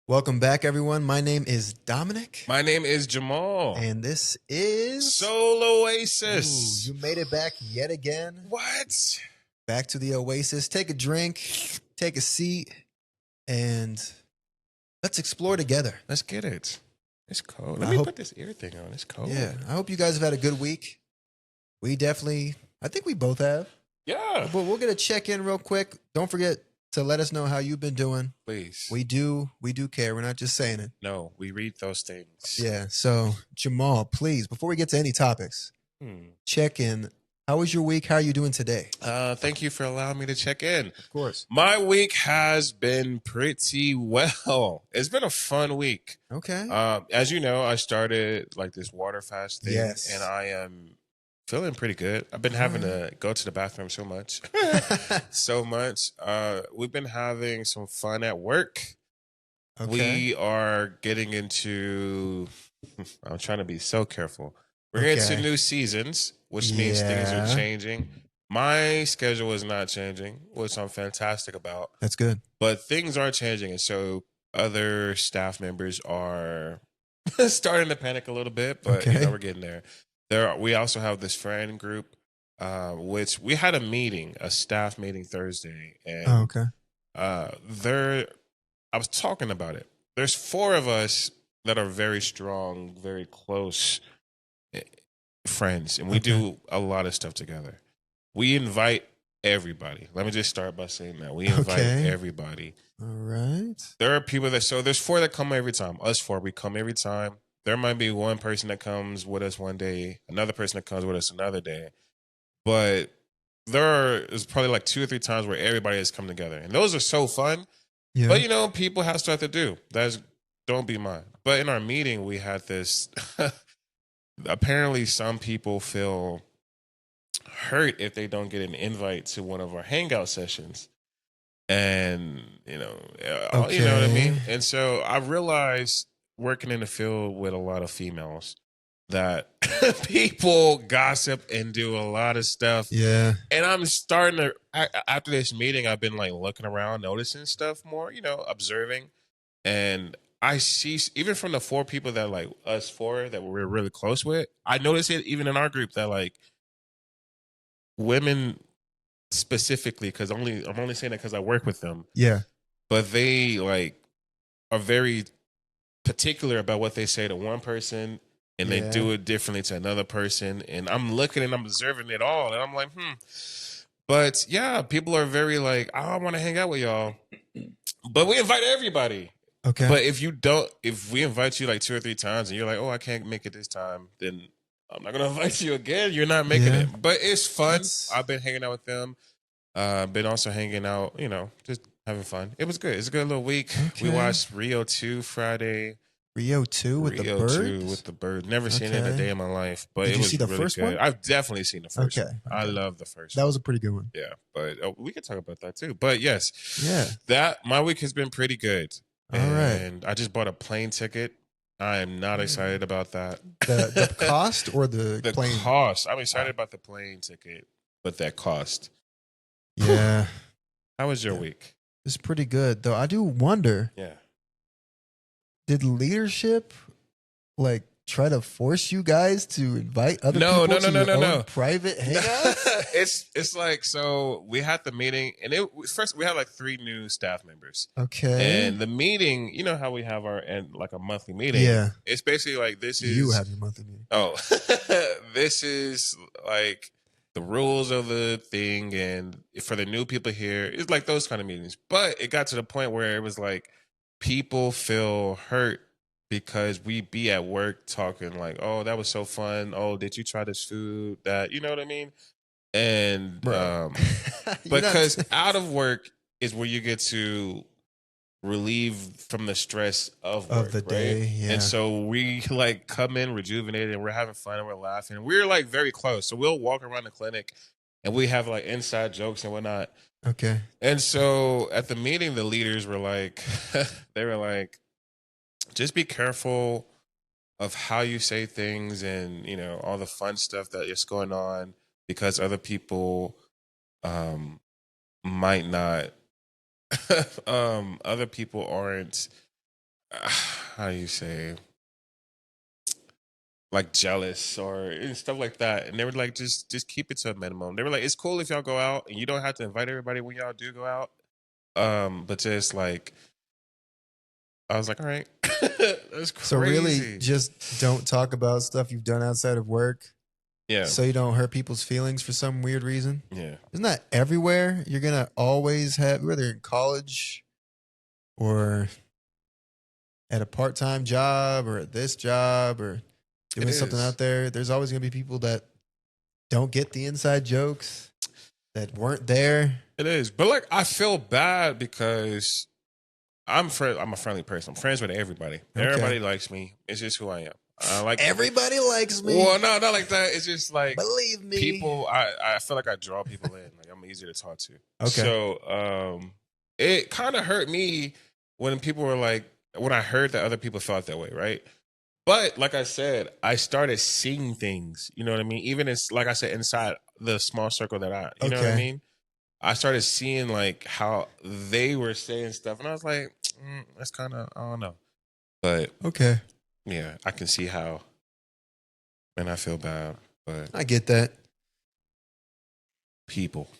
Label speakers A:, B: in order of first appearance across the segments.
A: Welcome back, everyone. My name is Dominic,
B: My name is Jamal.
A: and this is
B: Soul
A: Ooh,
B: Oasis.
A: you made it back yet again.
B: What?
A: Back to the Oasis. Take a drink, take a seat, and let's explore together.
B: Let's get it. It's cold. Let
A: I
B: me
A: hope-
B: put this ear thing on. It's cold.
A: Yeah, I hope you guys have had a good week. I think we both have.
B: Yeah.
A: But we'll get a check in real quick. Don't forget to let us know how you've been doing.
B: Please.
A: We do care. We're not just saying it.
B: No, we read those things.
A: Yeah. So Jamal, please, before we get to any topics, check in. How was your week? How are you doing today?
B: Thank you for allowing me to check in.
A: Of course.
B: My week has been pretty well. It's been a fun week.
A: Okay.
B: As you know, I started like this water fast thing,
A: Yes.
B: and I am feeling pretty good. I've been having to go to the bathroom so much. We've been having some fun at work.
A: Okay.
B: We are getting into, I'm trying to be so careful. We're into new seasons, which means things
A: Yeah.
B: are changing. My schedule is not changing, which I'm fantastic about.
A: That's good.
B: But things are changing. And so other staff members are starting to panic a little bit, but
A: Okay.
B: we're getting there. We also have this friend group, which we had a staff meeting Thursday, and
A: Oh, okay.
B: I was talking about it. There's four of us that are very strong, very close friends, and we do a lot of stuff together. We invite everybody. Let me just start by saying that. We invite everybody.
A: All right.
B: There are people there's four that come every time. Us four, we come every time. There might be one person that comes with us one day, another person that comes with us another day. But there's probably like 2 or 3 times where everybody has come together. And those are so fun.
A: Yeah.
B: But people have stuff to do. Don't be mine. But in our meeting, we had this apparently some people feel hurt if they don't get an invite to one of our hangout sessions. And you know what I mean? And so I realized working in the field with a lot of females that people gossip and do a lot of stuff.
A: Yeah.
B: And I'm starting to, after this meeting, I've been like looking around, noticing stuff more, observing. And I see, even from the 4 people that like us 4 that we're really close with, I notice it even in our group that like women specifically, because I'm only saying that because I work with them.
A: Yeah.
B: But they like are very particular about what they say to one person, and they do it differently to another person. And I'm looking and I'm observing it all, and I'm like, But yeah, people are very like, I want to hang out with y'all, but we invite everybody.
A: Okay.
B: But if we invite you like 2 or 3 times, and you're like, oh, I can't make it this time, then I'm not gonna invite you again. You're not making it. But it's fun. I've been hanging out with them. Been also hanging out, just having fun. It was good. It's a good little week.
A: Okay.
B: We watched Rio 2 Friday.
A: Rio 2 with the birds?
B: Rio 2 with the bird. Never seen it a day in my life, but
A: Did
B: it
A: you
B: was
A: see the
B: really
A: first
B: good.
A: one?
B: I've definitely seen the first one. I love the first one.
A: That was a pretty good one.
B: Yeah, but we could talk about that too. But yes,
A: Yeah.
B: my week has been pretty good.
A: All right.
B: And I just bought a plane ticket. I am not excited about that.
A: The cost or the plane?
B: Cost. I'm excited about the plane ticket, but that cost.
A: Yeah.
B: How was your week?
A: It's pretty good, though. I do wonder.
B: Yeah.
A: Did leadership like try to force you guys to invite other people to your own private hangouts?
B: It's like, so we had the meeting, and first we had like 3 new staff members.
A: Okay.
B: And the meeting, you know how we have like a monthly meeting.
A: Yeah.
B: It's basically like
A: You have your monthly meeting.
B: Oh, this is like the rules of the thing, and for the new people here, it's like those kind of meetings. But it got to the point where it was like people feel hurt because we be at work talking like, oh, that was so fun. Oh, did you try this food? That, you know what I mean? And because out of work is where you get to relieve from the stress of work,
A: the day.
B: right?
A: Yeah.
B: And so we like come in rejuvenated, and we're having fun, and we're laughing. And we're like very close. So we'll walk around the clinic and we have like inside jokes and whatnot.
A: Okay.
B: And so at the meeting, the leaders were like, they were like, just be careful of how you say things, and all the fun stuff that is going on, because other people might not other people aren't how do you say, like jealous or and stuff like that. And they were like, just keep it to a minimum. They were like, it's cool if y'all go out and you don't have to invite everybody when y'all do go out. But just like, I was like, all right, that's crazy.
A: So really, just don't talk about stuff you've done outside of work.
B: Yeah.
A: So you don't hurt people's feelings for some weird reason.
B: Yeah.
A: Isn't that everywhere? You're gonna always have, whether in college or at a part-time job or at this job or doing something out there, there's always gonna be people that don't get the inside jokes, that weren't there.
B: It is. But like, I feel bad because I'm a friendly person. I'm friends with everybody. Okay. Everybody likes me. It's just who I am.
A: Everybody likes me.
B: Well, no, not like that. It's just like,
A: believe me,
B: people. I feel like I draw people in. Like, I'm easy to talk to.
A: Okay.
B: So it kind of hurt me when people were like, when I heard that other people felt that way, right? But like I said, I started seeing things. You know what I mean? Even it's like I said, inside the small circle that you know what I mean? I started seeing like how they were saying stuff, and I was like, that's kind of, I don't know. But
A: okay,
B: yeah, I can see how, and I feel bad, but
A: I get that.
B: People,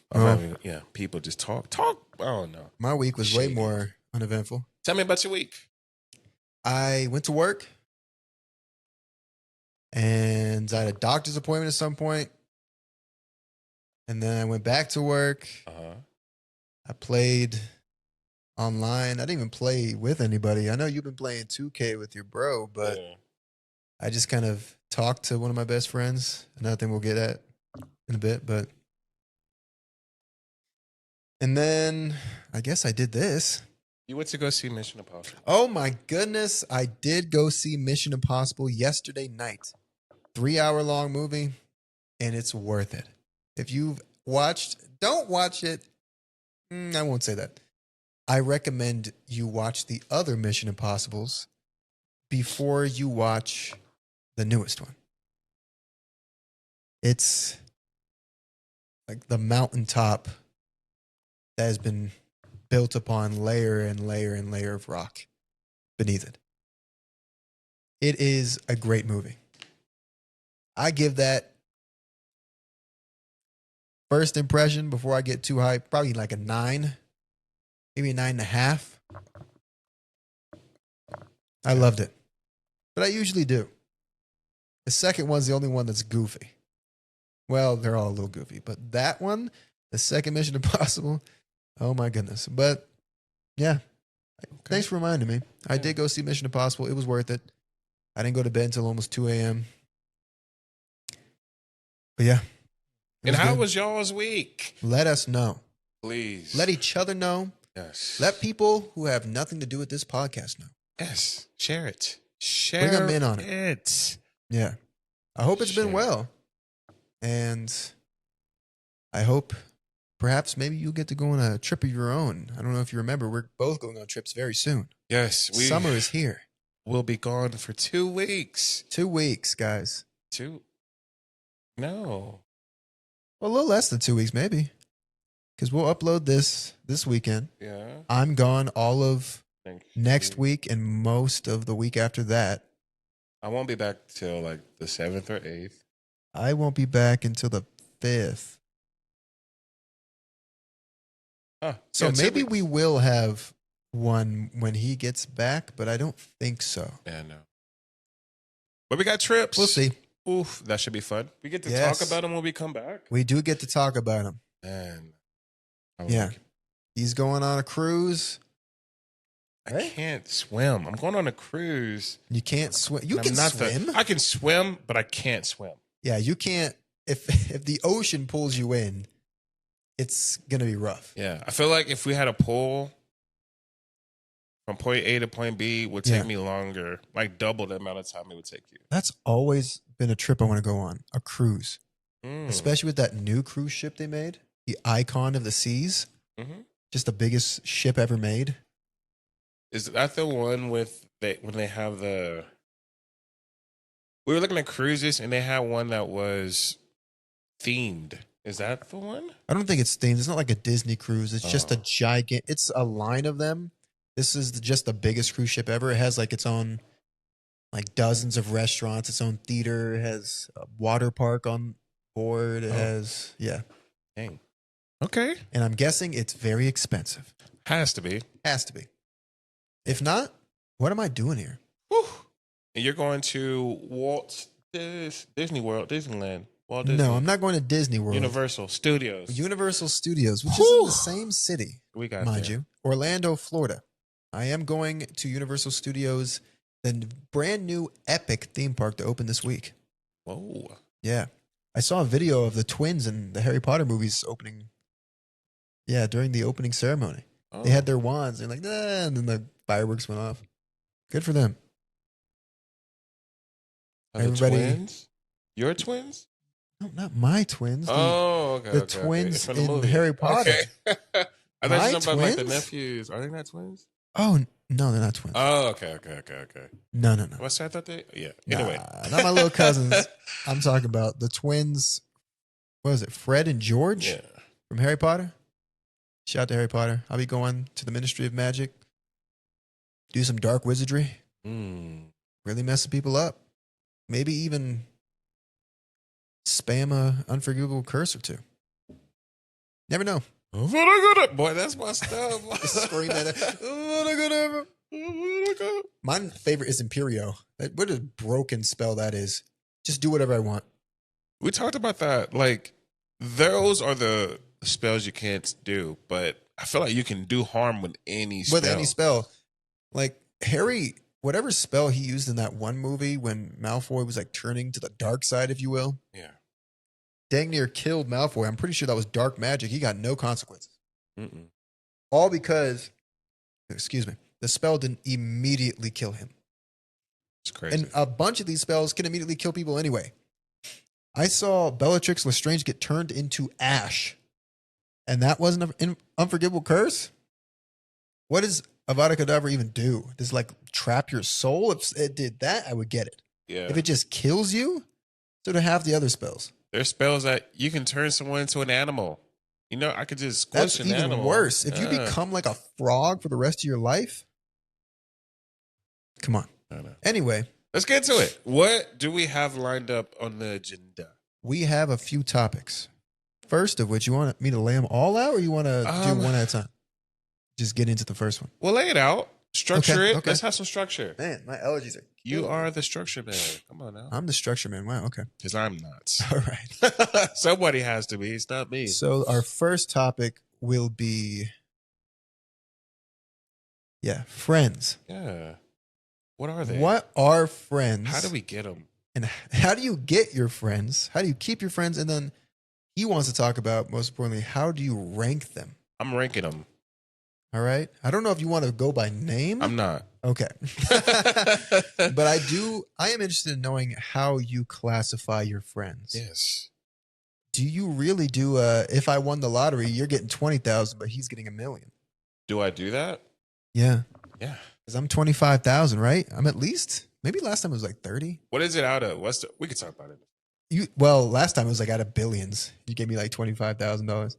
B: people just talk. I don't know.
A: My week was way more uneventful.
B: Tell me about your week.
A: I went to work, and I had a doctor's appointment at some point. And then I went back to work. I played online. I didn't even play with anybody. I know you've been playing 2K with your bro, but I just kind of talked to one of my best friends. Another thing we'll get at in a bit, but. And then I guess I did this.
B: You went to go see Mission Impossible.
A: Oh my goodness. I did go see Mission Impossible yesterday night. 3-hour-long movie, and it's worth it. If you've watched, don't watch it. I won't say that. I recommend you watch the other Mission Impossibles before you watch the newest one. It's like the mountaintop that has been built upon layer and layer and layer of rock beneath it. It is a great movie. I give that first impression, before I get too high, probably like a 9, maybe a 9.5. I loved it, but I usually do. The second one's the only one that's goofy. Well, they're all a little goofy, but that one, the second Mission Impossible, oh my goodness. But yeah, thanks for reminding me. I did go see Mission Impossible. It was worth it. I didn't go to bed until almost 2 a.m. But yeah.
B: And how was y'all's week?
A: Let us know.
B: Please.
A: Let each other know.
B: Yes.
A: Let people who have nothing to do with this podcast know.
B: Yes. Share it.
A: Bring them in on it. Yeah. I hope it's been well. And I hope perhaps maybe you'll get to go on a trip of your own. I don't know if you remember, we're both going on trips very soon.
B: Yes.
A: Summer is here.
B: We'll be gone for 2 weeks.
A: 2 weeks, guys.
B: 2? No.
A: Well, a little less than 2 weeks, maybe. Because we'll upload this weekend.
B: Yeah.
A: I'm gone all of next week and most of the week after that.
B: I won't be back till like the 7th or 8th.
A: I won't be back until the 5th. So maybe we will have one when he gets back, but I don't think so.
B: Yeah, no. But we got trips.
A: We'll see.
B: Oof, that should be fun. We get to talk about him when we come back.
A: We do get to talk about him.
B: Man.
A: Yeah. He's going on a cruise.
B: I can't swim. I'm going on a cruise.
A: You can't swim. You can swim.
B: I can swim, but I can't swim.
A: Yeah, you can't. If the ocean pulls you in, it's going to be rough.
B: Yeah. I feel like if we had a pool from point A to point B, would take me longer, like double the amount of time it would take you.
A: That's always been a trip I want to go on, a cruise. Especially with that new cruise ship they made, the Icon of the Seas. Just the biggest ship ever made.
B: Is that the one with when they have the... We were looking at cruises and they had one that was themed. Is that the one?
A: I don't think it's themed. It's not like a Disney cruise. It's just a giant... It's a line of them. This is just the biggest cruise ship ever. It has like its own like dozens of restaurants, its own theater. It has a water park on board. It has
B: Dang. Okay.
A: and I'm guessing it's very expensive.
B: Has to be.
A: Has to be. If not, what am I doing here?
B: Whew. And you're going to Disney World, Disneyland. Walt Disney.
A: No, I'm not going to Disney World.
B: Universal Studios.
A: Universal Studios, which is in the same city,
B: We got
A: mind
B: there.
A: you, Orlando, Florida. I am going to Universal Studios, the brand new epic theme park to open this week.
B: Whoa.
A: Yeah. I saw a video of the twins in the Harry Potter movies opening. Yeah, during the opening ceremony.
B: Oh.
A: They had their wands. They're like, nah, and then the fireworks went off. Good for them.
B: Are the
A: everybody-
B: twins? Your twins?
A: No, not my twins.
B: Okay.
A: the
B: okay,
A: twins
B: From the
A: in
B: movie.
A: Harry Potter.
B: Okay. I thought
A: My
B: you were talking about like the
A: twins?
B: nephews. Are they not twins?
A: Oh, no, they're not twins.
B: Oh, okay.
A: No.
B: What's that? I thought they. Yeah.
A: Nah,
B: Anyway,
A: not my little cousins. I'm talking about the twins. What was it? Fred and George
B: yeah.
A: from Harry Potter. Shout out to Harry Potter. I'll be going to the Ministry of Magic. Do some dark wizardry. Really messing people up. Maybe even spam a unforgivable curse or two. Never know.
B: Boy, that's my stuff.
A: Scream at it. My favorite is Imperio. What a broken spell that is. Just do whatever I want.
B: We talked about that. Like, those are the spells you can't do, but I feel like you can do harm with any spell.
A: With any spell. Like Harry, whatever spell he used in that one movie when Malfoy was like turning to the dark side, if you will.
B: Yeah.
A: Dang near killed Malfoy. I'm pretty sure that was dark magic. He got no consequences.
B: Mm-mm.
A: All because, excuse me, the spell didn't immediately kill him.
B: It's crazy.
A: And a bunch of these spells can immediately kill people anyway. I saw Bellatrix Lestrange get turned into ash. And that wasn't an unforgivable curse? What does Avada Kedavra even do? Does it like trap your soul? If it did that, I would get it.
B: Yeah.
A: If it just kills you, so do half the other spells.
B: There's spells that you can turn someone into an animal. You know, I could just squish
A: That's
B: an
A: even
B: animal.
A: worse. If you become like a frog for the rest of your life, come on.
B: I know.
A: Anyway,
B: Let's get to it. What do we have lined up on the agenda?
A: we have a few topics. First of which, you want me to lay them all out or you want to do one at a time? Just get into the first one.
B: We'll lay it out. Structure
A: Okay,
B: it.
A: okay.
B: Let's have some structure.
A: Man, my allergies are...
B: You are the structure man. Come on now.
A: I'm the structure man. Wow, okay.
B: Because I'm not.
A: All right.
B: Somebody has to be. It's not me.
A: So our first topic will be, friends.
B: Yeah. What are they?
A: What are friends?
B: How do we get them?
A: And how do you get your friends? How do you keep your friends? And then he wants to talk about, most importantly, how do you rank them?
B: I'm ranking them.
A: All right. I don't know if you want to go by name.
B: I'm not.
A: Okay. But I am interested in knowing how you classify your friends.
B: Yes.
A: Do you really do if I won the lottery, you're getting 20,000, but he's getting $1 million?
B: Do I do that?
A: Yeah.
B: Yeah.
A: Because I'm 25,000, right? I'm at least, maybe last time it was like 30.
B: What is it out of? We could talk about it.
A: Last time it was like out of billions. You gave me like $25,000.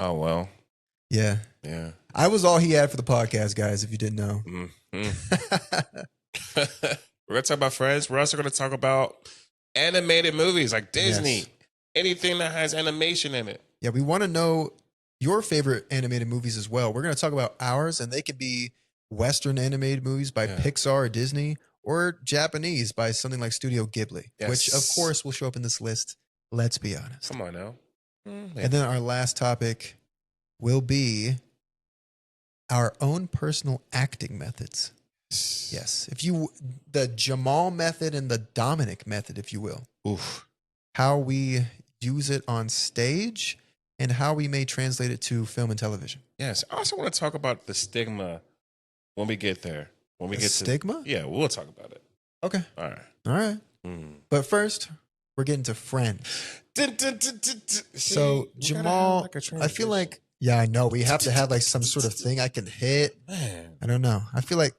B: Oh, well.
A: Yeah.
B: Yeah.
A: I was all he had for the podcast, guys, if you didn't know.
B: Mm-hmm. We're going to talk about friends. We're also going to talk about animated movies like Disney.
A: Yes.
B: Anything that has animation in it.
A: Yeah, we want to know your favorite animated movies as well. We're going to talk about ours, and they could be Western animated movies by Pixar or Disney, or Japanese by something like Studio Ghibli, which, of course, will show up in this list. Let's be honest.
B: Come on now.
A: And then our last topic will be our own personal acting methods. Yes. The Jamal method and the Dominic method, if you will.
B: Oof.
A: How we use it on stage and how we may translate it to film and television.
B: Yes. I also want to talk about the stigma when we get there. When we get
A: stigma?
B: Yeah, we'll talk about it.
A: Okay.
B: All right.
A: All right. But first, we're getting to friends. So Jamal, I feel like, I know we have to have like some sort of thing I can hit.
B: Man.
A: I don't know. I feel like,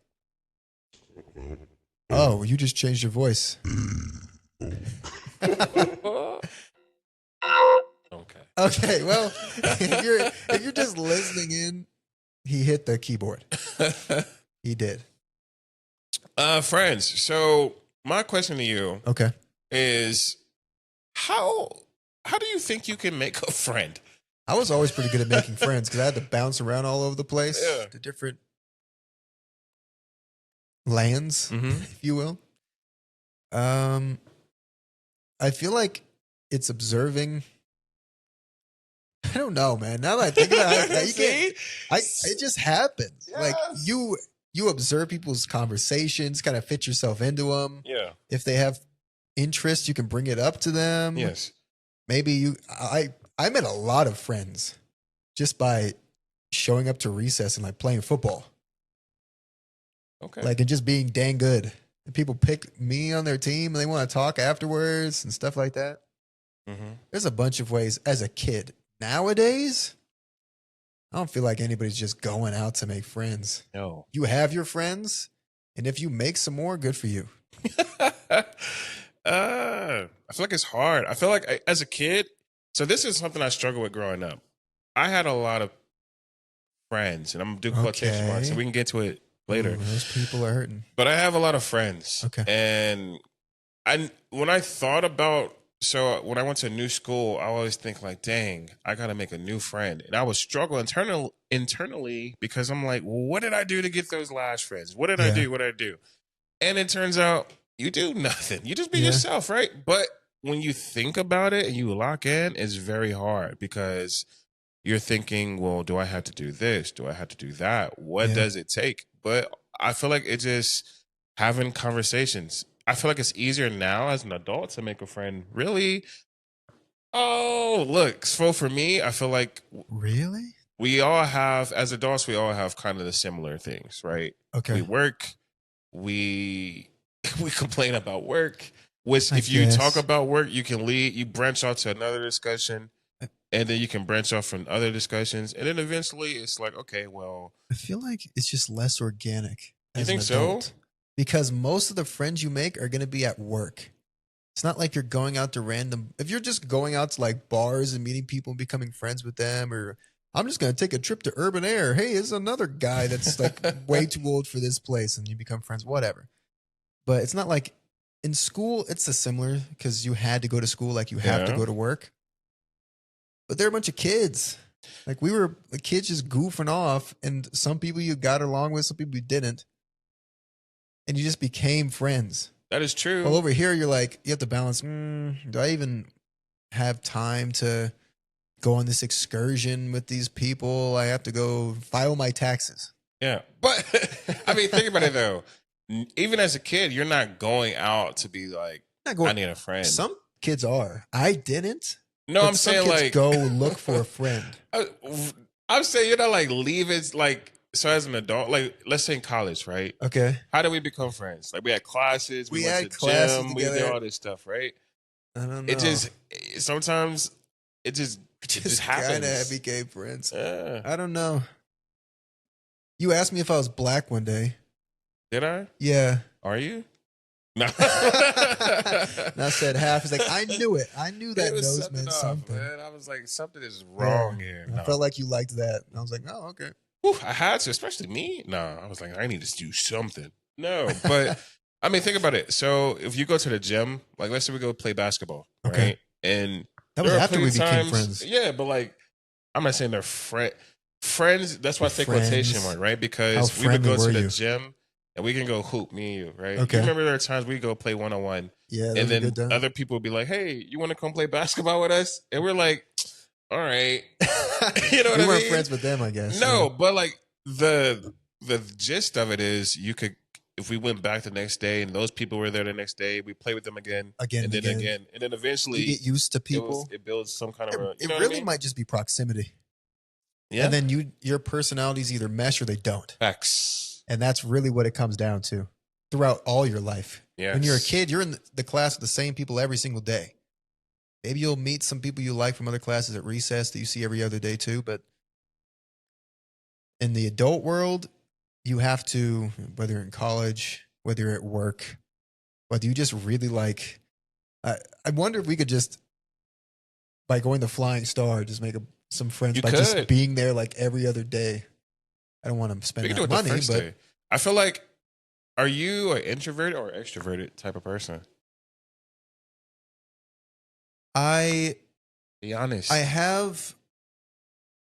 A: oh, you just changed your voice.
B: Okay.
A: Okay. Well, if you're just listening in, He hit the keyboard. He did.
B: Friends. So my question to you
A: Okay.
B: is how do you think you can make a friend?
A: I was always pretty good at making friends because I had to bounce around all over the place
B: Yeah.
A: to different lands, if you will. I feel like it's observing. I don't know, man. Now that I think about it, you can't. It just happens.
B: Yes.
A: Like you observe people's conversations, kind of fit yourself into them.
B: Yeah.
A: If they have interest, you can bring it up to them.
B: Yes.
A: Maybe I met a lot of friends just by showing up to recess and like playing football.
B: Okay.
A: Like, and just being dang good. And people pick me on their team and they want to talk afterwards and stuff like that. There's a bunch of ways as a kid. Nowadays, I don't feel like anybody's just going out to make friends.
B: No.
A: You have your friends, and if you make some more, good for you.
B: I feel like it's hard. I feel like as a kid, so this is something I struggled with growing up. I had a lot of friends, and I'm gonna do quotation marks, so we can get to it later.
A: Ooh, those people are hurting.
B: But I have a lot of friends.
A: Okay.
B: And when I thought about, so when I went to a new school, I always think like, dang, I got to make a new friend. And I was struggling internally because I'm like, well, what did I do to get those last friends? What did I do? What did I do? And it turns out you do nothing. You just be yourself, right? But when you think about it and you lock in, it's very hard because you're thinking, well, do I have to do this? Do I have to do that? What does it take? But I feel like it's just having conversations. I feel like it's easier now as an adult to make a friend. Really? Oh, look. So for me, I feel like
A: really
B: we all have, as adults, we all have kind of the similar things, right?
A: Okay.
B: We work. We complain about work. Which, if you talk about work, you can lead. You branch out to another discussion, and then you can branch off from other discussions, and then eventually it's like, okay, well,
A: I feel like it's just less organic.
B: You think so?
A: Because most of the friends you make are going to be at work. It's not like you're going out to random. If you're just going out to like bars and meeting people and becoming friends with them, or I'm just going to take a trip to urban air. Hey, there's another guy that's like way too old for this place, and you become friends, whatever. But it's not like in school, it's a similar because you had to go to school like you have to go to work. But they're a bunch of kids. Like we were the kids just goofing off, and some people you got along with, some people you didn't. And you just became friends.
B: That is true.
A: Well, over here, you're like, you have to balance, do I even have time to go on this excursion with these people? I have to go file my taxes.
B: Yeah. But, I mean, think about it, though. Even as a kid, you're not going out to be like, I need a friend.
A: Some kids are. I didn't.
B: No, I'm saying like.
A: Go look for a friend.
B: I'm saying you're not like leaving, like. So as an adult, like let's say in college, right?
A: Okay.
B: How did we become friends? Like we had classes, we went to
A: classes
B: gym,
A: together.
B: we did all this stuff, right?
A: I don't know.
B: It just sometimes it just happens.
A: Kind of became friends.
B: Yeah.
A: I don't know. You asked me if I was black one day.
B: Did I?
A: Yeah.
B: Are you? No.
A: And I said half. He's like, I knew it. I knew that nose meant something.
B: Man. I was like, something is wrong here.
A: I felt like you liked that. And I was like, oh, okay.
B: Whew, I had to, especially me. No, I was like, I need to do something. No, but I mean, think about it. So if you go to the gym, like let's say we go play basketball, right? And
A: that was after we became friends.
B: Yeah, but like, I'm not saying they're friends. That's why I say quotation mark, right? Because we would go to the gym and we can go hoop, me and you, right?
A: Okay.
B: You remember there are times we go play 1-on-1.
A: Yeah,
B: and then other people would be like, hey, you want to come play basketball with us? And we're like, all right. You know what I mean?
A: We weren't friends with them, I guess.
B: No, but like the gist of it is you could, if we went back the next day and those people were there the next day, we play with them again and then again. And then eventually
A: you get used to people.
B: It builds some kind of
A: it really might just be proximity.
B: Yeah.
A: And then your personalities either mesh or they don't.
B: Facts.
A: And that's really what it comes down to throughout all your life.
B: Yes.
A: When you're a kid, you're in the class with the same people every single day. Maybe you'll meet some people you like from other classes at recess that you see every other day too. But in the adult world, you have to, whether you're in college, whether you're at work, whether you just really like, I wonder if we could just, by going the Flying Star, just make some friends just being there like every other day. I don't want to
B: We
A: spend
B: can do
A: that
B: it the
A: money,
B: first
A: but
B: day. I feel like, are you an introverted or extroverted type of person?
A: I
B: Be honest.
A: have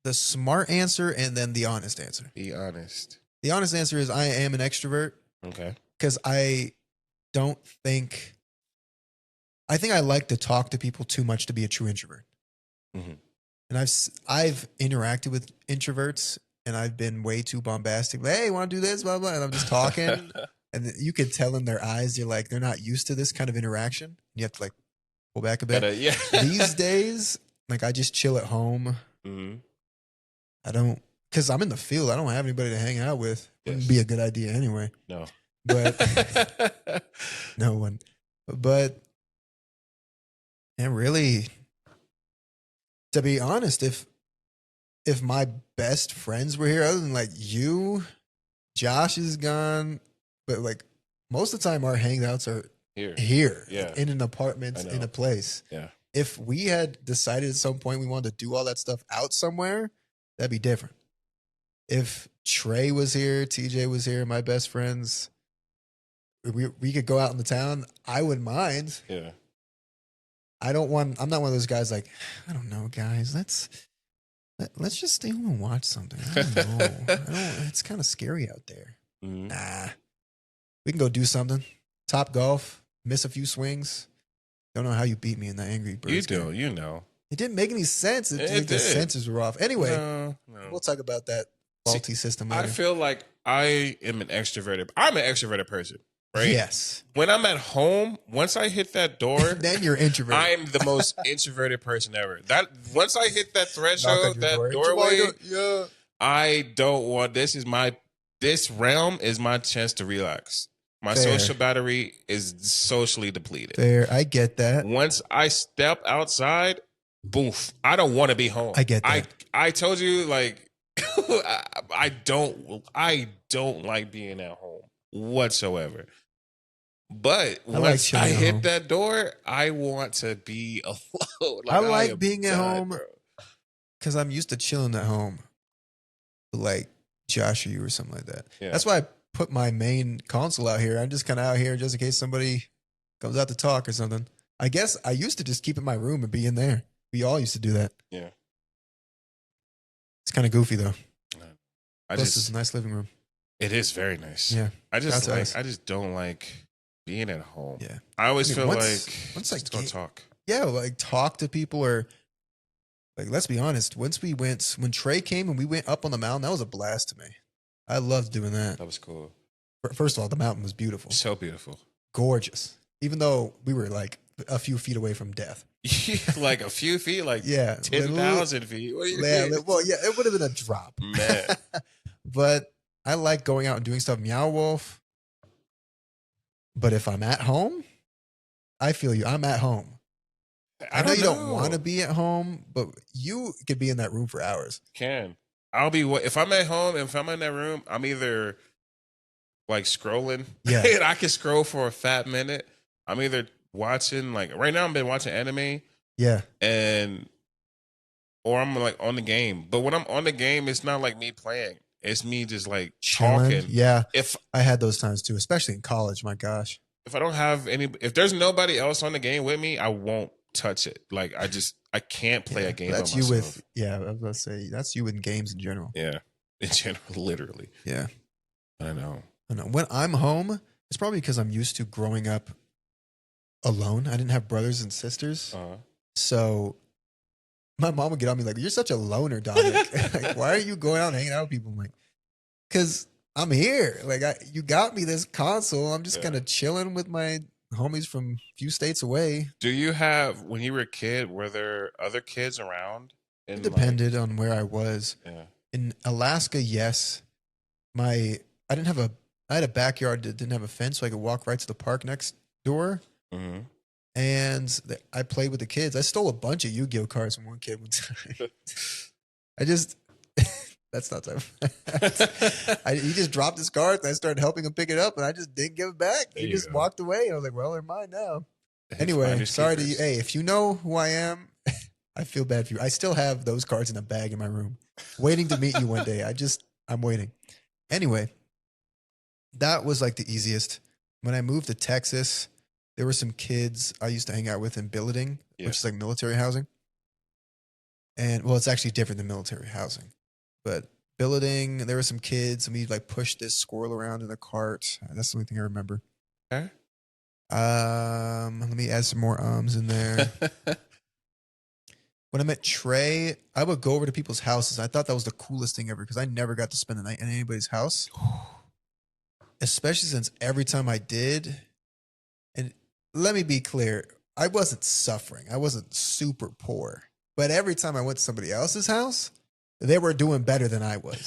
A: the smart answer and then the honest answer.
B: Be honest.
A: The honest answer is I am an extrovert
B: Okay.
A: because I don't think I think I like to talk to people too much to be a true introvert.
B: Mm-hmm.
A: And I've interacted with introverts and I've been way too bombastic. Like, hey, want to do this? Blah blah. And I'm just talking, and you could tell in their eyes you're like they're not used to this kind of interaction. You have to like pull back a bit.
B: Yeah.
A: These days, like I just chill at home.
B: Mm-hmm.
A: I don't because I'm in the field. I don't have anybody to hang out with. Wouldn't be a good idea anyway.
B: No.
A: But no one. But and really, to be honest, if my best friends were here, other than like you, Josh is gone, but like most of the time our hangouts are here
B: Yeah.
A: in an apartment in a place.
B: Yeah.
A: If we had decided at some point we wanted to do all that stuff out somewhere, that'd be different. If Trey was here, TJ was here, my best friends, we could go out in the town. I wouldn't mind.
B: Yeah.
A: I'm not one of those guys like, I don't know, guys. Let's just stay home and watch something. I don't know. It's kind of scary out there.
B: Mm-hmm.
A: Nah. We can go do something. Top golf, miss a few swings. Don't know how you beat me in that Angry Birds
B: You do,
A: game.
B: you know.
A: It didn't make any sense.
B: It
A: The
B: did.
A: senses were off. Anyway,
B: No.
A: we'll talk about that faulty system later.
B: I feel like I am an extroverted. I'm an extroverted person, right?
A: Yes.
B: When I'm at home, once I hit that door,
A: Then you're introverted.
B: I'm the most introverted person ever. That once I hit that
A: Knock on
B: threshold,
A: your
B: that
A: door.
B: doorway,
A: Yeah.
B: I don't want. This realm is my chance to relax. My
A: Fair.
B: social battery is socially depleted.
A: Fair. I get that.
B: Once I step outside, boof. I don't want to be home.
A: I get that.
B: I told you, like, I don't like being at home whatsoever. But once I hit that door, I want to be alone.
A: I like being at home because I'm used to chilling at home, like Josh or you or something like that.
B: Yeah.
A: That's why I put my main console out here. I'm just kind of out here just in case somebody comes out to talk or something. I guess I used to just keep it in my room and be in there. We all used to do that.
B: Yeah.
A: It's kind of goofy though.
B: Plus,
A: it's a nice living room.
B: It is very nice.
A: Yeah.
B: I just don't like being at home.
A: Yeah.
B: I always feel
A: once
B: like go talk.
A: Yeah, like talk to people or like let's be honest. When Trey came and we went up on the mountain, that was a blast to me. I loved doing that.
B: That was cool.
A: First of all, the mountain was beautiful.
B: So beautiful.
A: Gorgeous. Even though we were like a few feet away from death.
B: Like a few feet, like 10,000 feet. What do you mean?
A: Well, yeah, it would have been a drop.
B: Man.
A: But I like going out and doing stuff. Meow Wolf. But if I'm at home, I feel you. I'm at home. I know you don't want to be at home, but you could be in that room for hours.
B: I'll be if I'm at home, if I'm in that room, I'm either like scrolling.
A: Yeah.
B: And I can scroll for a fat minute. I'm either watching, like right now I've been watching anime.
A: Yeah.
B: Or I'm like on the game. But when I'm on the game, it's not like me playing. It's me just like
A: chilling.
B: Talking.
A: Yeah. If I had those times too, especially in college, my gosh.
B: If I don't have if there's nobody else on the game with me, I won't touch it. Like I can't play a game by myself.
A: You with I was gonna say that's you in games in general.
B: Yeah. In general, literally.
A: Yeah.
B: I know.
A: When I'm home, it's probably because I'm used to growing up alone. I didn't have brothers and sisters. So my mom would get on me like, you're such a loner, Dominic. Like, why are you going out and hanging out with people? I'm like, because I'm here. Like, you got me this console. I'm just kind of chilling with my homies from a few states away.
B: Do you have, when you were a kid, were there other kids around?
A: It depended on where I was.
B: Yeah.
A: In Alaska, yes. I had a backyard that didn't have a fence, so I could walk right to the park next door.
B: Mm-hmm.
A: And I played with the kids. I stole a bunch of Yu-Gi-Oh cards from one kid one time. That's not time. He just dropped his cards and I started helping him pick it up and I just didn't give it back. He just walked away. And I was like, well, they're mine now. Anyway, sorry to you. Hey, if you know who I am, I feel bad for you. I still have those cards in a bag in my room waiting to meet you one day. I'm waiting. Anyway, that was like the easiest. When I moved to Texas, there were some kids I used to hang out with in billeting,
B: Yeah.
A: which is like military housing. And well, it's actually different than military housing. But billeting, there were some kids, and we like pushed this squirrel around in a cart. That's the only thing I remember.
B: Okay.
A: Let me add some more ums in there. When I met Trey, I would go over to people's houses. I thought that was the coolest thing ever because I never got to spend the night in anybody's house. Especially since every time I did, and let me be clear, I wasn't suffering. I wasn't super poor. But every time I went to somebody else's house, they were doing better than I was.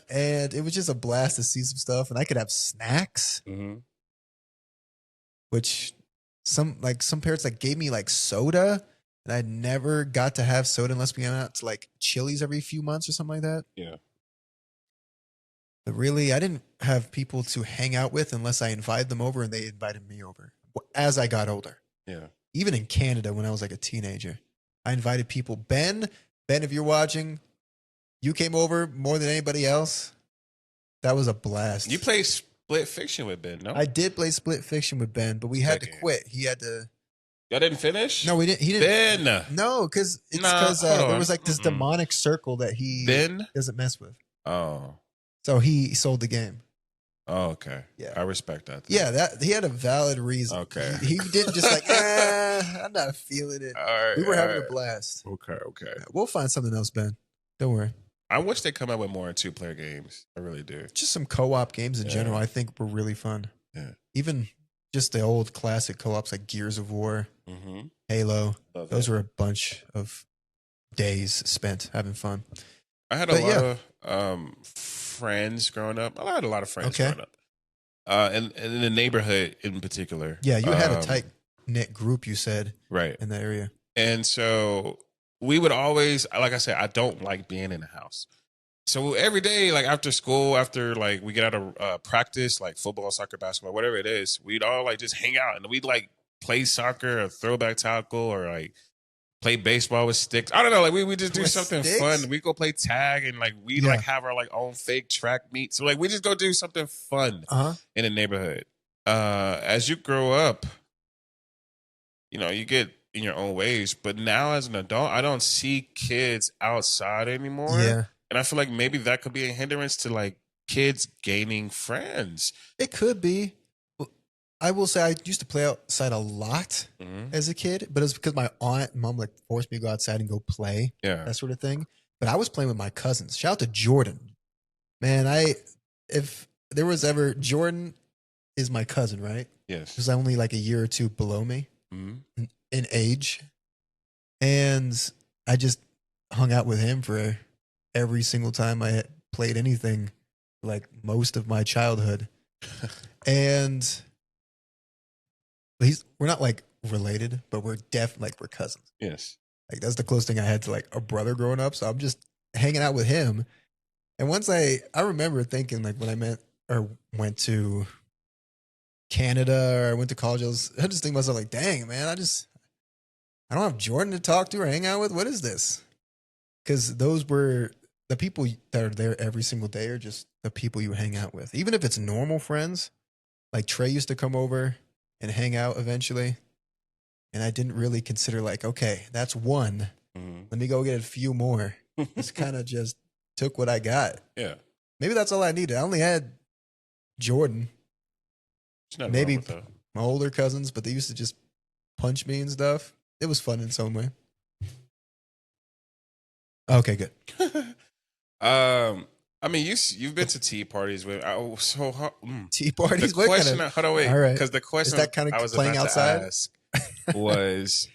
A: And it was just a blast to see some stuff. And I could have snacks, which some parents like gave me like soda. And I never got to have soda unless we went out to like Chili's every few months or something like that.
B: Yeah.
A: But really, I didn't have people to hang out with unless I invited them over and they invited me over as I got older.
B: Yeah.
A: Even in Canada when I was like a teenager, I invited people. Ben, if you're watching, you came over more than anybody else. That was a blast.
B: You played Split Fiction with Ben, no?
A: I did play Split Fiction with Ben, but we had to quit. He had to.
B: Y'all didn't finish?
A: No, we didn't. He didn't.
B: Ben.
A: No, because there was like this
B: Mm-mm.
A: demonic circle that he doesn't mess with.
B: Oh.
A: So he sold the game.
B: Oh, okay.
A: Yeah.
B: I respect that.
A: Yeah, that he had a valid reason.
B: Okay.
A: He didn't just like, I'm not feeling it.
B: All right.
A: We were having a blast.
B: Okay.
A: Yeah, we'll find something else, Ben. Don't worry.
B: I wish they come out with more 2-player games. I really do.
A: Just some co-op games in general, I think were really fun.
B: Yeah.
A: Even just the old classic co-ops like Gears of War, Halo. Those were a bunch of days spent having fun.
B: I had a lot of friends growing up. I had a lot of friends growing up. And in the neighborhood in particular.
A: Yeah, you had a tight-knit group, you said.
B: Right.
A: In that area.
B: And so we would always, like I said, I don't like being in the house. So every day, like after school, after like we get out of practice, like football, soccer, basketball, whatever it is, we'd all like just hang out and we'd like play soccer or throwback tackle or like play baseball with sticks. I don't know. Like we just do something fun. We go play tag and like we like have our like own fake track meet. So like we just go do something fun in the neighborhood. As you grow up, you know, you get in your own ways. But now as an adult, I don't see kids outside anymore.
A: Yeah.
B: And I feel like maybe that could be a hindrance to like kids gaining friends.
A: It could be. I will say I used to play outside a lot as a kid, but it was because my aunt and mom like forced me to go outside and go play.
B: Yeah.
A: That sort of thing. But I was playing with my cousins. Shout out to Jordan. Man, if there was ever, Jordan is my cousin, right?
B: Yes.
A: He's only like a year or two below me in age. And I just hung out with him for every single time I had played anything, like most of my childhood. And we're not like related, but we're we're cousins.
B: Yes.
A: Like that's the closest thing I had to like a brother growing up. So I'm just hanging out with him. And once I remember thinking like when I went to Canada or I went to college, I just thinking to myself like, dang man, I don't have Jordan to talk to or hang out with. What is this? Because those were the people that are there every single day are just the people you hang out with. Even if it's normal friends, like Trey used to come over and hang out eventually. And I didn't really consider like, okay, that's one. Let me go get a few more. Just kind of just took what I got.
B: Yeah.
A: Maybe that's all I needed. I only had Jordan. Maybe my older cousins, but they used to just punch me and stuff. It was fun in some way. Okay, good.
B: I mean, you've been to tea parties with
A: tea parties.
B: The question, hold on, wait,
A: all right,
B: because the question
A: is that kind of
B: I was
A: playing
B: about
A: outside
B: to ask was,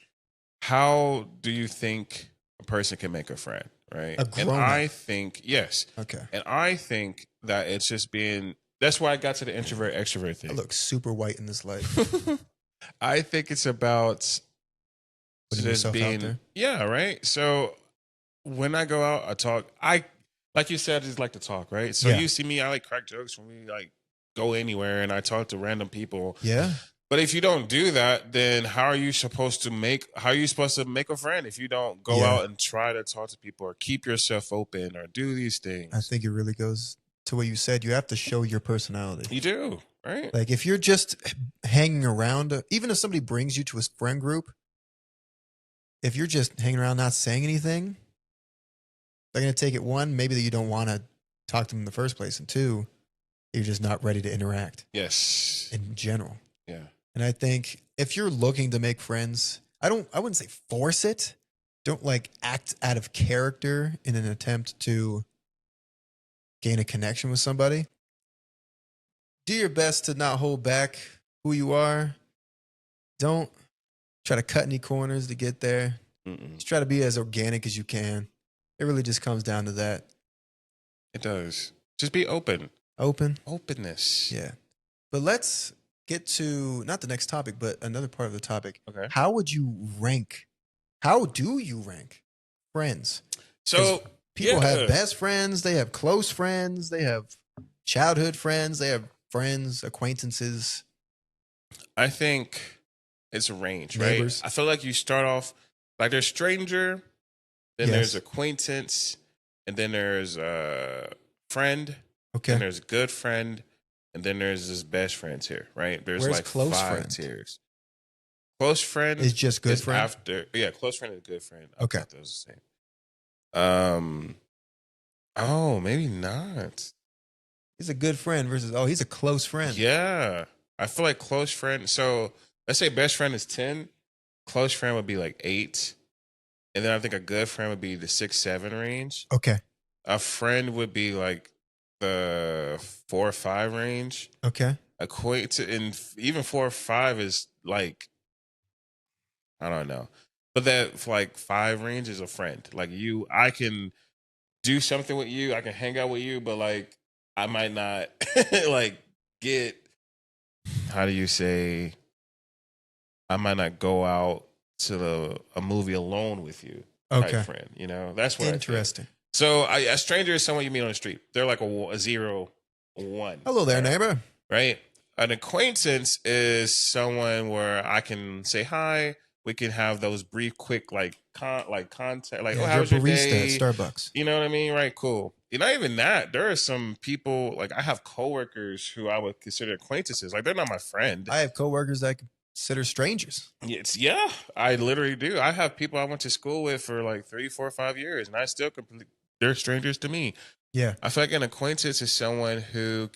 B: how do you think a person can make a friend, right? And I think yes,
A: okay,
B: and I think that it's just being. That's why I got to the introvert extrovert thing.
A: I look super white in this light.
B: I think it's about just being, yeah, right. So when I go out, I talk. Like you said, I just like to talk, right? So you see me, I like crack jokes when we like go anywhere and I talk to random people.
A: Yeah.
B: But if you don't do that, then how are you supposed to make a friend if you don't go
A: Yeah.
B: out and try to talk to people or keep yourself open or do these things?
A: I think it really goes to what you said. You have to show your personality.
B: You do, right?
A: Like if you're just hanging around, even if somebody brings you to a friend group, if you're just hanging around not saying anything, they're going to take it, one, maybe that you don't want to talk to them in the first place, and two, you're just not ready to interact
B: Yes.
A: in general.
B: Yeah.
A: And I think if you're looking to make friends, I wouldn't say force it. Don't like act out of character in an attempt to gain a connection with somebody. Do your best to not hold back who you are. Don't try to cut any corners to get there.
B: Mm-mm.
A: Just try to be as organic as you can. It really just comes down to that.
B: It does. Just be open.
A: Open.
B: Openness.
A: Yeah. But let's get to not the next topic, but another part of the topic.
B: Okay.
A: How would you rank? How do you rank friends?
B: So
A: people have best friends, they have close friends, they have childhood friends, they have friends, acquaintances.
B: I think it's a range,
A: Neighbors.
B: right? I feel like you start off like there's stranger, then
A: Yes.
B: there's acquaintance, and then there's friend,
A: Okay.
B: then there's good friend, and then there's this best friend tier, right? There's
A: Where's
B: like
A: close
B: 5
A: friend?
B: tiers. Close friend
A: Is just good
B: is
A: friend?
B: after, yeah, close friend is good friend. I
A: Okay.
B: thought that was the same. Oh, maybe not.
A: He's a good friend versus he's a close friend.
B: Yeah. I feel like close friend. So let's say best friend is 10. Close friend would be like 8. And then I think a good friend would be the 6, 7 range.
A: Okay.
B: A friend would be like the 4 or 5 range.
A: Okay.
B: Acquaintance, and even 4 or 5 is like, I don't know. But that like 5 range is a friend. Like I can do something with you. I can hang out with you, but like I might not like get, how do you say, I might not go out to a movie alone with you.
A: Okay.
B: Type friend, you know, that's what
A: interesting.
B: So a stranger is someone you meet on the street. They're like a 0, 1.
A: Hello there,
B: right?
A: neighbor.
B: Right. An acquaintance is someone where I can say hi. We can have those brief, quick, contact. Like,
A: Yeah,
B: how
A: you're
B: was your
A: barista
B: day?
A: at Starbucks.
B: You know what I mean? Right. Cool. Not even that. There are some people, like I have coworkers who I would consider acquaintances. Like they're not my friend.
A: I have coworkers that I consider strangers.
B: Yeah, I literally do. I have people I went to school with for like 3, 4, 5 years, and I still they're strangers to me.
A: Yeah.
B: I feel like an acquaintance is someone who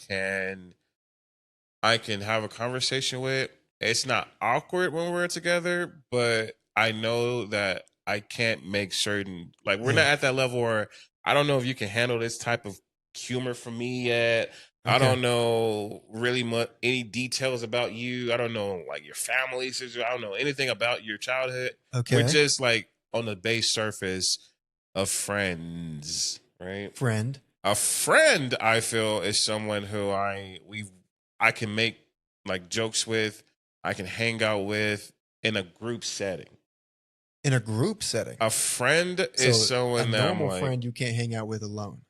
B: I can have a conversation with. It's not awkward when we're together, but I know that I can't make certain, like we're not at that level where I don't know if you can handle this type of humor from me yet. Okay. I don't know really much any details about you. I don't know like your family situation. I don't know anything about your childhood.
A: Okay.
B: We're just like on the base surface of friends, right?
A: Friend.
B: A friend, I feel, is someone who I can make like jokes with, I can hang out with in a group setting.
A: In a group setting.
B: A friend is someone that
A: normal friend you can't hang out with alone.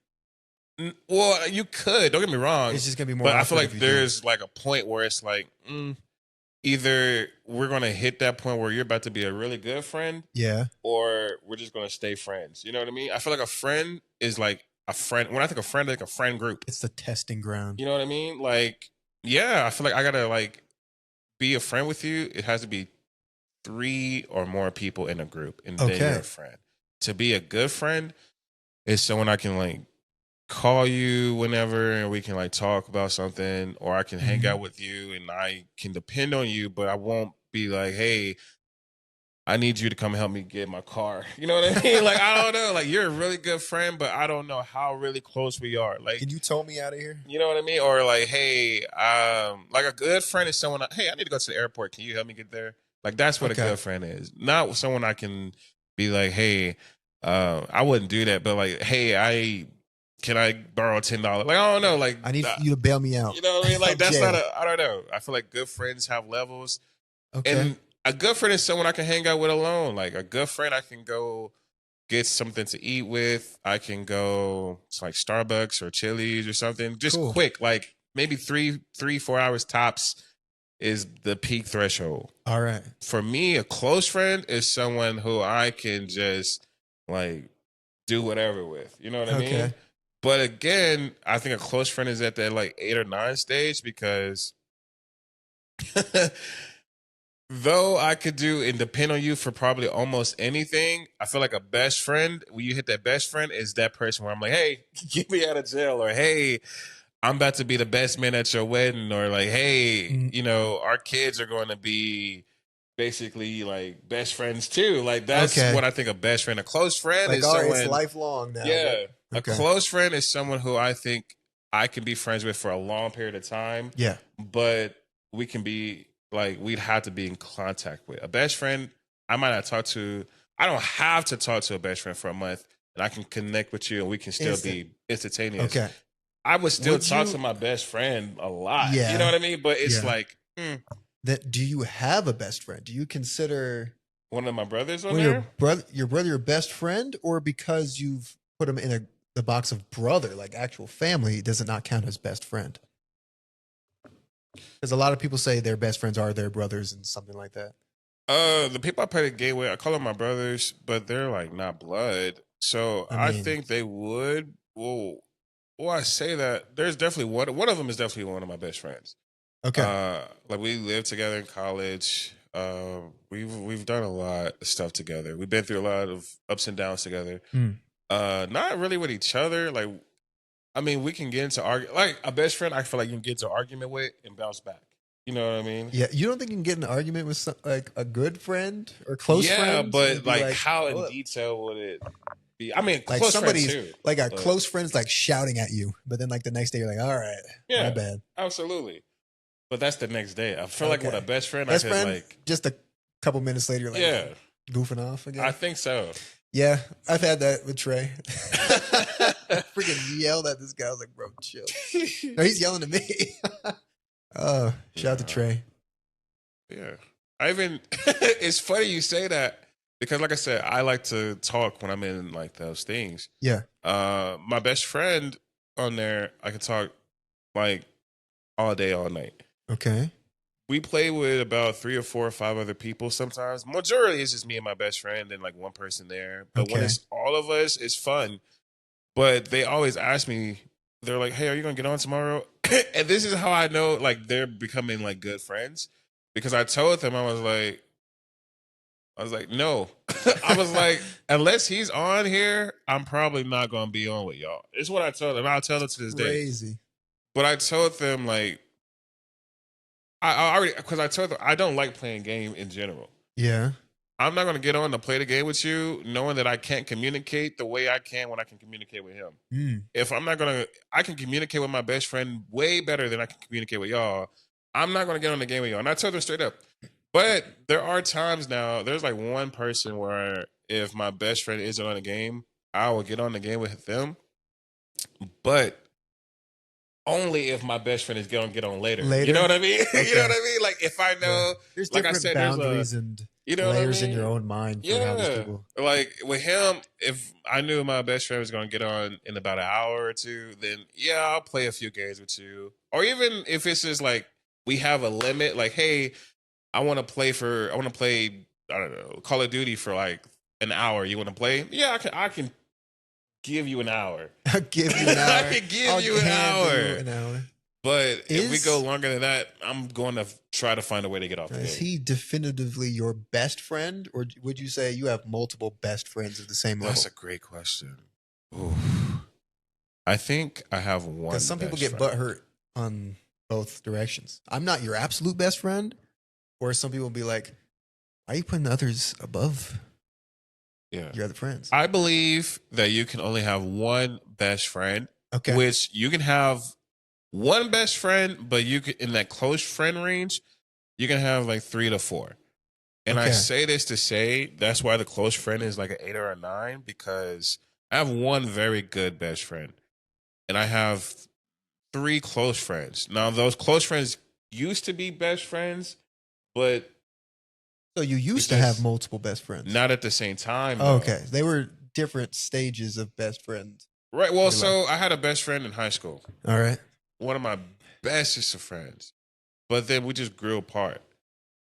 B: Well, you could. Don't get me wrong.
A: It's just gonna be more.
B: But I feel like there's like a point where it's like either we're gonna hit that point where you're about to be a really good friend,
A: yeah,
B: or we're just gonna stay friends. You know what I mean? I feel like a friend is like a friend. When I think of friend, like a friend group.
A: It's the testing ground.
B: You know what I mean? Like, yeah, I feel like I gotta like be a friend with you. It has to be 3 or more people in a group, and then you're a friend. To be a good friend is someone I can like call you whenever and we can like talk about something, or I can hang out with you and I can depend on you, but I won't be like, hey, I need you to come help me get my car. You know what I mean? Like, I don't know. Like, you're a really good friend, but I don't know how really close we are. Like,
A: can you tow me out of here?
B: You know what I mean? Or like, hey, like a good friend is someone, hey, I need to go to the airport. Can you help me get there? Like, that's what a good friend is. Not someone I can be like, hey, I wouldn't do that, but like, hey, can I borrow $10? Like, I don't know. Like,
A: I need you to bail me out.
B: You know what I mean? Like, that's not I don't know. I feel like good friends have levels. Okay. And a good friend is someone I can hang out with alone. Like, a good friend I can go get something to eat with. I can go to like Starbucks or Chili's or something. Just quick, like maybe 3, 4 hours tops. is the peak threshold.
A: All right.
B: For me, a close friend is someone who I can just like do whatever with. You know what I mean?
A: Okay.
B: But again, I think a close friend is at that like 8 or 9 stage because though I could do and depend on you for probably almost anything, I feel like a best friend, when you hit that best friend, is that person where I'm like, hey, get me out of jail, or hey, I'm about to be the best man at your wedding, or like, hey, our kids are going to be basically like best friends too. Like that's
A: Okay.
B: what I think a best friend. A close friend
A: Like,
B: is
A: all right,
B: someone.
A: it's lifelong now.
B: Yeah,
A: But,
B: a
A: okay.
B: close friend is someone who I think I can be friends with for a long period of time.
A: Yeah.
B: But we can be like we'd have to be in contact with a best friend. I might not talk to. I don't have to talk to a best friend for a month, and I can connect with you, and we can still be instantaneous.
A: Okay.
B: I would still talk to my best friend a lot.
A: Yeah.
B: You know what I mean? But it's
A: Yeah.
B: like
A: That. Do you have a best friend? Do you consider
B: one of my brothers on there?
A: your brother your best friend, or because you've put him in the box of brother, like actual family, does it not count as best friend? Because a lot of people say their best friends are their brothers and something like that.
B: The people I play the game with, I call them my brothers, but they're like not blood. So I think they would. Well, I say that there's definitely one of them is definitely one of my best friends.
A: Okay.
B: Like we lived together in college. We've done a lot of stuff together. We've been through a lot of ups and downs together. Not really with each other. Like, I mean, we can get into like a best friend. I feel like you can get into an argument with and bounce back. You know what I mean?
A: Yeah. You don't think you can get in an argument with like a good friend or close friend?
B: Yeah, but like how in detail would it be? I mean,
A: like
B: close
A: somebody's
B: friends too,
A: like a close friend's like shouting at you, but then like the next day you're like, all right, my bad.
B: Absolutely. But that's the next day. I feel like with a best friend,
A: best
B: I could
A: friend,
B: like
A: just a couple minutes later, you're like goofing off again.
B: I think so.
A: Yeah, I've had that with Trey. Freaking yelled at this guy. I was like, bro, chill. No, he's yelling at me. Oh, shout out to Trey.
B: Yeah. It's funny you say that because like I said, I like to talk when I'm in like those things.
A: Yeah.
B: My best friend on there, I can talk like all day, all night.
A: Okay.
B: We play with about 3 or 4 or 5 other people sometimes. Majority is just me and my best friend and like one person there. But when it's all of us, it's fun. But they always ask me, they're like, hey, are you going to get on tomorrow? And this is how I know like they're becoming like good friends. Because I told them, I was like, no. I was like, unless he's on here, I'm probably not going to be on with y'all. It's what I told them. I'll tell them to this day.
A: Crazy.
B: But I told them like, I already, because I told them I don't like playing game in general.
A: Yeah.
B: I'm not going to get on to play the game with you knowing that I can't communicate the way I can when I can communicate with him. If I'm not going to, I can communicate with my best friend way better than I can communicate with y'all. I'm not going to get on the game with y'all. And I told them straight up. But there are times now, there's like one person where if my best friend isn't on the game, I will get on the game with them. But only if my best friend is going to get on later. You know what I mean? Okay. You know what I mean? Like if I know,
A: there's
B: like
A: different
B: I said,
A: boundaries and layers in your own mind. For how these people...
B: Like with him, if I knew my best friend was going to get on in about an hour or two, then I'll play a few games with you. Or even if it's just like we have a limit, like hey, I want to play, I don't know, Call of Duty for like an hour. You want to play? Yeah, I can give you an hour.
A: I'll give you an hour.
B: I can give you an hour. But if we go longer than that, I'm going to try to find a way to get off the game.
A: Is he definitively your best friend? Or would you say you have multiple best friends of the same level?
B: That's a great question. Ooh. I think I have one.
A: Because some people get butthurt on both directions. I'm not your absolute best friend. Or some people will be like, why are you putting others above your other friends?
B: I believe that you can only have one best friend.
A: Okay.
B: Which you can have one best friend, but you can, in that close friend range, you can have like 3 to 4. And I say this to say that's why the close friend is like an 8 or a 9, because I have one very good best friend. And I have 3 close friends. Now, those close friends used to be best friends. But
A: so you used to have multiple best friends?
B: Not at the same time.
A: Oh, okay. They were different stages of best friends.
B: Right. Well, so I had a best friend in high school.
A: All right.
B: One of my bestest of friends. but then we just grew apart.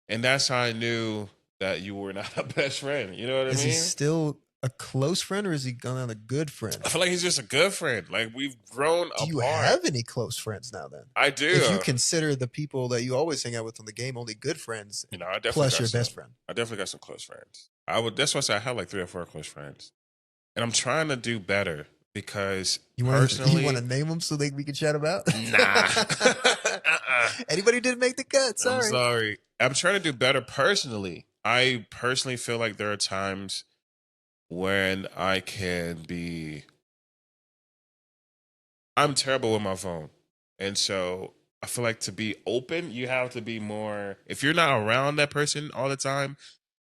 B: And that's how I knew that you were not a best friend. You know what I
A: Is
B: mean?
A: he still a close friend or is he gone a good friend?
B: I feel like he's just a good friend. Like we've grown apart.
A: Do you have any close friends now then?
B: I do.
A: If you consider the people that you always hang out with on the game only good friends,
B: I definitely
A: plus
B: got
A: your
B: some,
A: best friend.
B: I definitely got some close friends. That's why I say I have like 3 or 4 close friends. And I'm trying to do better because personally,
A: you want to name them so we can chat them out?
B: Nah.
A: Anybody who didn't make the cut? Sorry.
B: I'm sorry. I'm trying to do better personally. I personally feel like there are times when I'm terrible with my phone. And so I feel like to be open, you have to be more, if you're not around that person all the time,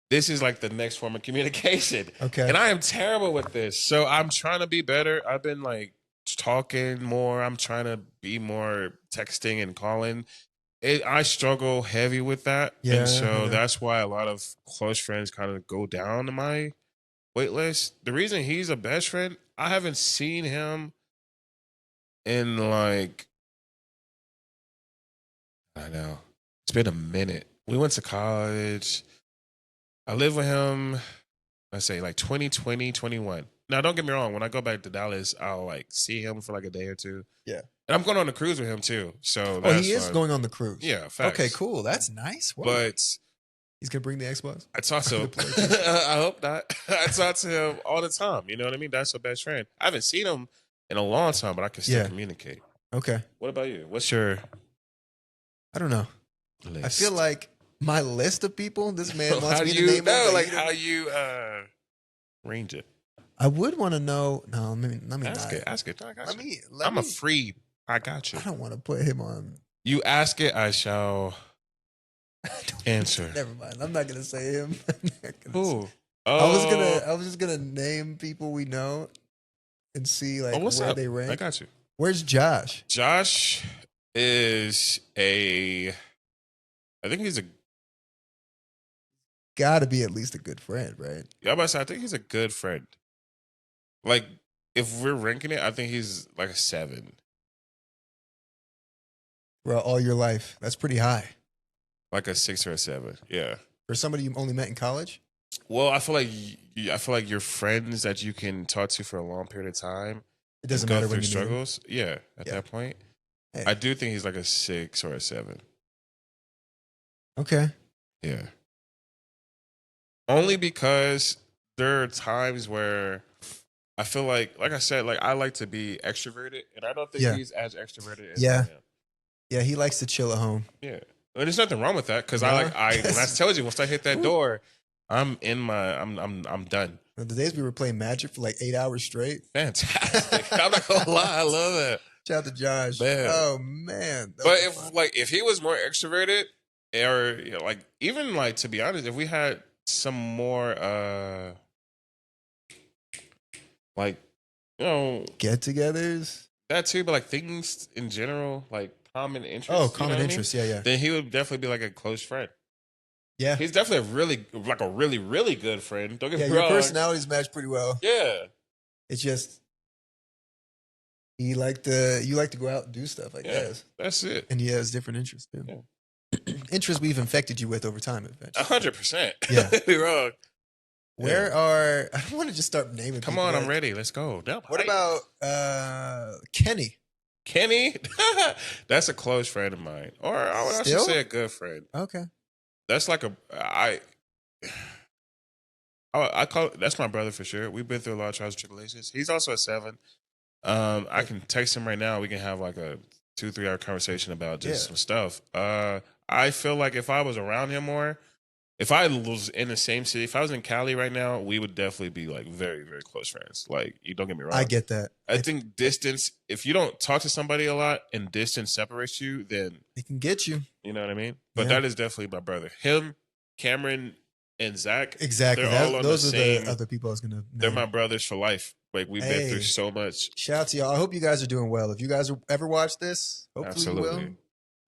B: this is like the next form of communication.
A: Okay.
B: And I am terrible with this. So I'm trying to be better. I've been like talking more. I'm trying to be more texting and calling. I struggle heavy with that.
A: Yeah,
B: and so
A: yeah.
B: that's why a lot of close friends kind of go down to my wait list. The reason he's a best friend, I haven't seen him in like, I know, it's been a minute. We went to college. I lived with him, let's say like 2020, 21. Now, don't get me wrong. When I go back to Dallas, I'll like see him for like a day or two.
A: Yeah.
B: And I'm going on a cruise with him too. So
A: he is going on the cruise.
B: Yeah, facts.
A: Okay, cool. That's nice. Whoa.
B: But
A: he's gonna bring the Xbox.
B: I talk to him. I hope not. I talk to him all the time. You know what I mean? That's a best friend. I haven't seen him in a long time, but I can still communicate.
A: Okay.
B: What about you? What's your?
A: I don't know.
B: List?
A: I feel like my list of people. This man wants me to
B: you
A: name
B: know,
A: them.
B: like how you range it.
A: I would want to know. No, let me
B: ask
A: not.
B: it. Ask it. I got
A: let
B: you.
A: me.
B: I'm a free. I got you.
A: I don't want to put him on.
B: You ask it, I shall answer.
A: Never mind. I'm not gonna say him.
B: Who?
A: I was just gonna name people we know and see like where they rank.
B: I got you.
A: Where's Josh?
B: Josh is I think he's
A: gotta be at least a good friend, right?
B: Yeah, I'm about to say, I think he's a good friend. Like, if we're ranking it, I think he's like a 7.
A: Bro, all your life. That's pretty high.
B: Like a 6 or a 7. Yeah.
A: For somebody you only met in college?
B: Well, I feel like your friends that you can talk to for a long period of time.
A: It doesn't matter when you
B: struggles. Yeah, at that point. Hey. I do think he's like a 6 or a 7.
A: Okay.
B: Yeah. Only because there are times where I feel like I said, like I like to be extroverted, and I don't think he's as extroverted as I am.
A: Yeah, he likes to chill at home.
B: Yeah, and there's nothing wrong with that because when I told you, once I hit that door, I'm done.
A: The days we were playing Magic for like 8 hours straight.
B: Fantastic. I'm not gonna lie, I love that.
A: Shout out to Josh.
B: Man.
A: Oh man.
B: But if he was more extroverted, or like even like to be honest, if we had some more like
A: get-togethers,
B: that too, but like things in general, like common interests.
A: Oh, common interests, yeah.
B: Then he would definitely be like a close friend.
A: Yeah,
B: he's definitely a really good friend. Don't get me wrong.
A: Your personalities match pretty well.
B: Yeah,
A: it's just you like to go out and do stuff. I guess
B: that's it.
A: And he has different interests too. Yeah. Interests we've infected you with over time.
B: 100%.
A: Yeah,
B: you're wrong.
A: Where are I don't want to just start naming.
B: Come on, I'm ready. Let's go.
A: What about Kenny?
B: Kenny, that's a close friend of mine, or I should say a good friend.
A: Okay,
B: that's like I call that's my brother for sure. We've been through a lot of trials and tribulations. He's also a 7. I can text him right now. We can have like a 2-3 hour conversation about just some stuff. I feel like if I was around him more, if I was in the same city, if I was in Cali right now, we would definitely be like very, very close friends. Like, you don't get me wrong.
A: I get that.
B: I think distance, if you don't talk to somebody a lot and distance separates you, then
A: it can get you.
B: You know what I mean? But that is definitely my brother. Him, Cameron, and Zach.
A: Exactly. Those are the other people I was going to name.
B: They're my brothers for life. Like, we've been through so much.
A: Shout out to y'all. I hope you guys are doing well. If you guys ever watch this, hopefully you will.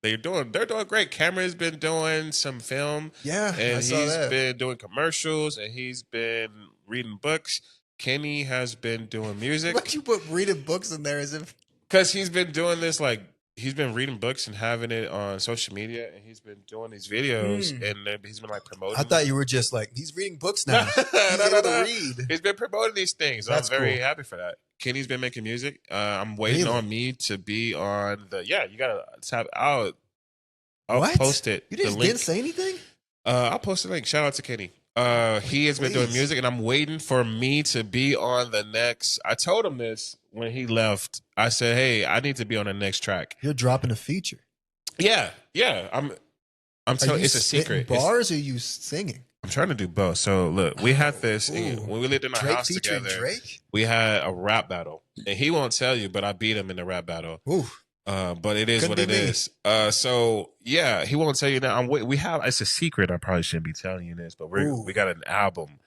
B: They're doing great. Cameron's been doing some film.
A: Yeah,
B: and he's been doing commercials, and he's been reading books. Kenny has been doing music.
A: Why'd you put reading books in there as if?
B: Because he's been doing this like he's been reading books and having it on social media, and he's been doing these videos, and he's been like
A: I
B: promoting.
A: thought you were just like, he's reading books now.
B: No,
A: He's
B: no,
A: able
B: no, no.
A: to read.
B: He's been promoting these things.
A: That's
B: I'm very
A: cool.
B: happy for that. Kenny's been making music. I'm waiting
A: Really?
B: on me to be on the. Yeah, you gotta tap. I'll
A: What?
B: post it.
A: You
B: the
A: just
B: link.
A: didn't say anything?
B: I'll post the link. Shout out to Kenny. He has been doing
A: Please.
B: music, and I'm waiting for me to be on the next. I told him this when he left. I said, "Hey, I need to be on the next track."
A: You're dropping a feature.
B: Yeah. I'm telling. It's a secret.
A: Bars or are you singing?
B: I'm trying to do both. So look, we had this when we lived in our
A: Drake
B: house
A: featuring
B: together.
A: Drake?
B: We had a rap battle, and he won't tell you, but I beat him in the rap battle.
A: Ooh.
B: But it is
A: Couldn't
B: what
A: be
B: it
A: me.
B: is. So yeah, he won't tell you now. We have it's a secret. I probably shouldn't be telling you this, but we got an album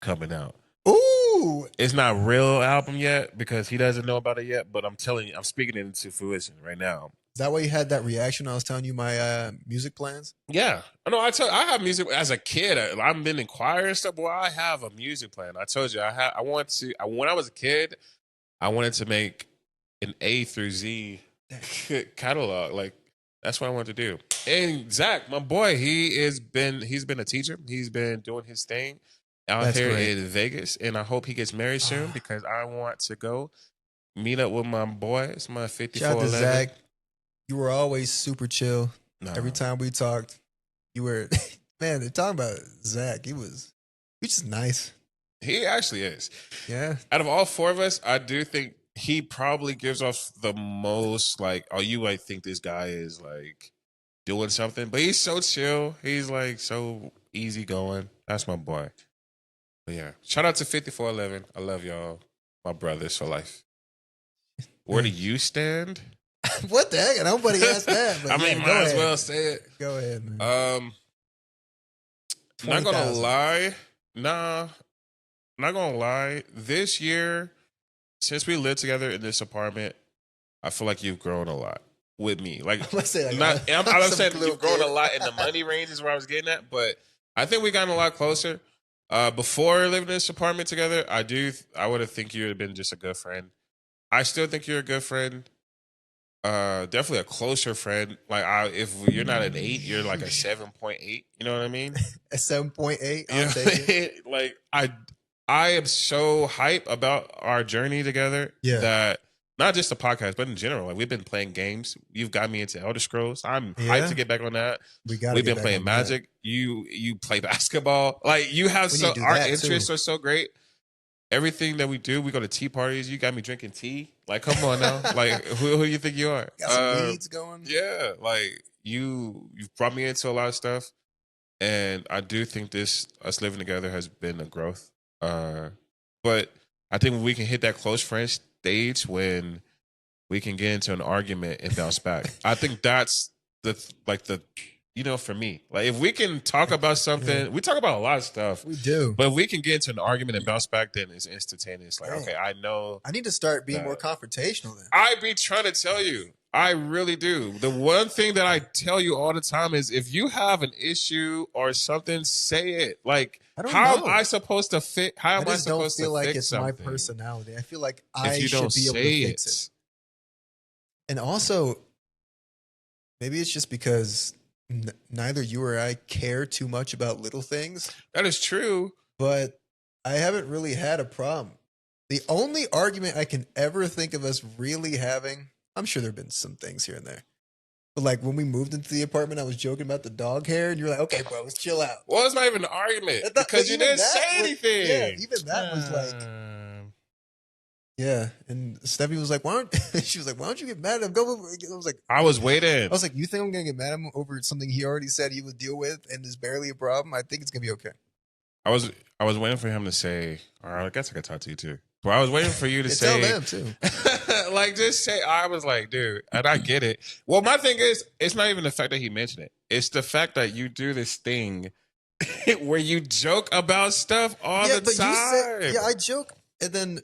B: coming out.
A: Ooh.
B: It's not real album yet because he doesn't know about it yet. But I'm telling you, I'm speaking it into fruition right now.
A: Is that why you had that reaction? I was telling you my music plans.
B: Yeah, no, I have music as a kid. I've been in choir and stuff. Well, I have a music plan. I told you when I was a kid, I wanted to make an A through Z catalog. Like that's what I wanted to do. And Zach, my boy, he's been a teacher. He's been doing his thing out
A: That's
B: here
A: great.
B: in Vegas, and I hope he gets married soon because I want to go meet up with my boy. It's my 5411.
A: Shout out to Zach. You were always super chill.
B: No.
A: Every time we talked, you were man. They're talking about Zach. He's just nice.
B: He actually is.
A: Yeah.
B: Out of all four of us, I do think he probably gives off the most like, oh, you might think this guy is like doing something, but he's so chill. He's like so easygoing. That's my boy. But yeah, shout out to 5411. I love y'all, my brothers for life. Where do you stand?
A: What the heck? Nobody asked that. But
B: I mean,
A: yeah,
B: might as well say it.
A: Go ahead, man.
B: Not gonna
A: 20,000.
B: lie. Nah, not gonna lie. This year, since we lived together in this apartment, I feel like you've grown a lot with me. Like,
A: I'm gonna say,
B: I'm saying you've grown a lot in the money range is where I was getting at, but I think we gotten a lot closer. Before living in this apartment together, I would have think you would have been just a good friend. I still think you're a good friend. Definitely a closer friend. Like, if you're not an 8, you're like a 7.8. You know what I mean?
A: A 7.8.
B: You know what I mean? Like, I am so hype about our journey together that not just the podcast, but in general, like we've been playing games. You've got me into Elder Scrolls. I'm hyped to get back on that. We've been playing Magic. You play basketball. Like you have our interests are so great. Everything that we do, we go to tea parties. You got me drinking tea. Like, come on now. Like, who do you think you are?
A: Got some leads going.
B: Yeah, like you've brought me into a lot of stuff, and I do think us living together has been a growth. But I think we can hit that close friend stage when we can get into an argument and bounce back. I think that's for me, like if we can talk about something, we talk about a lot of stuff.
A: We do.
B: But if we can get into an argument and bounce back, then it's instantaneous. Like, okay, I know.
A: I need to start being more confrontational then.
B: I be trying to tell you. I really do. The one thing that I tell you all the time is if you have an issue or something, say it. Like, am I supposed to fix? How am I supposed to fix something? I don't feel like it's my
A: personality. I feel like I should be able to fix it. And also, maybe it's just because neither you or I care too much about little things.
B: That is true.
A: But I haven't really had a problem. The only argument I can ever think of us really having, I'm sure there have been some things here and there. But like when we moved into the apartment, I was joking about the dog hair, and you're like, okay, bro, let's chill out.
B: Well, it's not even an argument because you didn't say anything.
A: Yeah, even that was like, yeah. And Steffi was like, she was like, why don't you get mad at him? I was like,
B: I was waiting.
A: I was like, you think I'm going to get mad at him over something he already said he would deal with and is barely a problem? I think it's going to be okay.
B: I was waiting for him to say, all right, I guess I could talk to you too. But I was waiting for you to say.
A: Tell them too.
B: Like, just say, I was like, dude, and I get it. Well, my thing is, it's not even the fact that he mentioned it. It's the fact that you do this thing where you joke about stuff all the time.
A: I joke. And then,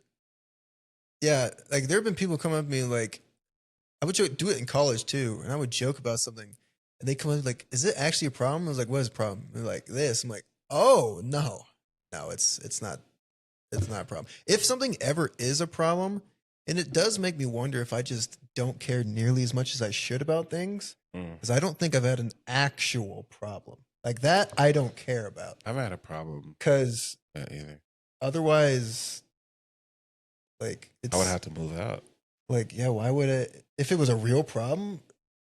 A: like there have been people come up to me like, I would do it in college too. And I would joke about something. And they come up like, is it actually a problem? I was like, what is the problem? And they're like, this. I'm like, oh, no, it's not a problem. If something ever is a problem, And it does make me wonder if I just don't care nearly as much as I should about things. Because I don't think I've had an actual problem. Like that, I don't care about.
B: I've had a problem.
A: Because
B: either.
A: Otherwise, like,
B: I would have to move out.
A: Like, yeah, why would it? If it was a real problem,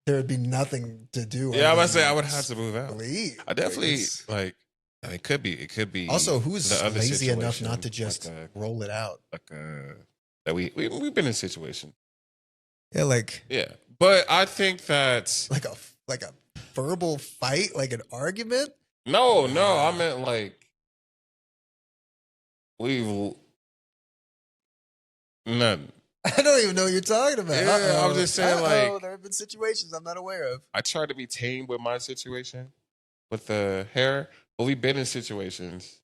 A: there would be nothing to do.
B: Yeah, I was say I would have to move out.
A: Leave.
B: I definitely it could be. It could be.
A: Also, who's lazy enough not to just roll it out?
B: That we've been in a situation.
A: Yeah, like
B: but I think that
A: like a verbal fight, like an argument.
B: No, I meant like none.
A: I don't even know what you're talking about.
B: Yeah, I'm just saying, like,
A: there have been situations I'm not aware of.
B: I try to be tame with my situation with the hair, but we've been in situations.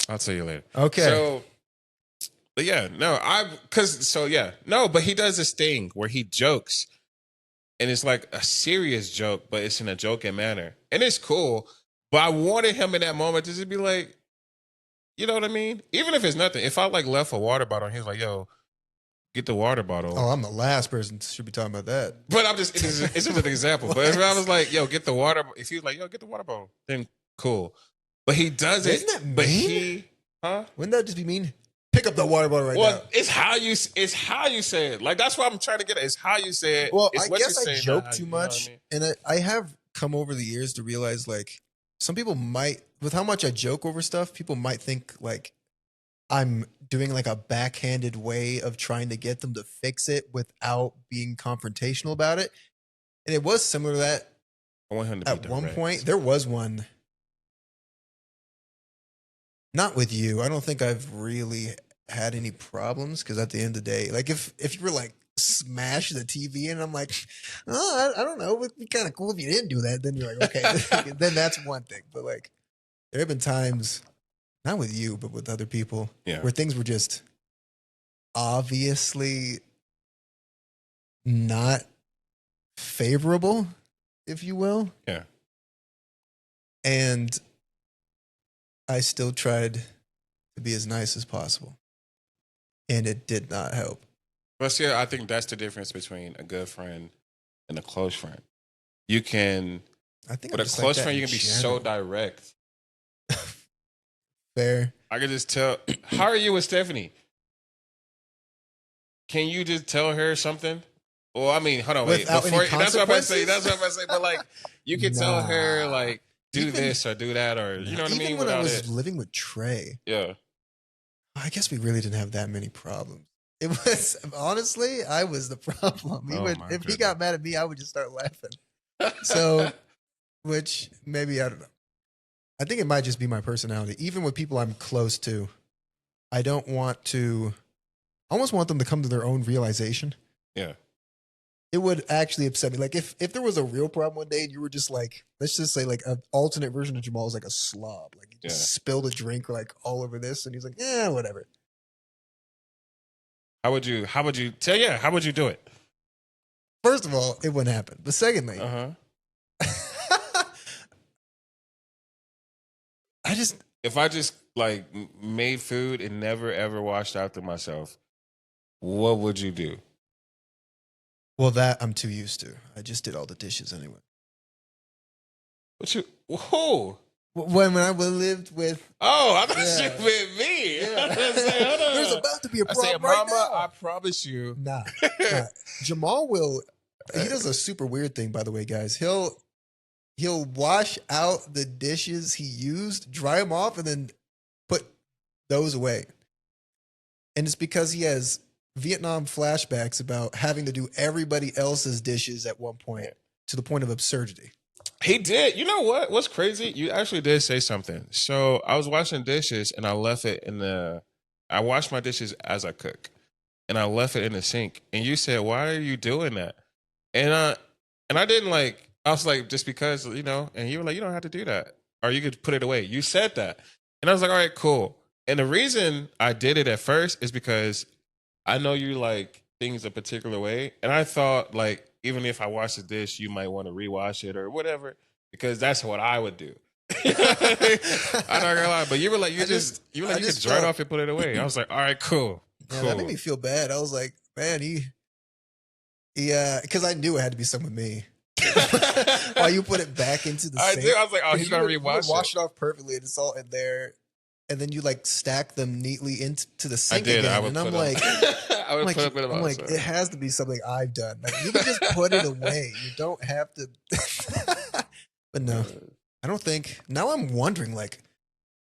B: I'll tell you later.
A: Okay.
B: So, but yeah, but he does this thing where he jokes, and it's like a serious joke, but it's in a joking manner, and it's cool. But I wanted him in that moment to just be like, you know what I mean? Even if it's nothing. If I like left a water bottle and he's like, yo, get the water bottle.
A: Oh, I'm the last person to should be talking about that.
B: But it's just an example. But if I was like, yo, get the water, if he was like, yo, get the water bottle, then cool. But he does it.
A: Isn't that mean?
B: But
A: wouldn't that just be mean? Pick up the water bottle now.
B: Well, it's how you say it. Like, that's what I'm trying to get at. It's how you say it.
A: Well,
B: it's
A: I guess I joke too much.
B: You know
A: And I have come over the years to realize, like, some people might, with how much I joke over stuff, people might think, like, I'm doing, like, a backhanded way of trying to get them to fix it without being confrontational about it. And it was similar to that.
B: I want him to
A: at one point. There was one. Not with you. I don't think I've really had any problems, because at the end of the day, like, if you were like, smash the TV, and I'm like, oh, I don't know, it'd be kind of cool if you didn't do that, then you're like, okay, then that's one thing. But like, there have been times, not with you, but with other people, where things were just obviously not favorable, if you will.
B: Yeah.
A: And I still tried to be as nice as possible. And it did not help.
B: But see, I think that's the difference between a good friend and a close friend. You can, with a close friend, you can be so direct.
A: Fair.
B: I can just tell, how are you with Stephanie? Can you just tell her something? Well, I mean, hold on, wait. That's what I'm about to say. But like, you can tell her, like, do this or do that, or you know what I mean?
A: Even when I was living with Trey.
B: Yeah.
A: I guess we really didn't have that many problems. It was, honestly, I was the problem. If he got mad at me, I would just start laughing. So, which maybe, I don't know. I think it might just be my personality. Even with people I'm close to, I don't want to, I almost want them to come to their own realization.
B: Yeah.
A: It would actually upset me. Like, if there was a real problem one day and you were just like, let's just say like an alternate version of Jamal is like a slob. Like, he just spilled a drink like all over this, and he's like, yeah, whatever.
B: How would you do it?
A: First of all, it wouldn't happen. But secondly,
B: if I just like made food and never ever washed after myself, what would you do?
A: Well, that I'm too used to. I just did all the dishes anyway.
B: Who?
A: When I lived with...
B: Oh, I thought you with me.
A: Yeah. There's about to be a problem right now.
B: I promise you.
A: Nah. Jamal will... He does a super weird thing, by the way, guys. He'll wash out the dishes he used, dry them off, and then put those away. And it's because he has Vietnam flashbacks about having to do everybody else's dishes at one point, to the point of absurdity.
B: He did. You know what? What's crazy? You actually did say something. So I was washing dishes and I left it I wash my dishes as I cook, and I left it in the sink. And you said, why are you doing that? And I didn't like, I was like, just because, you know, and you were like, you don't have to do that, or you could put it away. You said that. And I was like, all right, cool. And the reason I did it at first is because I know you like things a particular way. And I thought, like, even if I wash the dish, you might want to rewash it or whatever, because that's what I would do. I'm not gonna lie, but you were like, you could dry it off and put it away. I was like, all right, cool.
A: Yeah, that made
B: Cool.
A: me feel bad. I was like, man, because I knew it had to be some of me. While you put it back into the
B: I
A: sink,
B: did. I was like, oh, he's gonna
A: you would
B: rewatch it.
A: wash it off perfectly, and it's all in there, and then you like stack them neatly into the
B: I
A: sink
B: did. I
A: again,
B: would
A: and
B: put
A: I'm
B: them.
A: like,
B: I would put them in
A: I'm like, it has to be something I've done. Like you can just put it away. You don't have to. But no, I don't think. Now I'm wondering, like,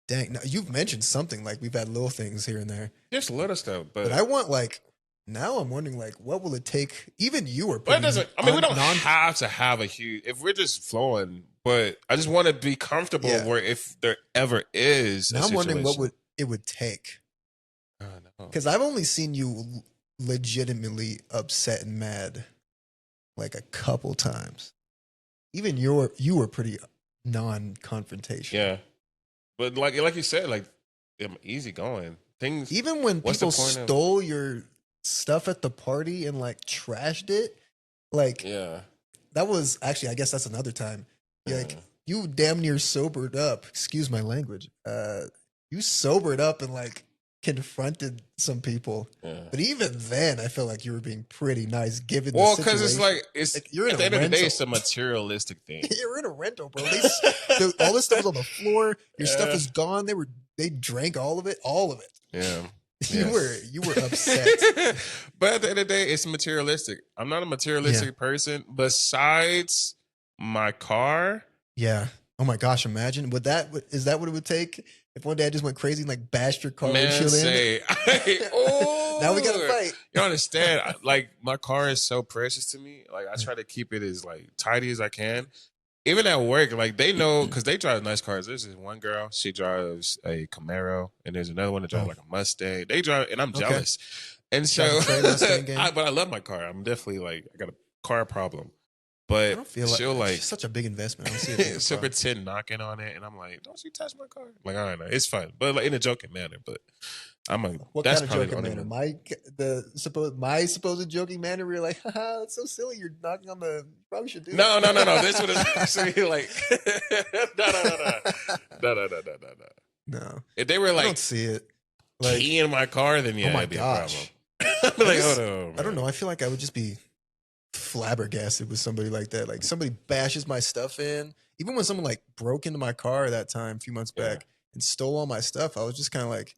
A: dang, now you've mentioned something like we've had little things here and there,
B: Just little stuff,
A: but I want like. Now I'm wondering, like, what will it take? Even you are
B: But it
A: pretty.
B: doesn't. I mean, we don't have to have a huge. If we're just flowing, but I just want to be comfortable where if there ever is.
A: Now I'm wondering what it would take.
B: No.
A: Because I've only seen you legitimately upset and mad like a couple times. Even you were pretty non-confrontational.
B: Yeah, but like you said, like I'm easy going. Things.
A: Even when people stole your stuff at the party and like trashed it, like that was actually, I guess that's another time. Like you damn near sobered up. Excuse my language. You sobered up and like confronted some people. But even then, I felt like you were being pretty nice given the situation.
B: Because it's like you're at the end of the day, it's a materialistic thing.
A: You're in a rental, bro. All this stuff was on the floor. Your stuff is gone. They drank all of it.
B: Yeah.
A: You were upset.
B: But at the end of the day, it's materialistic. I'm not a materialistic person. Besides my car.
A: Yeah. Oh my gosh, imagine. Is that what it would take? If one day I just went crazy and like bashed your car windshield in? Now we gotta fight.
B: You understand? Like my car is so precious to me. Like I try to keep it as like tidy as I can. Even at work, like they know because they drive nice cars. There's this one girl, she drives a Camaro, and there's another one that drives like a Mustang. They drive, and I'm jealous. And so, but I love my car. I'm definitely like I got a car problem. But
A: I don't feel
B: she'll like
A: it's such a big investment. I don't see it.
B: She'll pretend knocking on it, and I'm like, "Don't you touch my car?" Like, I don't know, it's fun, but like in a joking manner. But I'm like,
A: what
B: that's
A: kind of joking manner? My supposed joking manner. Where you're like, haha, that's so silly. You're knocking on the. You probably should do.
B: No. This one is actually like, no. If they were like,
A: I don't see it. Like,
B: key in my car, then yeah,
A: oh my
B: it'd be
A: gosh.
B: a problem. Like, hold on, man.
A: I don't know. I feel like I would just be flabbergasted with somebody like that. Like somebody bashes my stuff in. Even when someone like broke into my car that time a few months back and stole all my stuff, I was just kind of like,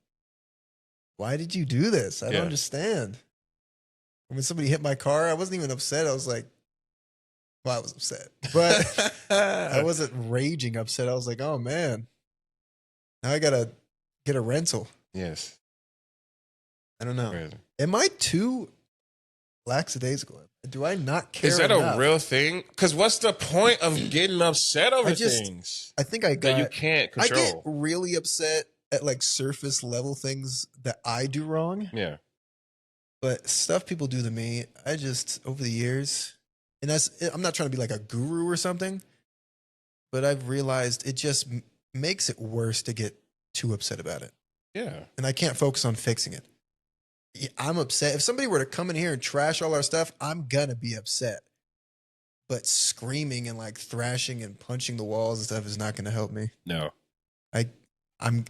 A: why did you do this? I don't understand. When somebody hit my car, I wasn't even upset. I was like, well, I was upset, but I wasn't raging upset. I was like, oh man, now I gotta get a rental.
B: Yes.
A: I don't know. Crazy. Am I too lackadaisical? Do I not care?
B: Is that
A: enough?
B: a real thing? Because what's the point of getting upset over things?
A: I think that
B: you can't control.
A: I get really upset at like surface level things that I do wrong.
B: Yeah.
A: But stuff people do to me, I just over the years, and I'm not trying to be like a guru or something, but I've realized it just makes it worse to get too upset about it.
B: Yeah.
A: And I can't focus on fixing it. I'm upset. If somebody were to come in here and trash all our stuff, I'm gonna be upset. But screaming and like thrashing and punching the walls and stuff is not gonna help me.
B: No.
A: I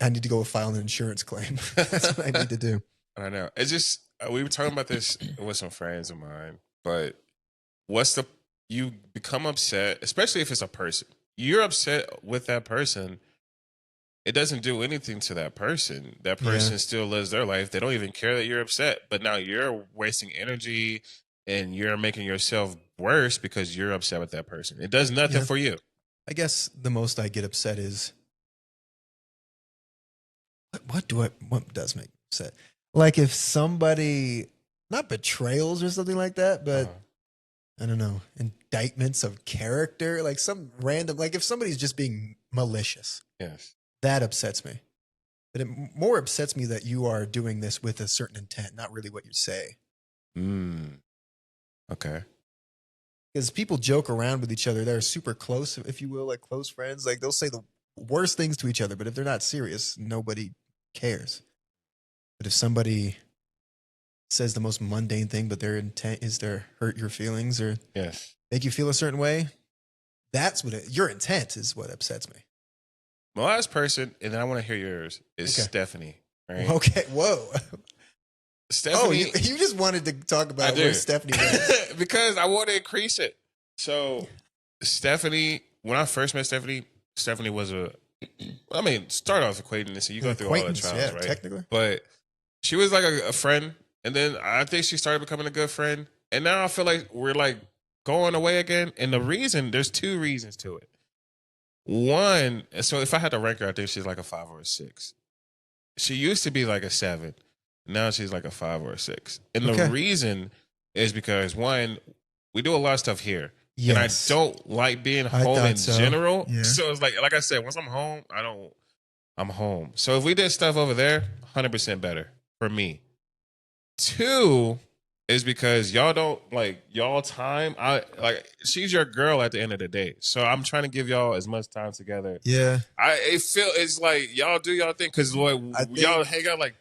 A: need to go file an insurance claim. That's what I need to do.
B: I know. It's just we were talking about this with some friends of mine, but you become upset, especially if it's a person. You're upset with that person. It doesn't do anything to that person. That person still lives their life. They don't even care that you're upset. But now you're wasting energy and you're making yourself worse because you're upset with that person. It does nothing for you.
A: I guess the most I get upset is what does make me upset? Like if somebody, not betrayals or something like that, but I don't know, indictments of character, like some random, like if somebody's just being malicious.
B: Yes. That
A: upsets me. But it more upsets me that you are doing this with a certain intent, not really what you say.
B: Okay.
A: Because people joke around with each other. They're super close, if you will, like close friends. Like they'll say the worst things to each other, but if they're not serious, nobody cares. But if somebody says the most mundane thing, but their intent is to hurt your feelings or make you feel a certain way, that's what your intent is what upsets me.
B: My last person, and then I want to hear yours, is Stephanie. Right?
A: Okay. Whoa.
B: Stephanie,
A: you just wanted to talk
B: I
A: about
B: do.
A: where Stephanie was.
B: Because I want to increase it. So Stephanie, when I first met Stephanie, Stephanie was start off acquaintance, and you go through all the trials, right?
A: Technically.
B: But she was like a friend, and then I think she started becoming a good friend, and now I feel like we're like going away again. And there's two reasons to it. One, so if I had to rank her, I think she's like a 5 or a 6. She used to be like a 7. Now she's like a 5 or a 6. And the reason is because, one, we do a lot of stuff here.
A: Yes.
B: And I don't like being home in general.
A: Yeah.
B: So it's like I said, once I'm home, I'm home. So if we did stuff over there, 100% better for me. 2 is because y'all don't like y'all time. She's your girl at the end of the day. So I'm trying to give y'all as much time together.
A: Yeah.
B: It's like y'all do y'all thing, because y'all hang out like,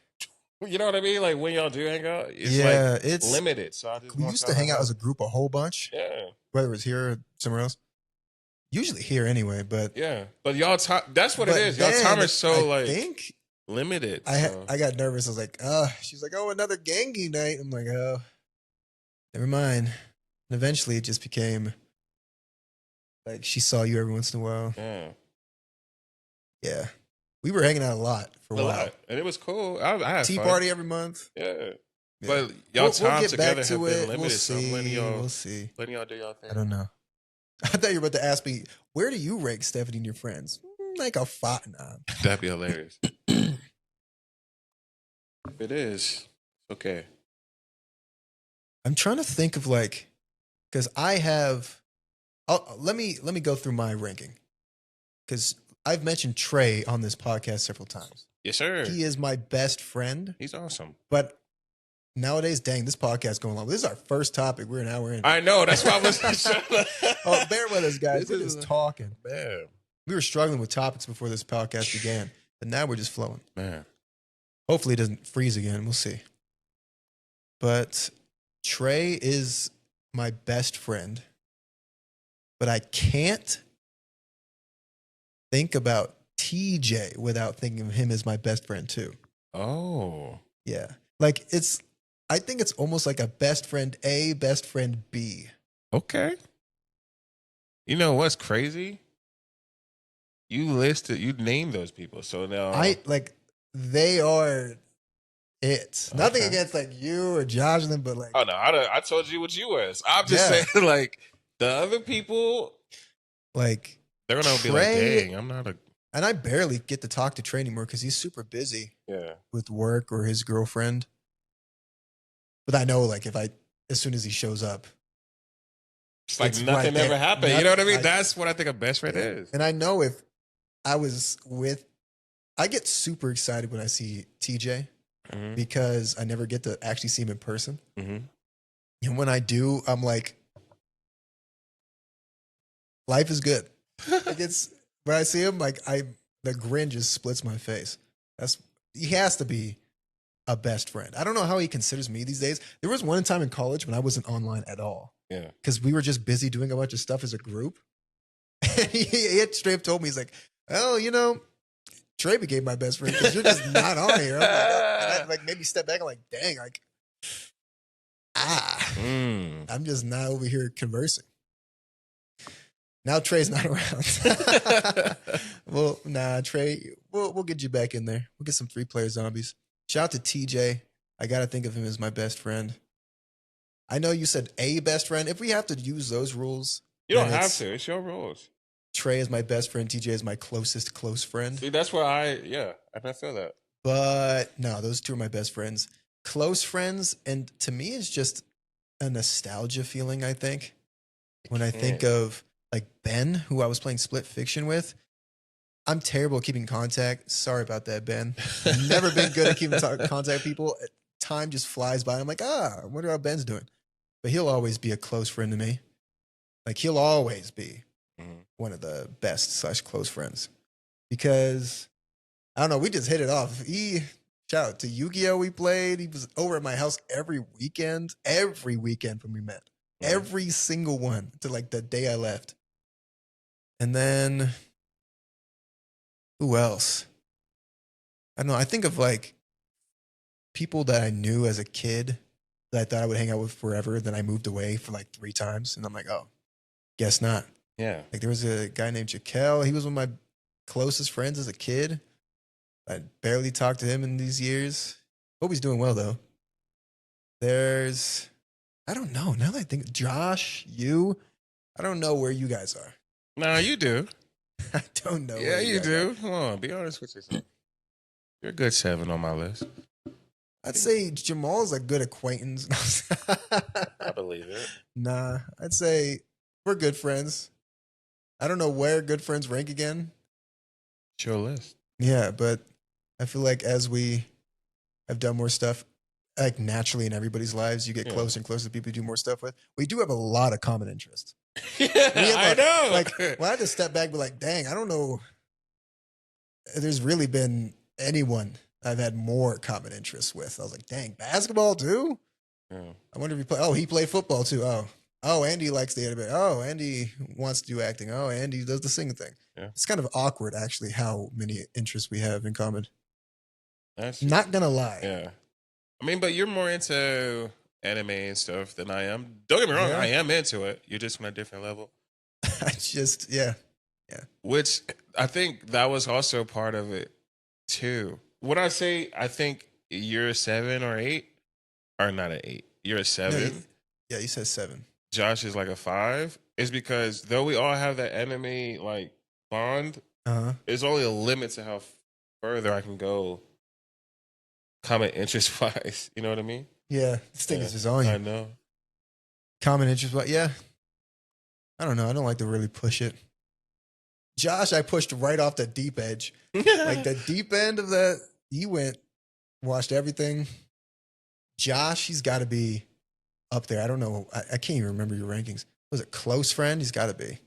B: you know what I mean? Like when y'all do hang out, it's limited. So
A: we used to hang out as a group a whole bunch.
B: Yeah.
A: Whether it was here or somewhere else. Usually here anyway, but
B: yeah. But y'all time, that's what it is. Y'all time is so limited.
A: I got nervous. I was like, she's like, oh, another gangy night. I'm like, oh, never mind. And eventually it just became like she saw you every once in a while.
B: Yeah.
A: Yeah. We were hanging out a lot for a while.
B: And it was cool. I had
A: tea
B: fun.
A: party every month.
B: Yeah. But y'all time together have been limited.
A: We'll see.
B: We'll see. Letting y'all do y'all thing.
A: I don't know. I thought you were about to ask me, where do you rank Stephanie and your friends? Like a 5. Nah.
B: That'd be hilarious. It is. Okay.
A: I'm trying to think of because I have. Let me go through my ranking, because I've mentioned Trey on this podcast several times.
B: Yes, sir.
A: He is my best friend.
B: He's awesome.
A: But nowadays, dang, this podcast going long. This is our first topic. We're an hour in.
B: I know. That's why I was.
A: Bear with us, guys. We're just talking.
B: Man.
A: We were struggling with topics before this podcast began, but now we're just flowing.
B: Man.
A: Hopefully, it doesn't freeze again. We'll see. But Trey is my best friend, but I can't think about TJ without thinking of him as my best friend too.
B: Oh.
A: Yeah. I think it's almost like a best friend A, best friend B.
B: Okay. You know what's crazy? You named those people. So now
A: they are it. Okay. Nothing against you or Josh and them, but
B: oh no, I told you what you was. I'm just saying the other people, they're gonna be like, dang, I'm not a.
A: And I barely get to talk to Trey anymore because he's super busy.
B: Yeah.
A: With work or his girlfriend. But I know as soon as he shows up,
B: it's like nothing ever happened. You know what I mean? That's what I think a best friend is.
A: And I know if I get super excited when I see TJ because I never get to actually see him in person.
B: Mm-hmm.
A: And when I do, I'm like, life is good. When I see him, the grin just splits my face. He has to be a best friend. I don't know how he considers me these days. There was one time in college when I wasn't online at all.
B: Yeah.
A: Because we were just busy doing a bunch of stuff as a group. And he had straight up told me, he's like, oh, Trey became my best friend because you're just not on here. I'm and I maybe step back. I'm like, dang, I'm just not over here conversing. Now Trey's not around. Well, nah, Trey, we'll get you back in there. We'll get some 3-player zombies. Shout out to TJ. I got to think of him as my best friend. I know you said a best friend. If we have to use those rules.
B: You don't have to. It's your rules.
A: Trey is my best friend. TJ is my closest close friend.
B: See, that's where I feel that.
A: But no, those two are my best friends. Close friends, and to me, it's just a nostalgia feeling, I think. When I think of Ben, who I was playing Split Fiction with. I'm terrible at keeping contact. Sorry about that, Ben. I've never been good at keeping contact with people. Time just flies by. I'm like, I wonder how Ben's doing. But he'll always be a close friend to me. He'll always be one of the best / close friends. Because, I don't know, we just hit it off. Shout out to Yu-Gi-Oh! We played. He was over at my house every weekend when we met. Every single one to the day I left. And then, who else? I don't know. I think of people that I knew as a kid that I thought I would hang out with forever. Then I moved away for like 3 times, and I'm like, oh, guess not.
B: Yeah.
A: Like there was a guy named Jaquel. He was one of my closest friends as a kid. I barely talked to him in these years. Hope he's doing well though. There's, I don't know. Now that I think, Josh, you, I don't know where you guys are.
B: Nah, you do.
A: I don't know.
B: Yeah,
A: where
B: you
A: guys
B: do.
A: are.
B: Come on, be honest with yourself. You're a good 7 on my list.
A: I'd say Jamal's a good acquaintance.
B: I believe it.
A: Nah, I'd say we're good friends. I don't know where good friends rank again.
B: It's your list.
A: Yeah, but I feel like as we have done more stuff, like naturally in everybody's lives, you get closer and closer to people you do more stuff with. We do have a lot of common interests.
B: Yeah, I know.
A: Like, when I had to step back and be like, dang, I don't know. There's really been anyone I've had more common interests with. I was like, dang, basketball too?
B: Yeah.
A: I wonder if he play. Oh, he played football too. Oh, Andy likes the anime. Oh, Andy wants to do acting. Oh, Andy does the singing thing.
B: Yeah.
A: It's kind of awkward, actually, how many interests we have in common.
B: That's
A: Not gonna lie.
B: Yeah. I mean, but you're more into anime and stuff than I am. Don't get me wrong,
A: Yeah.
B: I am into it. You're just on a different level.
A: Yeah.
B: Which I think that was also part of it too. When I say I think you're a 7 or 8, or not an 8, you're a 7.
A: Yeah, you said 7.
B: Josh is like a 5. Is because though we all have that anime like bond, there's only a limit to how further I can go. Common interest wise, you know what I mean?
A: Yeah, this thing is just on you.
B: I know.
A: Common interest, but yeah. I don't know. I don't like to really push it. Josh, I pushed right off the deep edge. Like the deep end of that, he went, watched everything. Josh, he's got to be up there. I don't know. I can't even remember your rankings. Was it close friend? He's got to be.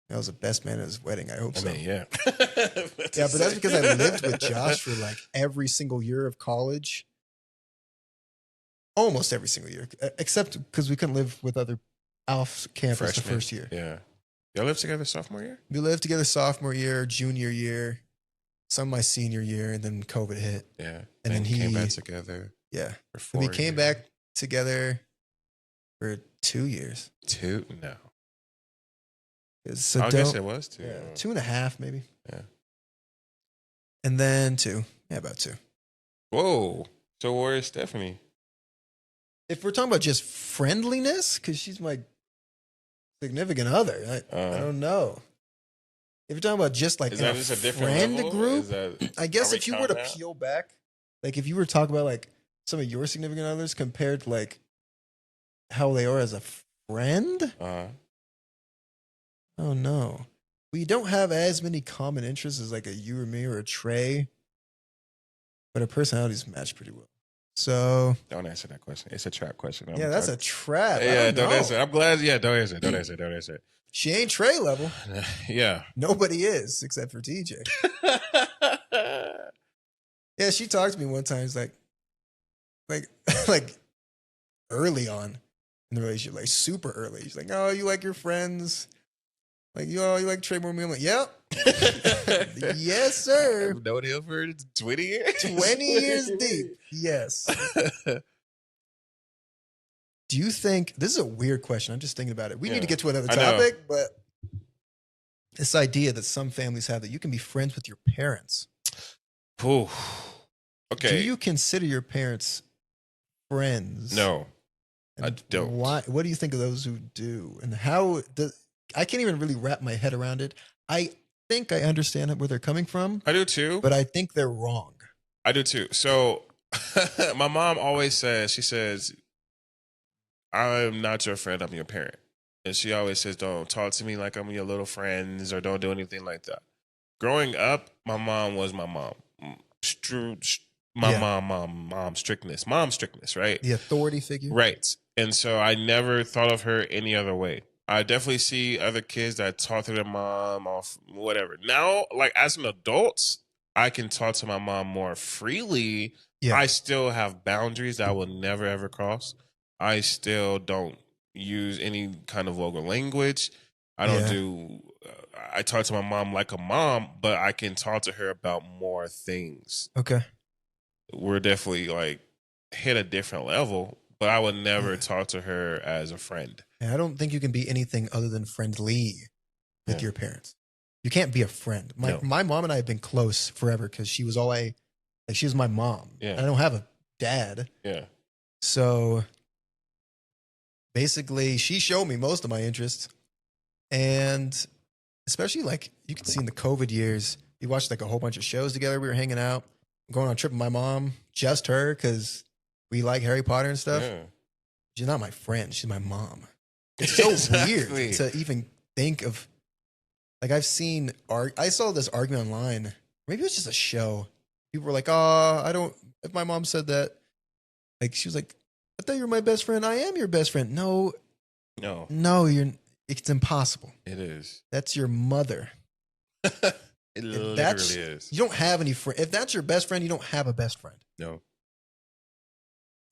A: That was the best man at his wedding. I hope so.
B: I mean, yeah.
A: Yeah, but that's because I lived with Josh for like every single year of college. Almost every single year, except because we couldn't live with other off campus the first year.
B: Yeah. Y'all lived together sophomore year?
A: We lived together sophomore year, junior year, some my senior year, and then COVID hit.
B: Yeah.
A: And then he
B: came back together.
A: Yeah.
B: For 4
A: we came back together for 2 years.
B: 2? No.
A: So
B: I guess it was 2.
A: Yeah, 2.5 maybe.
B: Yeah.
A: And then 2. Yeah, about 2.
B: Whoa. So where is Stephanie?
A: If we're talking about just friendliness, because she's my significant other, I don't know. If you're talking about just like
B: is that just a different
A: friend
B: level?
A: group,
B: That,
A: I guess if you were to peel back, like if you were to talk about like some of your significant others compared to like how they are as a friend, oh no, we don't have as many common interests as like a you or me or a Trey, but our personalities match pretty well. So
B: don't answer that question. It's a trap question.
A: Yeah, that's a trap.
B: Yeah, don't answer. I'm glad. Yeah, don't answer. Don't answer.
A: She ain't Trey level.
B: Yeah.
A: Nobody is except for TJ. Yeah, she talked to me one time. It's like early on in the relationship, like super early. She's like, "Oh, you like your friends? Like, you like Trey more than me?" I'm like, "Yep." Yes, sir.
B: I've known him for 20 years.
A: 20 years deep. Yes. Do you think this is a weird question? I'm just thinking about it. We need to get to another topic, but this idea that some families have that you can be friends with your parents.
B: Ooh. Okay.
A: Do you consider your parents friends?
B: No,
A: and
B: I don't.
A: Why? What do you think of those who do? And how? I can't even really wrap my head around it. I think I understand where they're coming from.
B: I do too.
A: But I think they're wrong.
B: I do too. So my mom always says, she says, "I'm not your friend, I'm your parent." And she always says, "Don't talk to me like I'm your little friends or don't do anything like that." Growing up, my mom was my mom. Mom strictness, right?
A: The authority figure.
B: Right. And so I never thought of her any other way. I definitely see other kids that talk to their mom off whatever. Now, like as an adult, I can talk to my mom more freely. Yeah. I still have boundaries that I will never ever cross. I still don't use any kind of vulgar language. I don't do. I talk to my mom like a mom, but I can talk to her about more things.
A: Okay.
B: We're definitely like hit a different level, but I would never talk to her as a friend.
A: And I don't think you can be anything other than friendly with your parents. You can't be a friend. My mom and I have been close forever because she was she was my mom.
B: Yeah.
A: I don't have a dad.
B: Yeah.
A: So basically, she showed me most of my interests. And especially like you could see in the COVID years, we watched like a whole bunch of shows together. We were hanging out, going on a trip with my mom, just her, because we like Harry Potter and stuff.
B: Yeah.
A: She's not my friend. She's my mom. It's so weird to even think of. Like I've seen, I saw this argument online. Maybe it was just a show. People were like, "Oh, I don't." If my mom said that, like she was like, "I thought you were my best friend. I am your best friend." No, you're. It's impossible.
B: It is.
A: That's your mother.
B: It literally is.
A: You don't have any friend. If that's your best friend, you don't have a best friend.
B: No.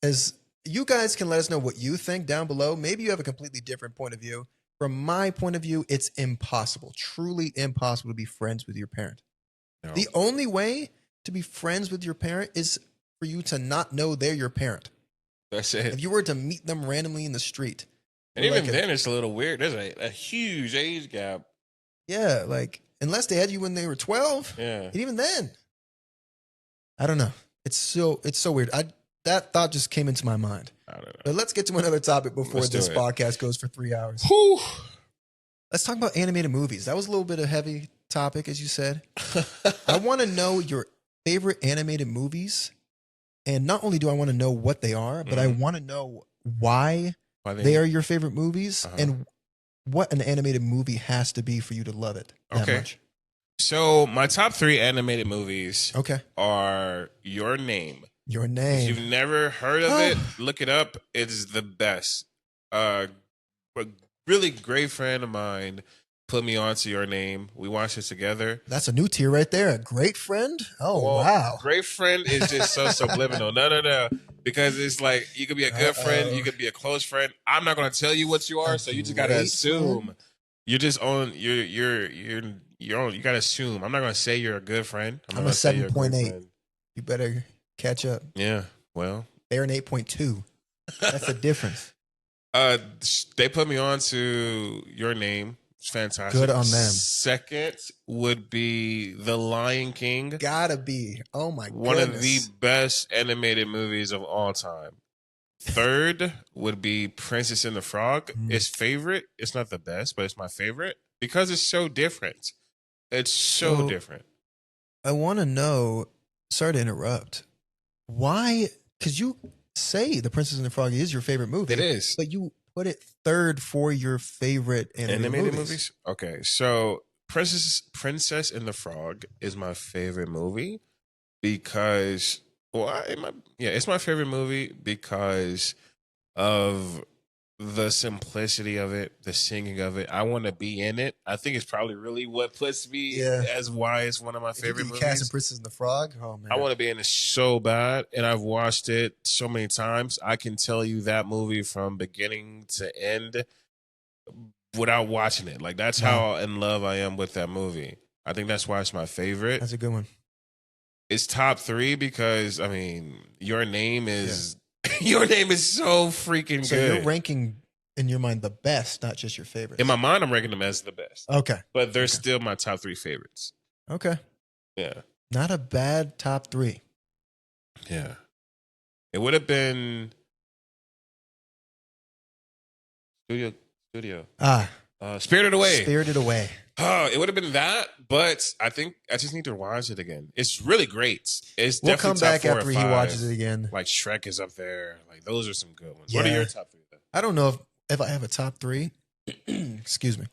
A: As you guys can let us know what you think down below. Maybe you have a completely different point of view. From my point of view, it's impossible, truly impossible to be friends with your parent. No. The only way to be friends with your parent is for you to not know they're your parent.
B: That's it.
A: If you were to meet them randomly in the street.
B: And even then, it's a little weird. There's a huge age gap.
A: Yeah, like, unless they had you when they were 12.
B: Yeah.
A: And even then, I don't know. It's so weird. That thought just came into my mind.
B: I don't know.
A: But let's get to another topic before this podcast goes for 3 hours.
B: Whew.
A: Let's talk about animated movies. That was a little bit of a heavy topic, as you said. I want to know your favorite animated movies. And not only do I want to know what they are, but I want to know why they are your favorite movies and what an animated movie has to be for you to love it that much.
B: So my top 3 animated movies are Your Name.
A: Your Name.
B: If you've never heard of it, look it up. It's the best. A really great friend of mine put me onto Your Name. We watched it together.
A: That's a new tier right there. A great friend? Oh, wow.
B: Great friend is just so subliminal. No. Because it's like you could be a good friend, you could be a close friend. I'm not going to tell you what you are, so you just got to assume. Friend? You're just on you got to assume. I'm not going to say you're a good friend.
A: I'm a 7.8. You better catch up.
B: Yeah. Well,
A: they're an 8.2. That's the difference.
B: They put me on to Your Name. It's fantastic.
A: Good on them.
B: Second would be The Lion King.
A: Gotta be. Oh my god.
B: One of the best animated movies of all time. Third would be Princess and the Frog. It's favorite. It's not the best, but it's my favorite because it's so different. It's so different.
A: I want to know, sorry to interrupt, why? Because you say The Princess and the Frog is your favorite movie.
B: It is.
A: But you put it third for your favorite animated movies.
B: Okay, so Princess and the Frog is my favorite movie because, it's my favorite movie because of the simplicity of it, the singing of it. I want to be in it. I think it's probably really what puts me as why it's one of my favorite movies.
A: Cast Princess and the Frog? Oh, man.
B: I want to be in it so bad, and I've watched it so many times. I can tell you that movie from beginning to end without watching it. Like, that's how in love I am with that movie. I think that's why it's my favorite.
A: That's a good one.
B: It's top 3 because, I mean, Your Name is... Your Name is so freaking good.
A: So you're ranking, in your mind, the best, not just your favorites.
B: In my mind, I'm ranking them as the best.
A: Okay.
B: But they're still my top 3 favorites.
A: Okay.
B: Yeah.
A: Not a bad top 3.
B: Yeah. It would have been... Studio. Spirited Away.
A: Spirited Away.
B: Oh, it would have been that, but I think I just need to watch it again. It's really great. We'll
A: come back after he watches it again.
B: Like Shrek is up there. Like those are some good ones. Yeah. What are your top 3 though?
A: I don't know if I have a top 3. Excuse me.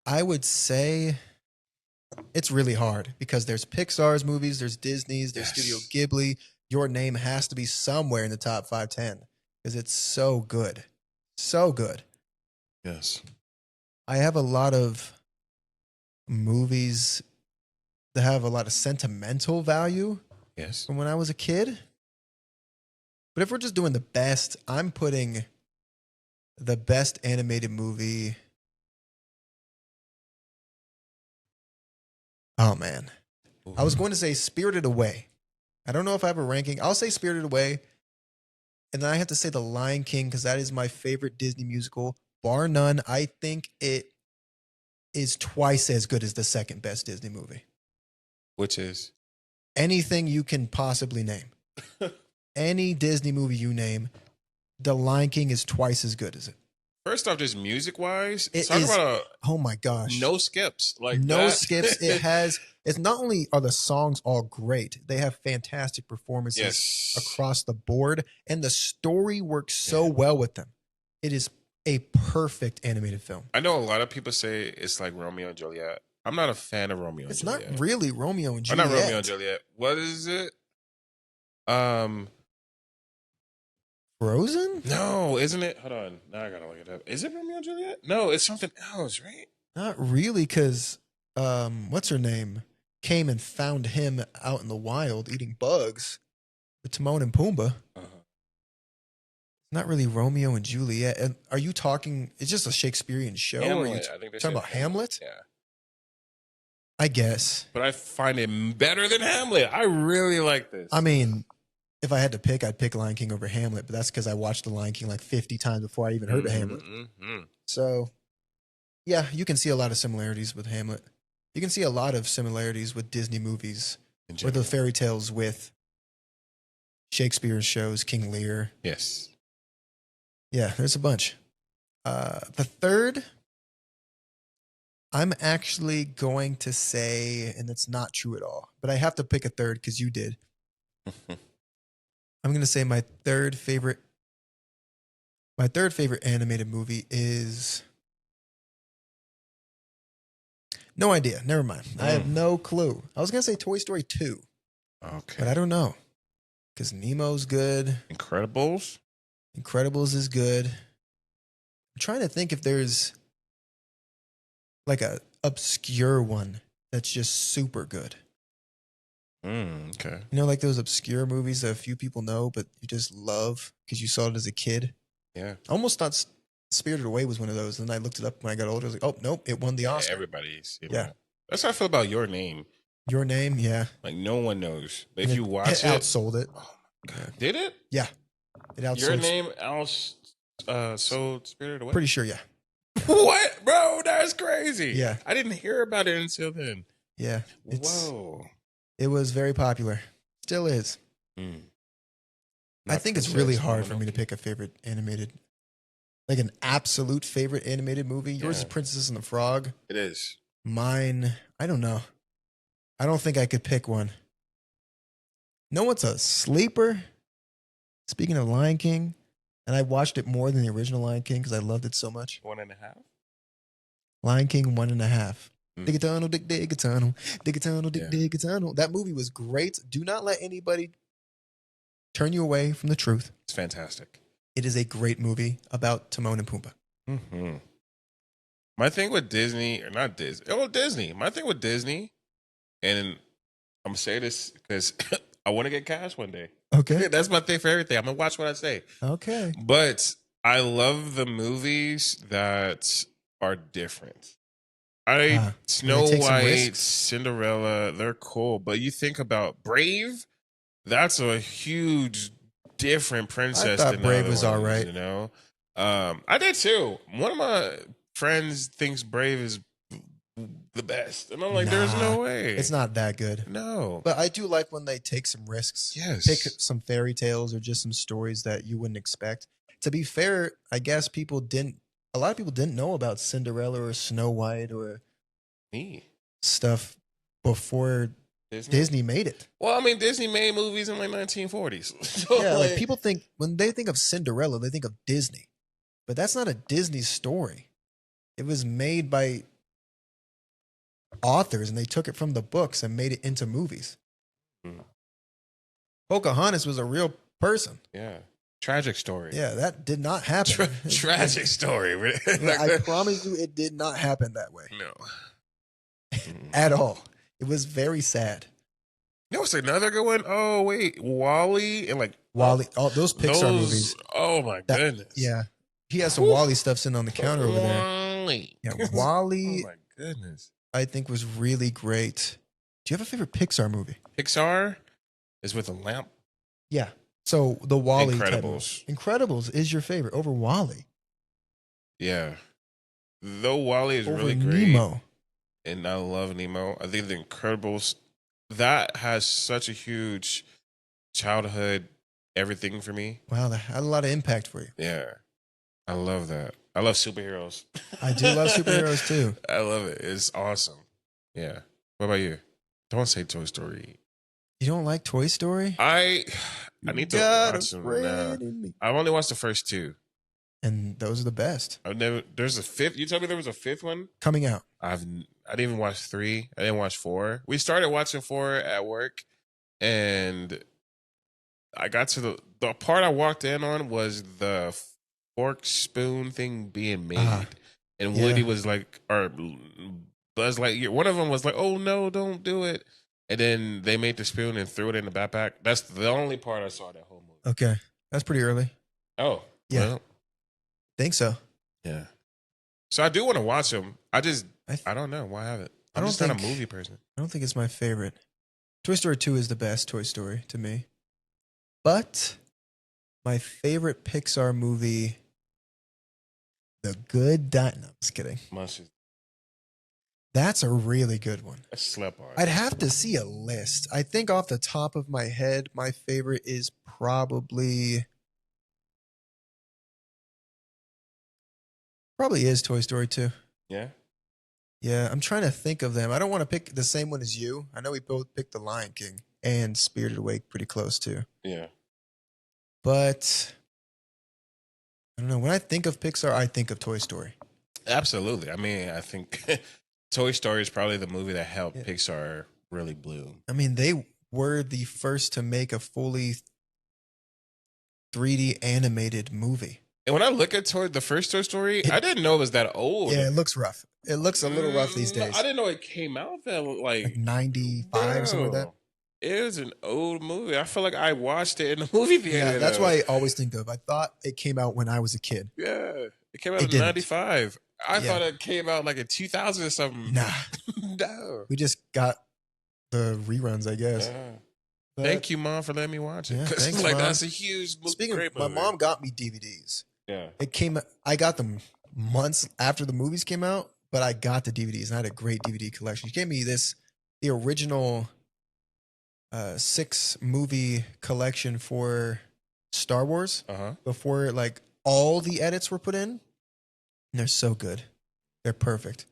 A: I would say it's really hard because there's Pixar's movies, there's Disney's, there's Studio Ghibli. Your Name has to be somewhere in the top 5, 10 because it's so good. So good.
B: Yes.
A: I have a lot of movies that have a lot of sentimental value.
B: Yes.
A: From when I was a kid. But if we're just doing the best, I'm putting the best animated movie. Oh, man. I was going to say Spirited Away. I don't know if I have a ranking. I'll say Spirited Away And then I have to say The Lion King because that is my favorite Disney musical, bar none. I think it is twice as good as the second best Disney movie.
B: Which is
A: Anything you can possibly name. Any Disney movie you name, The Lion King is twice as good as it.
B: first off, just music wise,
A: It
B: talk
A: is-
B: about
A: Oh my gosh.
B: no skips. Like
A: no
B: that.
A: skips. It's not only are the songs all great, they have fantastic performances
B: Yes.
A: across the board, and the story works so well with them. It is a perfect animated film.
B: I know a lot of people say it's like Romeo and Juliet. I'm not a fan of Romeo and
A: It's
B: Juliet.
A: not really Romeo and
B: Or
A: Juliet.
B: not Romeo and Juliet. What is it?
A: Frozen?
B: No, isn't it? Hold on. Now I gotta look it up. Is it Romeo and Juliet? No, it's something else, right?
A: Not really, because what's her name? Came and found him out in the wild eating bugs with Timon and Pumbaa.
B: Uh-huh.
A: Not really Romeo and Juliet. And are you talking? It's just a Shakespearean show. Or are you
B: Hamlet. I think they're
A: talking about Hamlet?
B: Yeah.
A: I guess.
B: But I find it better than Hamlet. I really like this.
A: I mean, if I had to pick, I'd pick Lion King over Hamlet, but that's because I watched The Lion King like 50 times before I even heard of Hamlet.
B: Mm-hmm.
A: So, yeah, you can see a lot of similarities with Hamlet. You can see a lot of similarities with Disney movies or the fairy tales with Shakespeare's shows, King Lear.
B: Yes.
A: Yeah, there's a bunch. The third, I'm actually going to say, and it's not true at all, but I have to pick a third because you did. I'm going to say my third favorite animated movie is no idea. Never mind. I have no clue. I was going to say Toy Story 2.
B: Okay.
A: But I don't know. Because Nemo's good.
B: Incredibles
A: is good. I'm trying to think if there's like a obscure one that's just super good.
B: Okay.
A: You know, like those obscure movies that a few people know, but you just love because you saw it as a kid.
B: Yeah.
A: I almost thought Spirited Away was one of those. And then I looked it up when I got older. I was like, oh, nope, it won the Oscar.
B: Everybody's.
A: Yeah.
B: That's how I feel about Your Name.
A: Your Name, yeah.
B: Like no one knows. But
A: And
B: if you watch it.
A: outsold it.
B: Oh my God. Did it?
A: Yeah. It outsold
B: Your Name sold Spirited Away?
A: Pretty sure, yeah.
B: What? Bro, that's crazy.
A: Yeah.
B: I didn't hear about it until then.
A: Yeah.
B: Whoa.
A: It was very popular. Still is. I think it's really hard for me to pick a favorite animated, like an absolute favorite animated movie. Yours is Princess and the Frog.
B: It is.
A: Mine, I don't know. I don't think I could pick one. No, what's a sleeper? Speaking of Lion King, and I watched it more than the original Lion King because I loved it so much.
B: 1.5.
A: Lion King 1.5. Dig a tunnel, dig a tunnel, dig a tunnel, dig a tunnel. That movie was great. Do not let anybody turn you away from the truth.
B: It's fantastic.
A: It is a great movie about Timon and Pumbaa.
B: Mm-hmm. My thing with Disney, or not Disney, Disney. My thing with Disney, and I'm going to say this because I want to get cash one day.
A: Okay.
B: That's my thing for everything. I'm going to watch what I say.
A: Okay.
B: But I love the movies that are different. Snow White, Cinderella, they're cool. But you think about Brave, that's a huge different princess.
A: I thought
B: than
A: Brave
B: the
A: was
B: ones,
A: all right.
B: You know, I did too. One of my friends thinks Brave is the best, and I'm like, there's no way.
A: It's not that good.
B: No,
A: but I do like when they take some risks.
B: Yes,
A: pick some fairy tales or just some stories that you wouldn't expect. To be fair, I guess a lot of people didn't know about Cinderella or Snow White or stuff before Disney made it.
B: Well, I mean, Disney made movies in like 1940s. So
A: yeah, like people think when they think of Cinderella, they think of Disney, but that's not a Disney story. It was made by authors, and they took it from the books and made it into movies. Pocahontas was a real person.
B: Yeah. Tragic story.
A: Yeah, that did not happen.
B: Tragic story.
A: I promise you, it did not happen that way.
B: No.
A: At all. It was very sad.
B: You know what's another good one? Oh, wait. Wall-E and like...
A: Wall-E. All those Pixar movies.
B: Oh, my goodness.
A: Yeah. He has some Wall-E stuff sitting on the counter over there.
B: Wall-E.
A: Yeah, Wall-E.
B: Oh, my goodness.
A: I think was really great. Do you have a favorite Pixar movie?
B: Pixar is with a lamp.
A: Yeah. So the Wally type of
B: Incredibles.
A: Incredibles is your favorite over Wally,
B: Yeah. Though Wally is
A: over
B: really great,
A: Nemo.
B: and I love Nemo, I think The Incredibles, that has such a huge childhood everything for me.
A: Wow, that had a lot of impact for you.
B: Yeah. I love that. I love superheroes.
A: I do love superheroes too.
B: I love it. It's awesome. Yeah. What about you? Don't say Toy Story.
A: You don't like Toy Story?
B: I
A: You
B: need to
A: got
B: watch
A: a
B: them now.
A: friend in me.
B: I've only watched the first two.
A: And those are the best.
B: I've never. There's a fifth. You told me there was a fifth one.
A: Coming out.
B: I didn't even watch 3. I didn't watch 4. We started watching 4 at work, and I got to the part I walked in on was the fork spoon thing being made, and
A: yeah.
B: Woody was like, or Buzz Lightyear. One of them was like, "Oh no, don't do it!" And then they made the spoon and threw it in the backpack. That's the only part I saw that whole movie.
A: Okay. That's pretty early.
B: Oh
A: Yeah.
B: well,
A: Think so.
B: yeah. So I do want to watch them. I don't know why I haven't. I'm just not a movie person.
A: I don't think it's my favorite. Toy Story 2 is the best Toy Story to me. But my favorite Pixar movie, The Good No, I'm just kidding. That's a really good one.
B: I slept on.
A: I'd have to see a list. I think off the top of my head, my favorite is probably is Toy Story 2.
B: Yeah.
A: Yeah, I'm trying to think of them. I don't want to pick the same one as you. I know we both picked The Lion King and Spirited Away pretty close too.
B: Yeah.
A: But I don't know. When I think of Pixar, I think of Toy Story.
B: Absolutely. I mean, I think Toy Story is probably the movie that helped Pixar really bloom.
A: I mean, they were the first to make a fully 3D animated movie.
B: And when I look at the first Toy Story, I didn't know it was that old.
A: Yeah, it looks rough. It looks a little rough these days.
B: I didn't know it came out that like
A: 95 or something like that.
B: It is an old movie. I feel like I watched it in the movie theater.
A: Yeah, that's why I always think of. I thought it came out when I was a kid.
B: Yeah, it came out in 95. I thought it came out like in 2000 or something.
A: Nah.
B: No.
A: We just got the reruns, I guess.
B: Yeah. Thank you, Mom, for letting me watch it.
A: Yeah,
B: thanks, like, Mom. That's a huge movie.
A: Speaking of, my mom got me DVDs.
B: Yeah.
A: I got them months after the movies came out, but I got the DVDs and I had a great DVD collection. She gave me the original 6 movie collection for Star Wars before like all the edits were put in. And they're so good. They're perfect.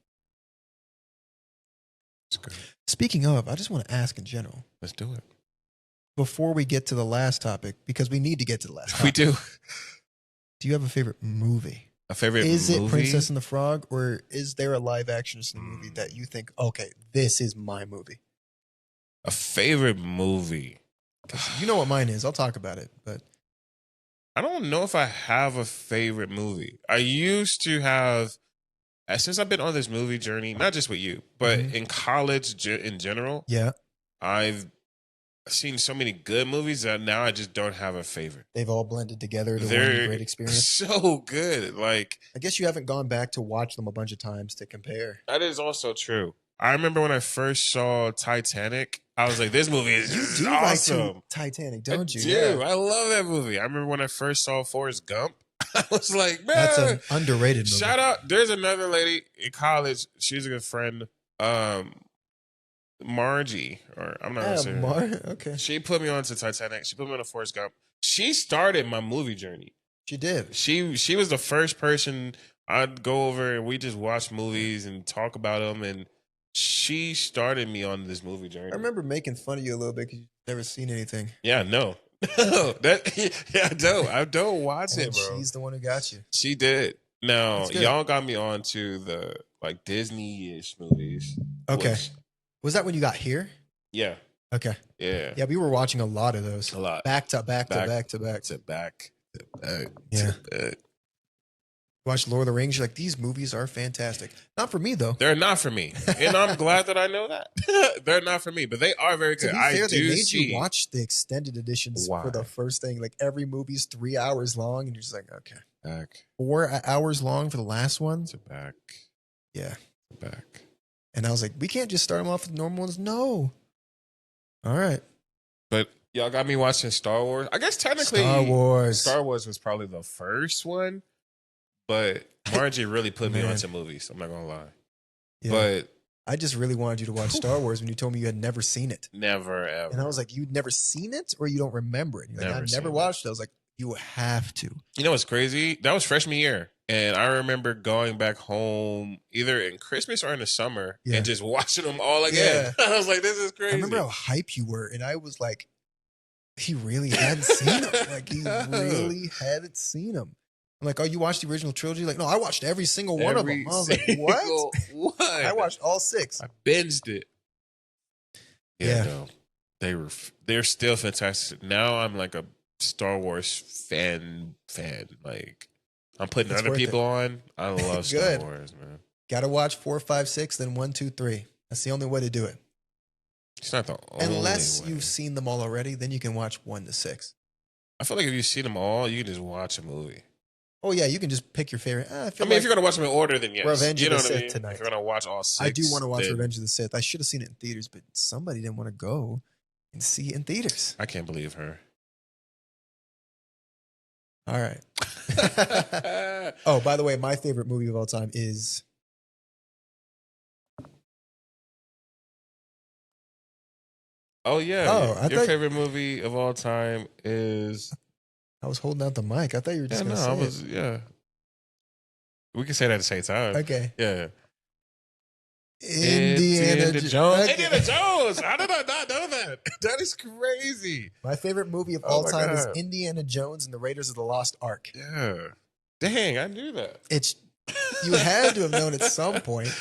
B: It's good.
A: Speaking of, I just want to ask in general.
B: Let's do it.
A: Before we get to the last topic, because we need to get to the last topic.
B: We do.
A: Do you have a favorite movie?
B: A favorite movie?
A: Is it Princess and the Frog, or is there a live action movie that you think, okay, this is my movie?
B: A favorite movie?
A: You know what mine is. I'll talk about it, but
B: I don't know if I have a favorite movie. I used to have, since I've been on this movie journey, not just with you, but in college in general.
A: Yeah,
B: I've seen so many good movies that now I just don't have a favorite.
A: They've all blended together to one great experience.
B: So good. Like,
A: I guess you haven't gone back to watch them a bunch of times to compare.
B: That is also true. I remember when I first saw Titanic, I was like, this movie is awesome.
A: Like Titanic, don't you?
B: Yeah, I love that movie. I remember when I first saw Forrest Gump, I was like, man.
A: That's an underrated movie.
B: Shout out. There's another lady in college. She's a good friend. Margie, or I'm not gonna say her.
A: Okay.
B: She put me on to Titanic. She put me on to Forrest Gump. She started my movie journey.
A: She did.
B: She was the first person I'd go over and we just watch movies and talk about them, and she started me on this movie journey.
A: I remember making fun of you a little bit because you've never seen anything.
B: Yeah, no. I don't watch it, bro.
A: She's the one who got you.
B: She did. Now, y'all got me on to the like Disney-ish movies.
A: Okay. Was that when you got here?
B: Yeah.
A: Okay.
B: Yeah.
A: Yeah, we were watching a lot of those.
B: A lot.
A: Back to back. Yeah. Watch Lord of the Rings. You're like, these movies are fantastic. Not for me, though.
B: They're not for me. And I'm glad that I know that. They're not for me, but they are very good.
A: To be fair, they made you watch the extended editions for the first thing. Like, every movie's 3 hours long, and you're just like, okay.
B: Back.
A: 4 hours long for the last one.
B: Back.
A: Yeah.
B: Back.
A: And I was like, we can't just start them off with normal ones. No. All right.
B: But Y'all got me watching Star Wars. I guess technically Star Wars was probably the first one, but Margie really put me onto movies. I'm not gonna lie.
A: Yeah. But I just really wanted you to watch Star Wars when you told me you had never seen it.
B: Never, ever.
A: And I was like, you'd never seen it or you don't remember it? You're like, I've never watched it. I was like, you have to.
B: You know what's crazy? That was freshman year. And I remember going back home either in Christmas or in the summer and just watching them all again. Yeah. I was like, this is crazy.
A: I remember how hype you were. And I was like, he really hadn't seen them. Like, he really hadn't seen them. I'm like, oh, you watched the original trilogy? Like, no, I watched every single one of them. I was like, what? I watched all 6.
B: I binged it. Yeah. No, they're still fantastic. Now I'm like a Star Wars fan. Like, I'm putting other people on. I love Star Wars, man.
A: Gotta watch 4, 5, 6, then 1, 2, 3. That's the only way to do it.
B: It's not the only
A: Unless
B: way.
A: You've seen them all already, then you can watch 1 to 6.
B: I feel like if you've seen them all, you can just watch a movie.
A: Oh, yeah, you can just pick your favorite.
B: If you're going to watch them in order, then yes.
A: Revenge of the Sith tonight.
B: If you're going to watch all 6.
A: I do want to watch Revenge of the Sith. I should have seen it in theaters, but somebody didn't want to go and see it in theaters.
B: I can't believe her.
A: All right. Oh, by the way, my favorite movie of all time is...
B: Oh, yeah. Your favorite movie of all time is...
A: I was holding out the mic. I thought you were just going to say it.
B: Yeah. We can say that at the same time.
A: Okay.
B: Yeah.
A: Indiana Jones.
B: Okay. Indiana Jones. How did I not know that? That is crazy.
A: My favorite movie of all time is Indiana Jones and the Raiders of the Lost Ark.
B: Yeah. Dang, I knew that.
A: You had to have known at some point.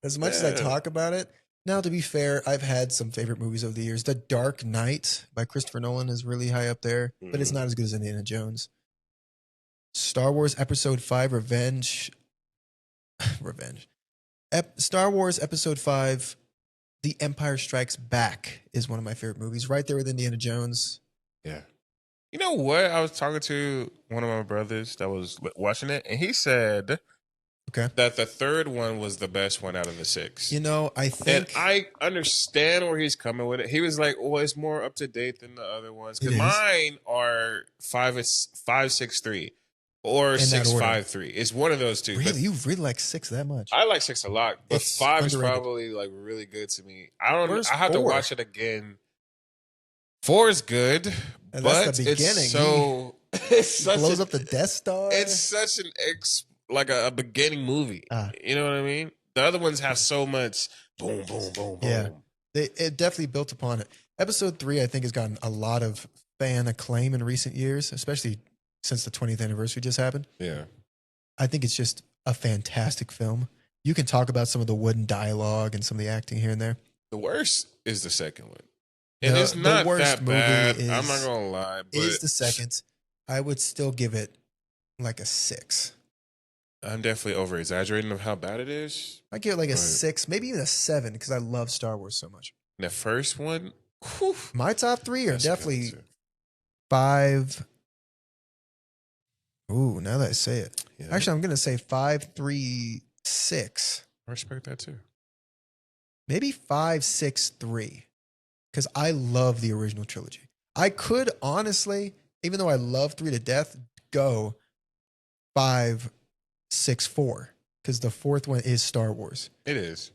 A: As much as I talk about it. Now, to be fair, I've had some favorite movies over the years. The Dark Knight by Christopher Nolan is really high up there, but it's not as good as Indiana Jones. Star Wars Episode 5, Revenge. Star Wars Episode 5, The Empire Strikes Back is one of my favorite movies. Right there with Indiana Jones.
B: Yeah. You know what? I was talking to one of my brothers that was watching it, and he said... that the third one was the best one out of the 6.
A: You know, I think...
B: And I understand where he's coming with it. He was like, well, it's more up to date than the other ones. Because mine are 5, 6, 3. Or 6, 5, 3. It's one of those two.
A: Really? You really like 6 that much?
B: I like 6 a lot. But it's 5 is probably like really good to me. I have to watch it again. 4 is good.
A: And
B: but
A: that's the beginning.
B: It's so...
A: It blows up the Death Star.
B: It's such an... like a beginning movie. You know what I mean? The other ones have so much boom, boom, boom, boom.
A: Yeah. It definitely built upon it. Episode 3, I think, has gotten a lot of fan acclaim in recent years, especially since the 20th anniversary just happened.
B: Yeah.
A: I think it's just a fantastic film. You can talk about some of the wooden dialogue and some of the acting here and there.
B: The worst is the second one. And it's not that bad. I'm not going to lie. But
A: it is the second. I would still give it like a 6.
B: I'm definitely over exaggerating of how bad it is.
A: I give it like a 6, maybe even a 7, because I love Star Wars so much.
B: The first one, whew,
A: my top 3 are definitely 5. Ooh, now that I say it. Yeah. Actually, I'm going to say 5, 3, 6.
B: I respect that too.
A: Maybe 5, 6, 3. Because I love the original trilogy. I could honestly, even though I love 3 to death, go 5, 6, 4. Because the 4th one is Star Wars.
B: It is.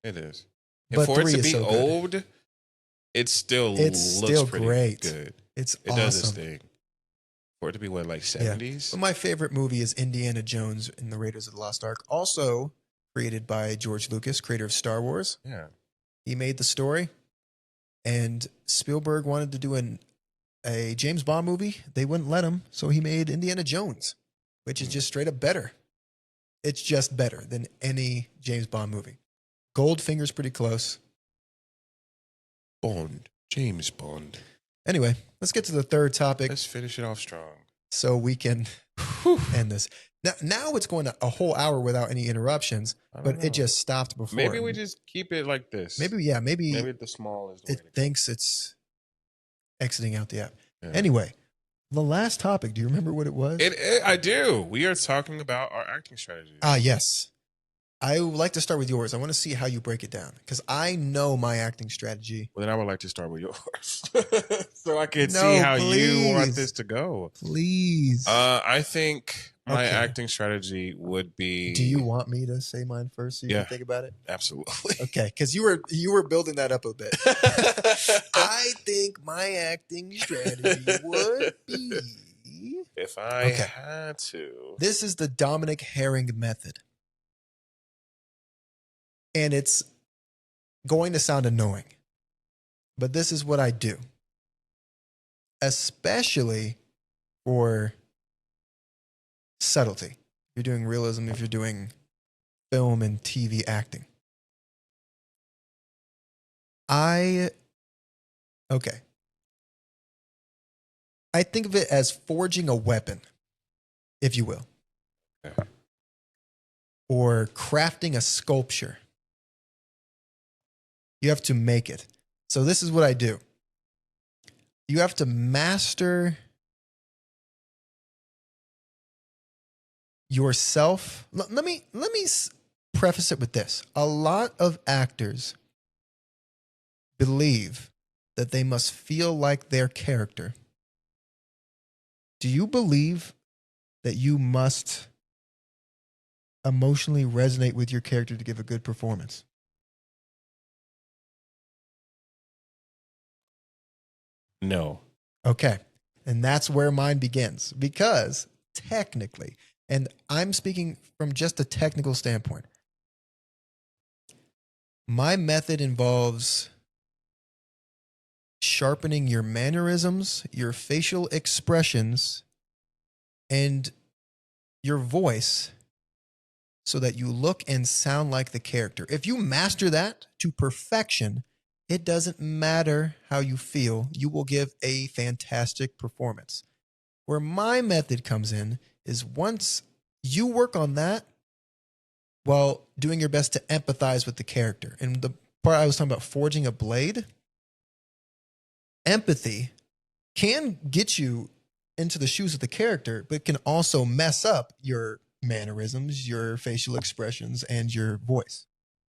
B: And
A: but
B: for it to be old, it still looks pretty
A: great.
B: Good.
A: It
B: awesome. Does its thing. For it to be what, like 70s?
A: But my favorite movie is Indiana Jones and the Raiders of the Lost Ark. Also created by George Lucas, creator of Star Wars.
B: Yeah.
A: He made the story. And Spielberg wanted to do a James Bond movie. They wouldn't let him. So he made Indiana Jones, which is just straight up better. It's just better than any James Bond movie. Goldfinger's pretty close.
B: Bond. James Bond.
A: Anyway, let's get to the third topic.
B: Let's finish it off strong.
A: So we can end this. Now it's going a whole hour without any interruptions, but it just stopped before.
B: Maybe we just keep it like this.
A: Maybe the small is the way to go. It thinks it's exiting out the app. Yeah. Anyway, the last topic, do you remember what it was?
B: I do. We are talking about our acting strategy.
A: Yes. I would like to start with yours. I want to see how you break it down because I know my acting strategy.
B: Well, then I would like to start with yours, so I can see
A: No,
B: how you want
A: please.
B: this to go.
A: Please.
B: I think my
A: Okay.
B: acting strategy would
A: Do you
B: be,
A: want me to say mine first so you can
B: yeah,
A: think about it?
B: absolutely.
A: Okay, because you were building that up a bit. I think my acting strategy would be
B: If I
A: okay.
B: had to,
A: This is the Dominic Herring method, and it's going to sound annoying, but this is what I do, especially for subtlety. If you're doing realism, if you're doing film and TV acting. I okay. I think of it as forging a weapon, if you will,
B: okay.
A: or crafting a sculpture. You have to make it. So this is what I do. You have to master yourself. Let me preface it with this. A lot of actors believe that they must feel like their character. Do you believe that you must emotionally resonate with your character to give a good performance?
B: No.
A: Okay. And that's where mine begins because technically, and I'm speaking from just a technical standpoint, my method involves sharpening your mannerisms, your facial expressions, and your voice so that you look and sound like the character. If you master that to perfection, it doesn't matter how you feel, you will give a fantastic performance. Where my method comes in is once you work on that while doing your best to empathize with the character. And the part I was talking about forging a blade, empathy can get you into the shoes of the character, but can also mess up your mannerisms, your facial expressions, and your voice.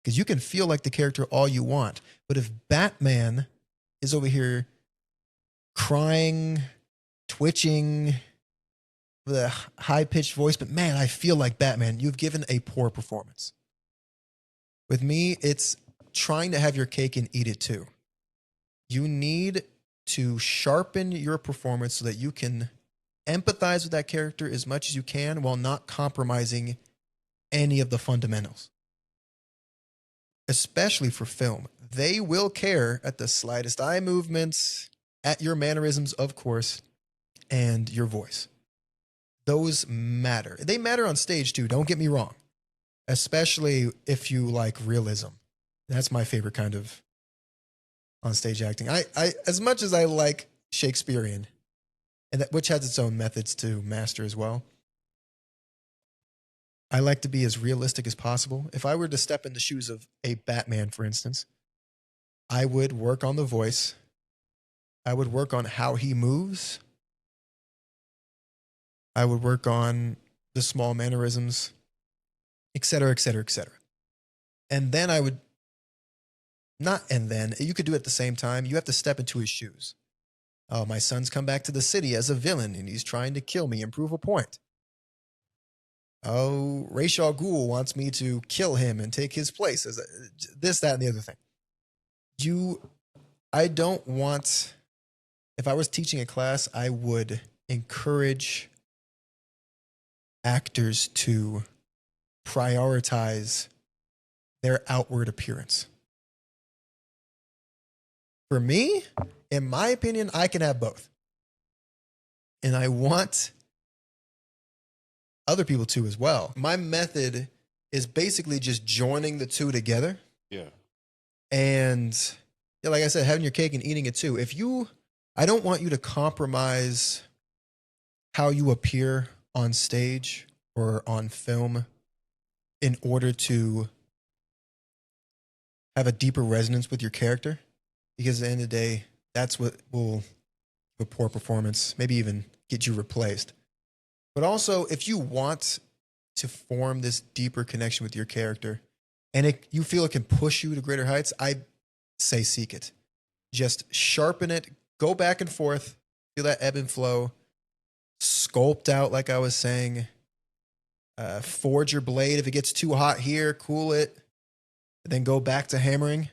A: Because you can feel like the character all you want. But if Batman is over here crying, twitching, with a high pitched voice, but man, I feel like Batman, you've given a poor performance. With me, it's trying to have your cake and eat it too. You need to sharpen your performance so that you can empathize with that character as much as you can while not compromising any of the fundamentals. Especially for film, they will care at the slightest eye movements, at your mannerisms, of course, and your voice. Those matter. They matter on stage too, don't get me wrong, especially if you like realism. That's my favorite kind of on stage acting. I as much as I like Shakespearean, and that, which has its own methods to master as well. I like to be as realistic as possible. If I were to step in the shoes of a Batman, for instance, I would work on the voice. I would work on how he moves. I would work on the small mannerisms, et cetera, et cetera, et cetera. And then I would not, and then you could do it at the same time. You have to step into his shoes. Oh, my son's come back to the city as a villain and he's trying to kill me and prove a point. Oh, Ra's al Ghul wants me to kill him and take his place as this, that, and the other thing. I don't want, if I was teaching a class, I would encourage actors to prioritize their outward appearance. For me, in my opinion, I can have both. And I want other people to as well. My method is basically just joining the two together.
B: Yeah.
A: And yeah, like I said, having your cake and eating it too. I don't want you to compromise how you appear on stage or on film in order to have a deeper resonance with your character. Because at the end of the day, that's what will a poor performance, maybe even get you replaced. But also, if you want to form this deeper connection with your character, and you feel it can push you to greater heights, I say seek it. Just sharpen it, go back and forth, feel that ebb and flow, sculpt out, like I was saying. Forge your blade. If it gets too hot here, cool it, and then go back to hammering.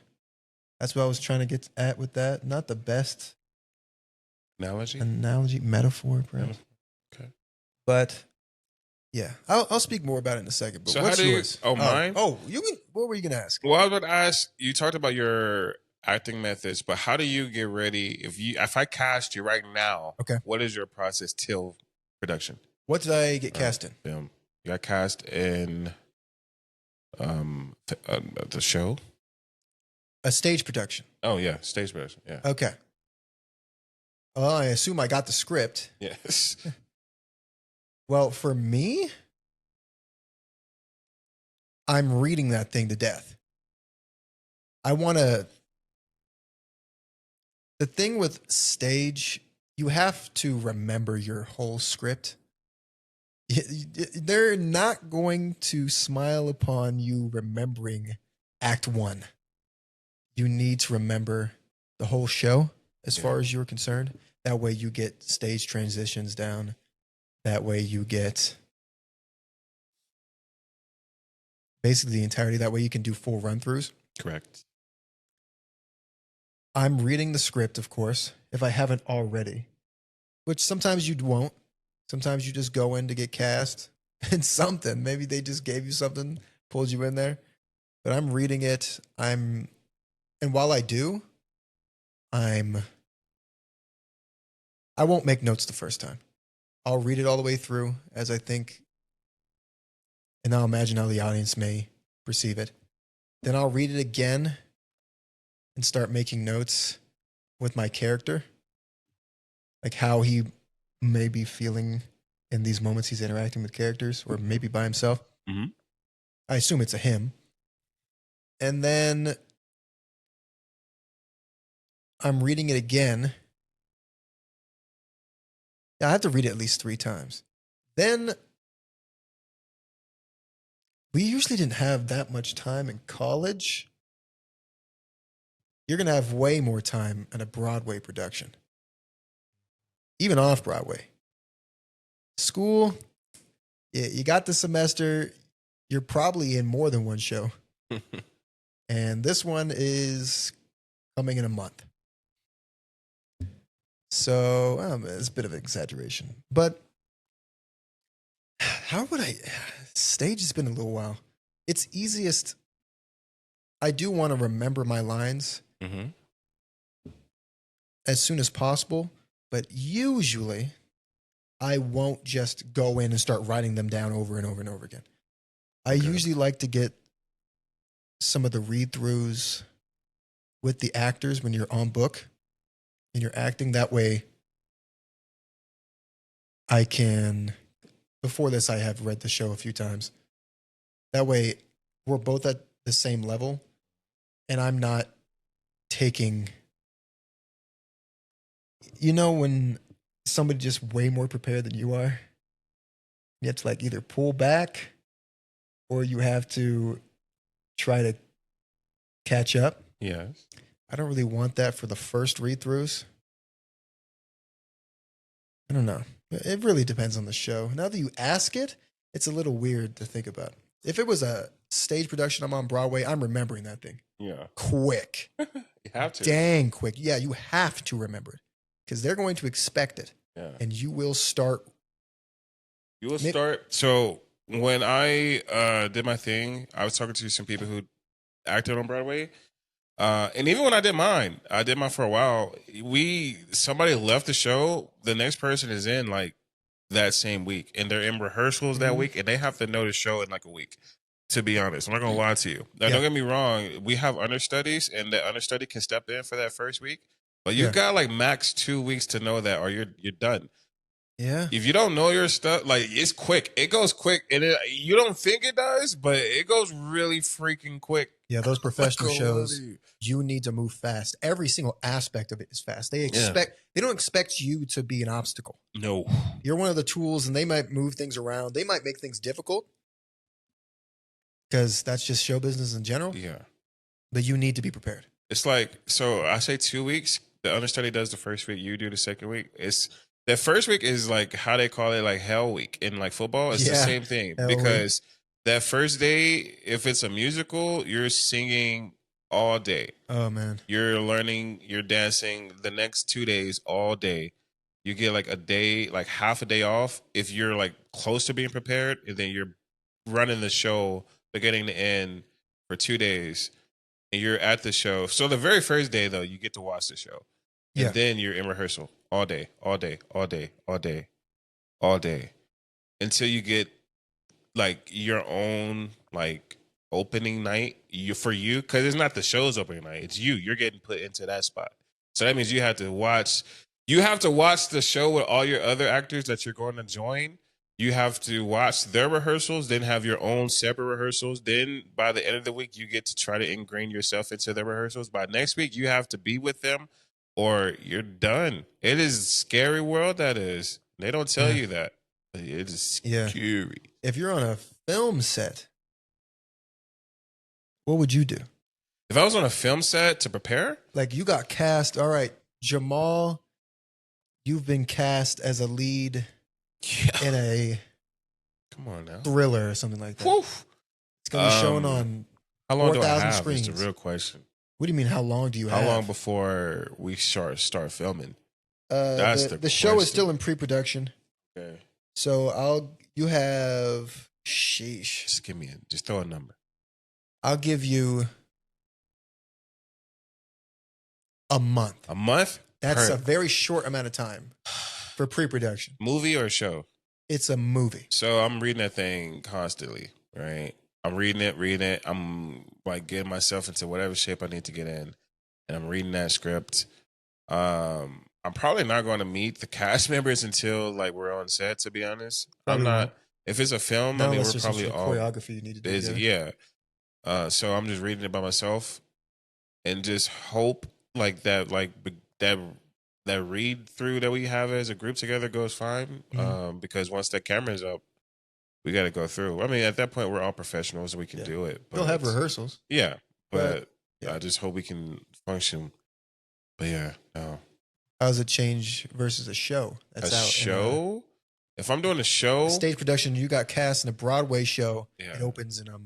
A: That's what I was trying to get at with that. Not the best analogy, metaphor, perhaps.
B: Okay.
A: But yeah, I'll speak more about it in a second. But
B: So
A: what's
B: how do you?
A: yours?
B: Oh, mine.
A: Oh, you can. What were you gonna ask?
B: Well, I was about to ask. You talked about your acting methods, but how do you get ready? If I cast you right now,
A: Okay.
B: what is your process till production?
A: What did I get cast in?
B: Film. You got cast in the show.
A: A stage production.
B: Oh yeah, stage production. Yeah.
A: Okay. Well, I assume I got the script.
B: Yes.
A: Well, for me, I'm reading that thing to death. I want to. The thing with stage, you have to remember your whole script. They're not going to smile upon you remembering Act 1. You need to remember the whole show as far as you're concerned. That way you get stage transitions down. That way you get basically the entirety. That way you can do full run-throughs.
B: Correct.
A: I'm reading the script, of course, if I haven't already, which sometimes you won't. Sometimes you just go in to get cast and something. Maybe they just gave you something, pulled you in there. But I'm reading it. And while I do, I won't make notes the first time. I'll read it all the way through as I think, and I'll imagine how the audience may perceive it. Then I'll read it again and start making notes with my character, like how he may be feeling in these moments he's interacting with characters, or maybe by himself.
B: Mm-hmm.
A: I assume it's a him. And then I'm reading it again. Yeah, I have to read it at least 3 times. Then we usually didn't have that much time in college. You're going to have way more time at a Broadway production, even off Broadway. School, you got the semester. You're probably in more than one show. And this one is coming in a month. So it's a bit of an exaggeration. But how would stage has been a little while. It's easiest. I do want to remember my lines as soon as possible, but usually I won't just go in and start writing them down over and over and over again. I usually like to get some of the read-throughs with the actors when you're on book and you're acting. That way I can, before this I have read the show a few times. That way we're both at the same level and I'm not taking, when somebody just way more prepared than you are, you have to like either pull back or you have to try to catch up.
B: Yes.
A: I don't really want that for the first read-throughs. I don't know. It really depends on the show. Now that you ask it, it's a little weird to think about. If it was a stage production, I'm on Broadway, I'm remembering that thing.
B: Yeah.
A: Quick.
B: You have to.
A: Dang quick. Yeah, you have to remember it because they're going to expect it.
B: Yeah.
A: And you will start.
B: You will start. So when I did my thing, I was talking to some people who acted on Broadway. And even when I did mine for a while. Somebody left the show. The next person is in like that same week, and they're in rehearsals that week, and they have to know the show in like a week. To be honest, I'm not gonna lie to you. Now, don't get me wrong. We have understudies, and the understudy can step in for that first week, but you got like max 2 weeks to know that, or you're done.
A: Yeah.
B: If you don't know your stuff, like it's quick. It goes quick, and you don't think it does, but it goes really freaking quick.
A: Yeah, those professional shows, you need to move fast. Every single aspect of it is fast. They don't expect you to be an obstacle.
B: No.
A: You're one of the tools, and they might move things around. They might make things difficult, because that's just show business in general.
B: Yeah.
A: But you need to be prepared.
B: It's like, so I say 2 weeks. The understudy does the first week. You do the second week. It's the first week is like how they call it, like hell week in like football. It's the
A: Yeah,
B: same thing
A: hell week.
B: because that first day, if it's a musical, you're singing all day.
A: Oh man.
B: You're learning, you're dancing the next 2 days all day. You get like a day, like half a day off if you're like close to being prepared, and then you're running the show beginning to end for 2 days, and you're at the show. So the very first day though, you get to watch the show, and
A: Yeah.
B: then you're in rehearsal all day, all day, all day, all day, all day, until you get like your own like opening night for you, because it's not the show's opening night, it's you're getting put into that spot. So that means you have to watch the show with all your other actors that you're going to join. You have to watch their rehearsals, then have your own separate rehearsals. Then by the end of the week, you get to try to ingrain yourself into their rehearsals. By next week, you have to be with them or you're done. It is a scary world, that is. They don't tell you that. It is scary.
A: If you're on a film set, what would you do?
B: If I was on a film set to prepare?
A: Like you got cast, all right, Jamal, you've been cast as a lead in a
B: Come on now.
A: thriller or something like that.
B: Whew.
A: It's going to be shown on
B: how long do I
A: 4,000
B: have
A: screens.
B: is the real question.
A: What do you mean, how long do you have?
B: How long before we start filming?
A: That's the show is
B: question.
A: still in pre-production.
B: Okay.
A: So you have, sheesh.
B: Just throw a number.
A: I'll give you a month.
B: A month?
A: That's a very short amount of time for pre-production.
B: Movie or show?
A: It's a movie.
B: So I'm reading that thing constantly, right? I'm reading it. I'm like getting myself into whatever shape I need to get in. And I'm reading that script. I'm probably not going to meet the cast members until like we're on set, to be honest.
A: Probably
B: I'm not.
A: won't.
B: If it's a film,
A: No,
B: I mean,
A: unless
B: we're
A: there's some
B: probably
A: sort of
B: all
A: choreography you need to do.
B: busy.
A: together.
B: Yeah. So I'm just reading it by myself and just hope like that read through that we have as a group together goes fine.
A: Mhm.
B: Because once that camera's up, we got to go through. I mean, at that point, we're all professionals and we can
A: Yeah.
B: do it. But
A: They'll have rehearsals.
B: Yeah, but
A: yeah.
B: I just hope we can function. But yeah, no.
A: How does it change versus a show?
B: That's a show? If I'm doing a show,
A: stage production, you got cast in a Broadway show.
B: Yeah.
A: It opens in a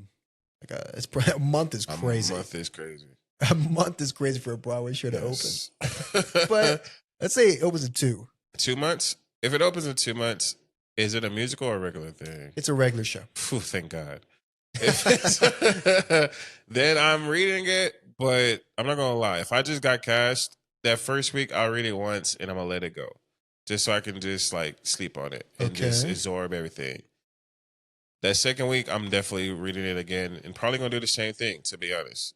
A: month is crazy.
B: A month is crazy.
A: A month is crazy for a Broadway show to
B: Yes.
A: open. But let's say it opens in 2.
B: 2 months? If it opens in 2 months, is it a musical or a regular thing?
A: It's a regular show.
B: Phew, thank God. If then I'm reading it, but I'm not gonna lie. If I just got cast that first week, I'll read it once and I'm gonna let it go, just so I can just like sleep on it and just absorb everything. That second week, I'm definitely reading it again and probably gonna do the same thing. To be honest,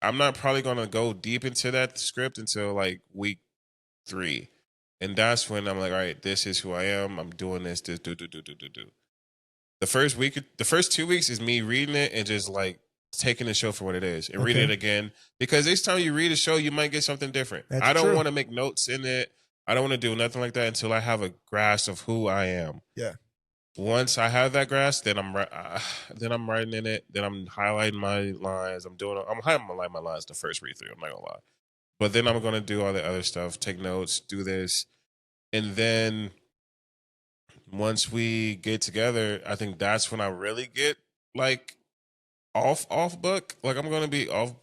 B: I'm not probably gonna go deep into that script until like week 3, and that's when I'm like, all right, this is who I am. I'm doing this. Do. The first 2 weeks is me reading it and just like taking the show for what it is and reading it again, because each time you read a show, you might get something different. I don't want to make notes in it. I don't want to do nothing like that until I have a grasp of who I am.
A: Yeah.
B: Once I have that grasp, then I'm writing in it. Then I'm highlighting my lines. I'm highlighting my lines the first read through. I'm not gonna lie, but then I'm gonna do all the other stuff, take notes, do this, and then once we get together, I think that's when I really get like off book. Like I'm gonna be off.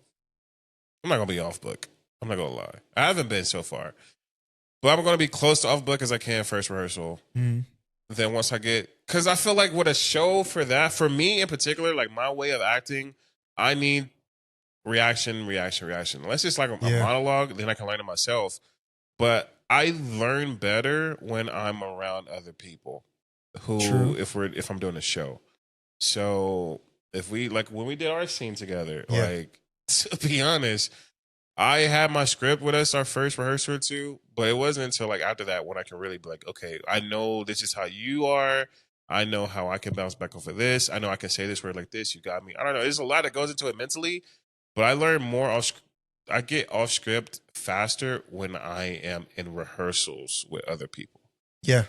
B: I'm not gonna be off book. I'm not gonna lie. I haven't been so far, but I'm gonna be close to off book as I can first rehearsal.
A: Mm-hmm.
B: Then once I get, because I feel like with a show for me in particular, like my way of acting, I need reaction. Unless it's like a monologue, then I can learn it myself. But I learn better when I'm around other people who, if I'm doing a show. So if we, like when we did our scene together, like to be honest, I had my script with us our first rehearsal or two, but it wasn't until like after that when I can really be like, okay, I know this is how you are. I know how I can bounce back off of this. I know I can say this word like this. You got me. I don't know. There's a lot that goes into it mentally, but I learn more I get off script faster when I am in rehearsals with other people.
A: Yeah.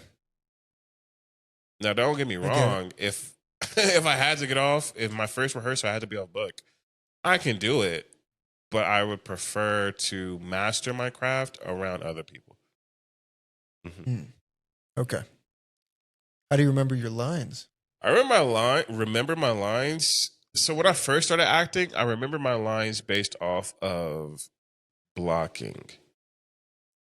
B: Now, don't get me wrong. If if I had to get off, if my first rehearsal I had to be off book, I can do it, but I would prefer to master my craft around other people.
A: Hmm. Okay. How do you remember your lines?
B: I remember my lines. So when I first started acting, I remember my lines based off of blocking.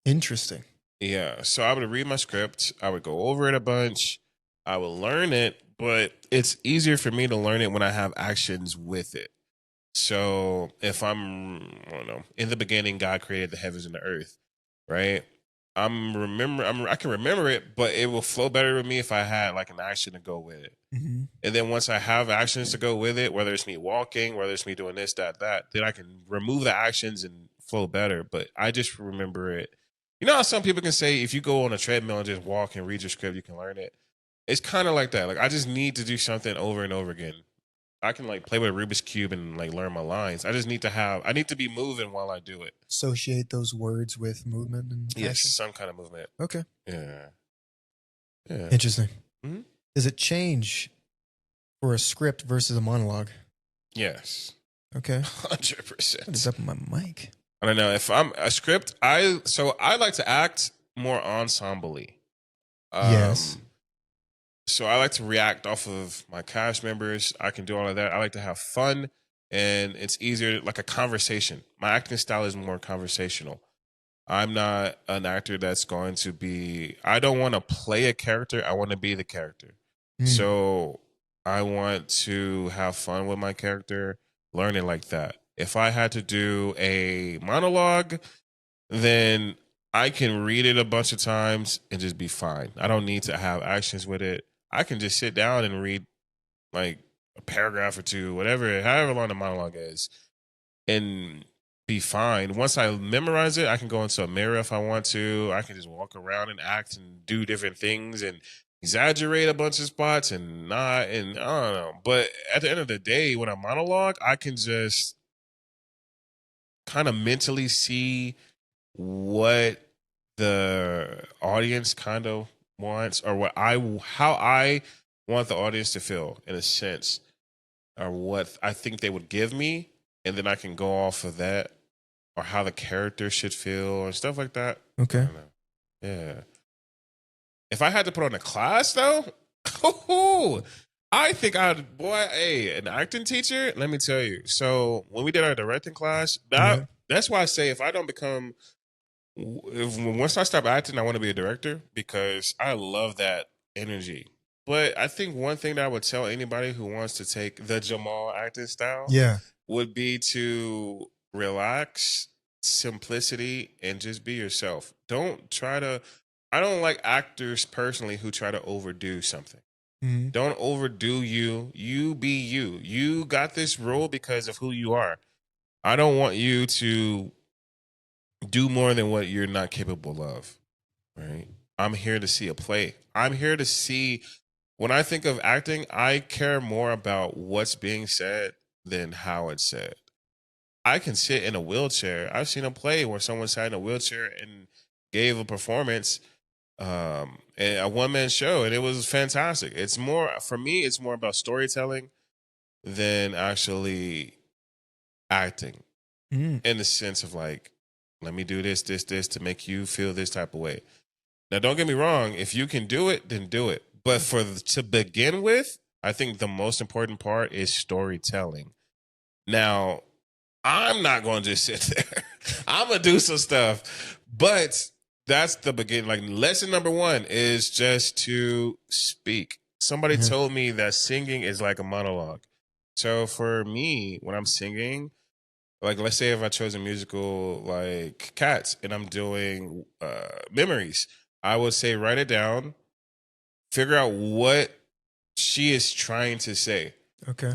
A: Interesting.
B: Yeah. So I would read my script, I would go over it a bunch, I would learn it, but it's easier for me to learn it when I have actions with it. So if I don't know, in the beginning, God created the heavens and the earth, right? I can remember it, but it will flow better with me if I had like an action to go with it.
A: Mm-hmm.
B: And then once I have actions to go with it, whether it's me walking, whether it's me doing this, that, then I can remove the actions and flow better. But I just remember it. You know how some people can say if you go on a treadmill and just walk and read your script, you can learn it. It's kind of like that. Like I just need to do something over and over again. I can like play with a Rubik's cube and like learn my lines. I need to be moving while I do it.
A: Associate those words with movement and
B: Yes,
A: action.
B: some kind of movement.
A: Okay.
B: Yeah. Yeah.
A: Interesting.
B: Mhm.
A: Does it change for a script versus a monologue?
B: Yes.
A: Okay.
B: 100%.
A: What is up with my mic?
B: I don't know if I'm a script. I like to act more ensemble-y.
A: Yes.
B: So I like to react off of my cast members. I can do all of that. I like to have fun, and it's easier, like a conversation. My acting style is more conversational. I'm not an actor that's going to be. I don't want to play a character. I want to be the character.
A: Mm.
B: So I want to have fun with my character, learn it like that. If I had to do a monologue, then I can read it a bunch of times and just be fine. I don't need to have actions with it. I can just sit down and read like a paragraph or two, whatever, however long the monologue is, and be fine. Once I memorize it, I can go into a mirror if I want to. I can just walk around and act and do different things and exaggerate a bunch of spots and not, and I don't know. But at the end of the day, when I monologue, I can just kind of mentally see what the audience kind of wants, or how I want the audience to feel in a sense, or what I think they would give me, and then I can go off of that, or how the character should feel and stuff like that.
A: Okay.
B: I don't know. Yeah. If I had to put on a class though, I think I'd an acting teacher. Let me tell you. So when we did our directing class, that's why I say if I don't become once I stop acting, I want to be a director because I love that energy. But I think one thing that I would tell anybody who wants to take the Jamal acting style would be to relax, simplicity, and just be yourself. Don't try to. I don't like actors personally who try to overdo something.
A: Mm-hmm.
B: Don't overdo you. You be you. You got this role because of who you are. I don't want you to do more than what you're not capable of, right? I'm here to see a play. I'm here to see, when I think of acting, I care more about what's being said than how it's said. I can sit in a wheelchair. I've seen a play where someone sat in a wheelchair and gave a performance, and a one-man show, and it was fantastic. It's more, for me, it's more about storytelling than actually acting, in the sense of like, let me do this to make you feel this type of way. Now, don't get me wrong. If you can do it, then do it. But to begin with, I think the most important part is storytelling. Now, I'm not going to just sit there. I'm going to do some stuff. But that's the beginning. Like, lesson number one is just to speak. Somebody told me that singing is like a monologue. So for me, when I'm singing, like let's say if I chose a musical like Cats and I'm doing Memories, I would say write it down, figure out what she is trying to say.
A: Okay.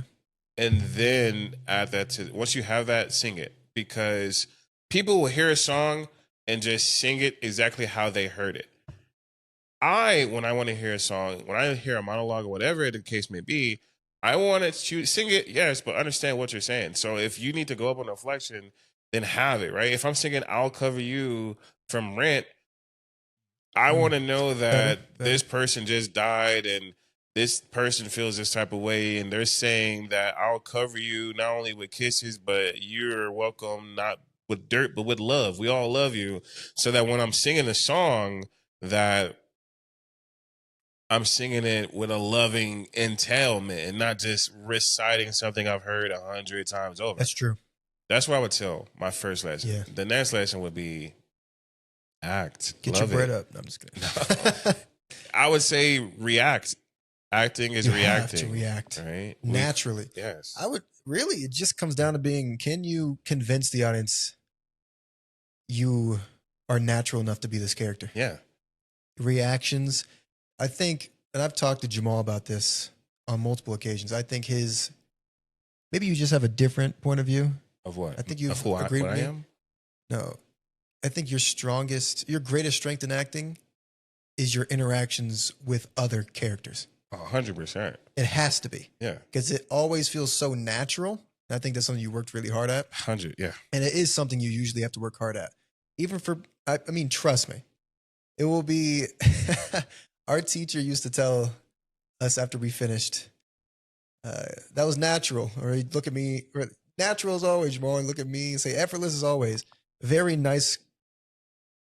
B: And then add that to, once you have that, sing it. Because people will hear a song and just sing it exactly how they heard it. When I want to hear a song, when I hear a monologue or whatever the case may be, I want to sing it, yes, but understand what you're saying. So if you need to go up on a flexion, then have it, right? If I'm singing I'll Cover You from Rent, I want to know that this person just died and this person feels this type of way, and they're saying that I'll cover you not only with kisses, but you're welcome not with dirt, but with love. We all love you. So that when I'm singing a song, that I'm singing it with a loving entailment and not just reciting something I've heard 100 times over.
A: That's true.
B: That's what I would tell my first lesson.
A: Yeah.
B: The next lesson would be act.
A: Get
B: Love
A: your bread
B: it.
A: up. No, I'm just kidding.
B: I would say react. Acting is
A: You
B: reacting.
A: have to react
B: right?
A: naturally.
B: Yes.
A: I would really, it just comes down to being, can you convince the audience you are natural enough to be this character?
B: Yeah.
A: Reactions. I think, and I've talked to Jamal about this on multiple occasions. I think maybe you just have a different point of view.
B: Of what?
A: I think you've
B: of who
A: agreed
B: what
A: with
B: I
A: me.
B: am?
A: No, I think your greatest strength in acting is your interactions with other characters.
B: 100%.
A: It has to be.
B: Yeah.
A: Because it always feels so natural. I think that's something you worked really hard at.
B: 100. Yeah.
A: And it is something you usually have to work hard at. Even for, I mean, trust me, it will be, our teacher used to tell us after we finished, that was natural. Or he'd look at me, or, natural as always, Jamal, and look at me and say, effortless as always. Very nice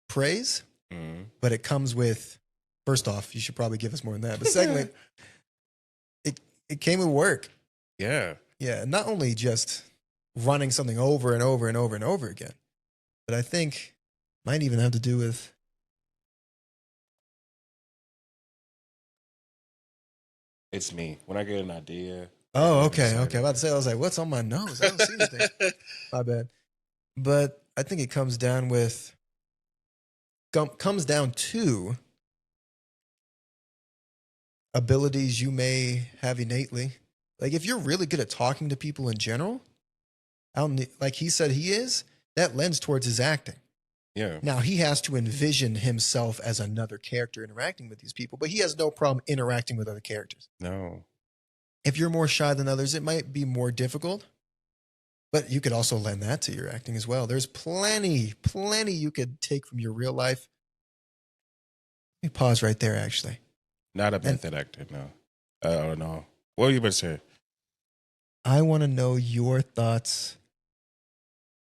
A: praise, but it comes with, first off, you should probably give us more than that. But secondly, it came with work.
B: Yeah.
A: Yeah, not only just running something over and over and over and over again, but I think might even have to do with
B: It's me. When I get an idea.
A: oh, okay. I'm about to say, I was like, what's on my nose? I don't see anything. My bad. But I think it comes down to abilities you may have innately. Like if you're really good at talking to people in general, like he said he is, that lends towards his acting.
B: Yeah.
A: Now he has to envision himself as another character interacting with these people, but he has no problem interacting with other characters.
B: No.
A: If you're more shy than others, it might be more difficult, but you could also lend that to your acting as well. There's plenty you could take from your real life. Let me pause right there, actually.
B: Not a method actor, no. I don't know. What were you about to say?
A: I want to know your thoughts,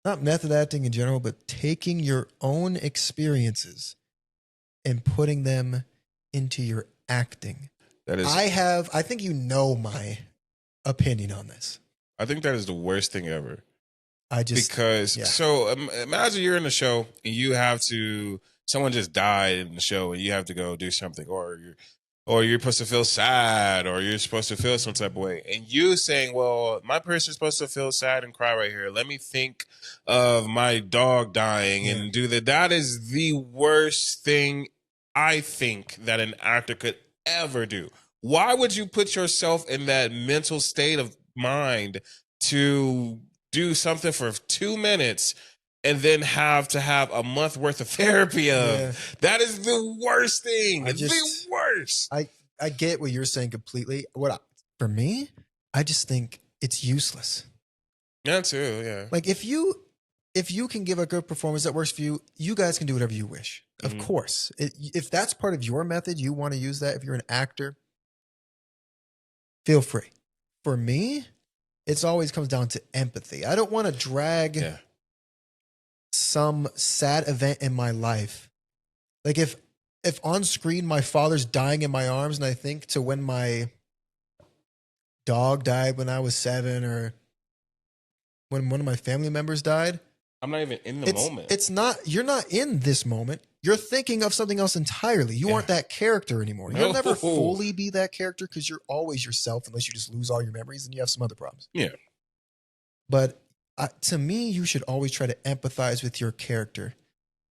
A: not method acting in general, but taking your own experiences and putting them into your acting.
B: That is,
A: I think you know my opinion on this.
B: I think that is the worst thing ever.
A: Yeah.
B: So imagine you're in the show and you have to, someone just died in the show and you have to go do something, or you're supposed to feel sad, or you're supposed to feel some type of way. And you saying, well, my person's supposed to feel sad and cry right here. Let me think of my dog dying and do that. That is the worst thing I think that an actor could ever do. Why would you put yourself in that mental state of mind to do something for 2 minutes and then have to have a month worth of therapy of? Yeah. That is the worst thing. The worst.
A: I get what you're saying completely. For me, I just think it's useless.
B: Yeah, too. Yeah.
A: Like if you can give a good performance that works for you, you guys can do whatever you wish. Of course. If that's part of your method, you want to use that. If you're an actor, feel free. For me, it always comes down to empathy. I don't want to drag some sad event in my life. Like if on screen my father's dying in my arms and I think to when my dog died when I was 7 or when one of my family members died,
B: I'm not even in the moment.
A: You're not in this moment. You're thinking of something else entirely. You aren't that character anymore. You'll never fully be that character because you're always yourself unless you just lose all your memories and you have some other problems.
B: Yeah.
A: But to me, you should always try to empathize with your character.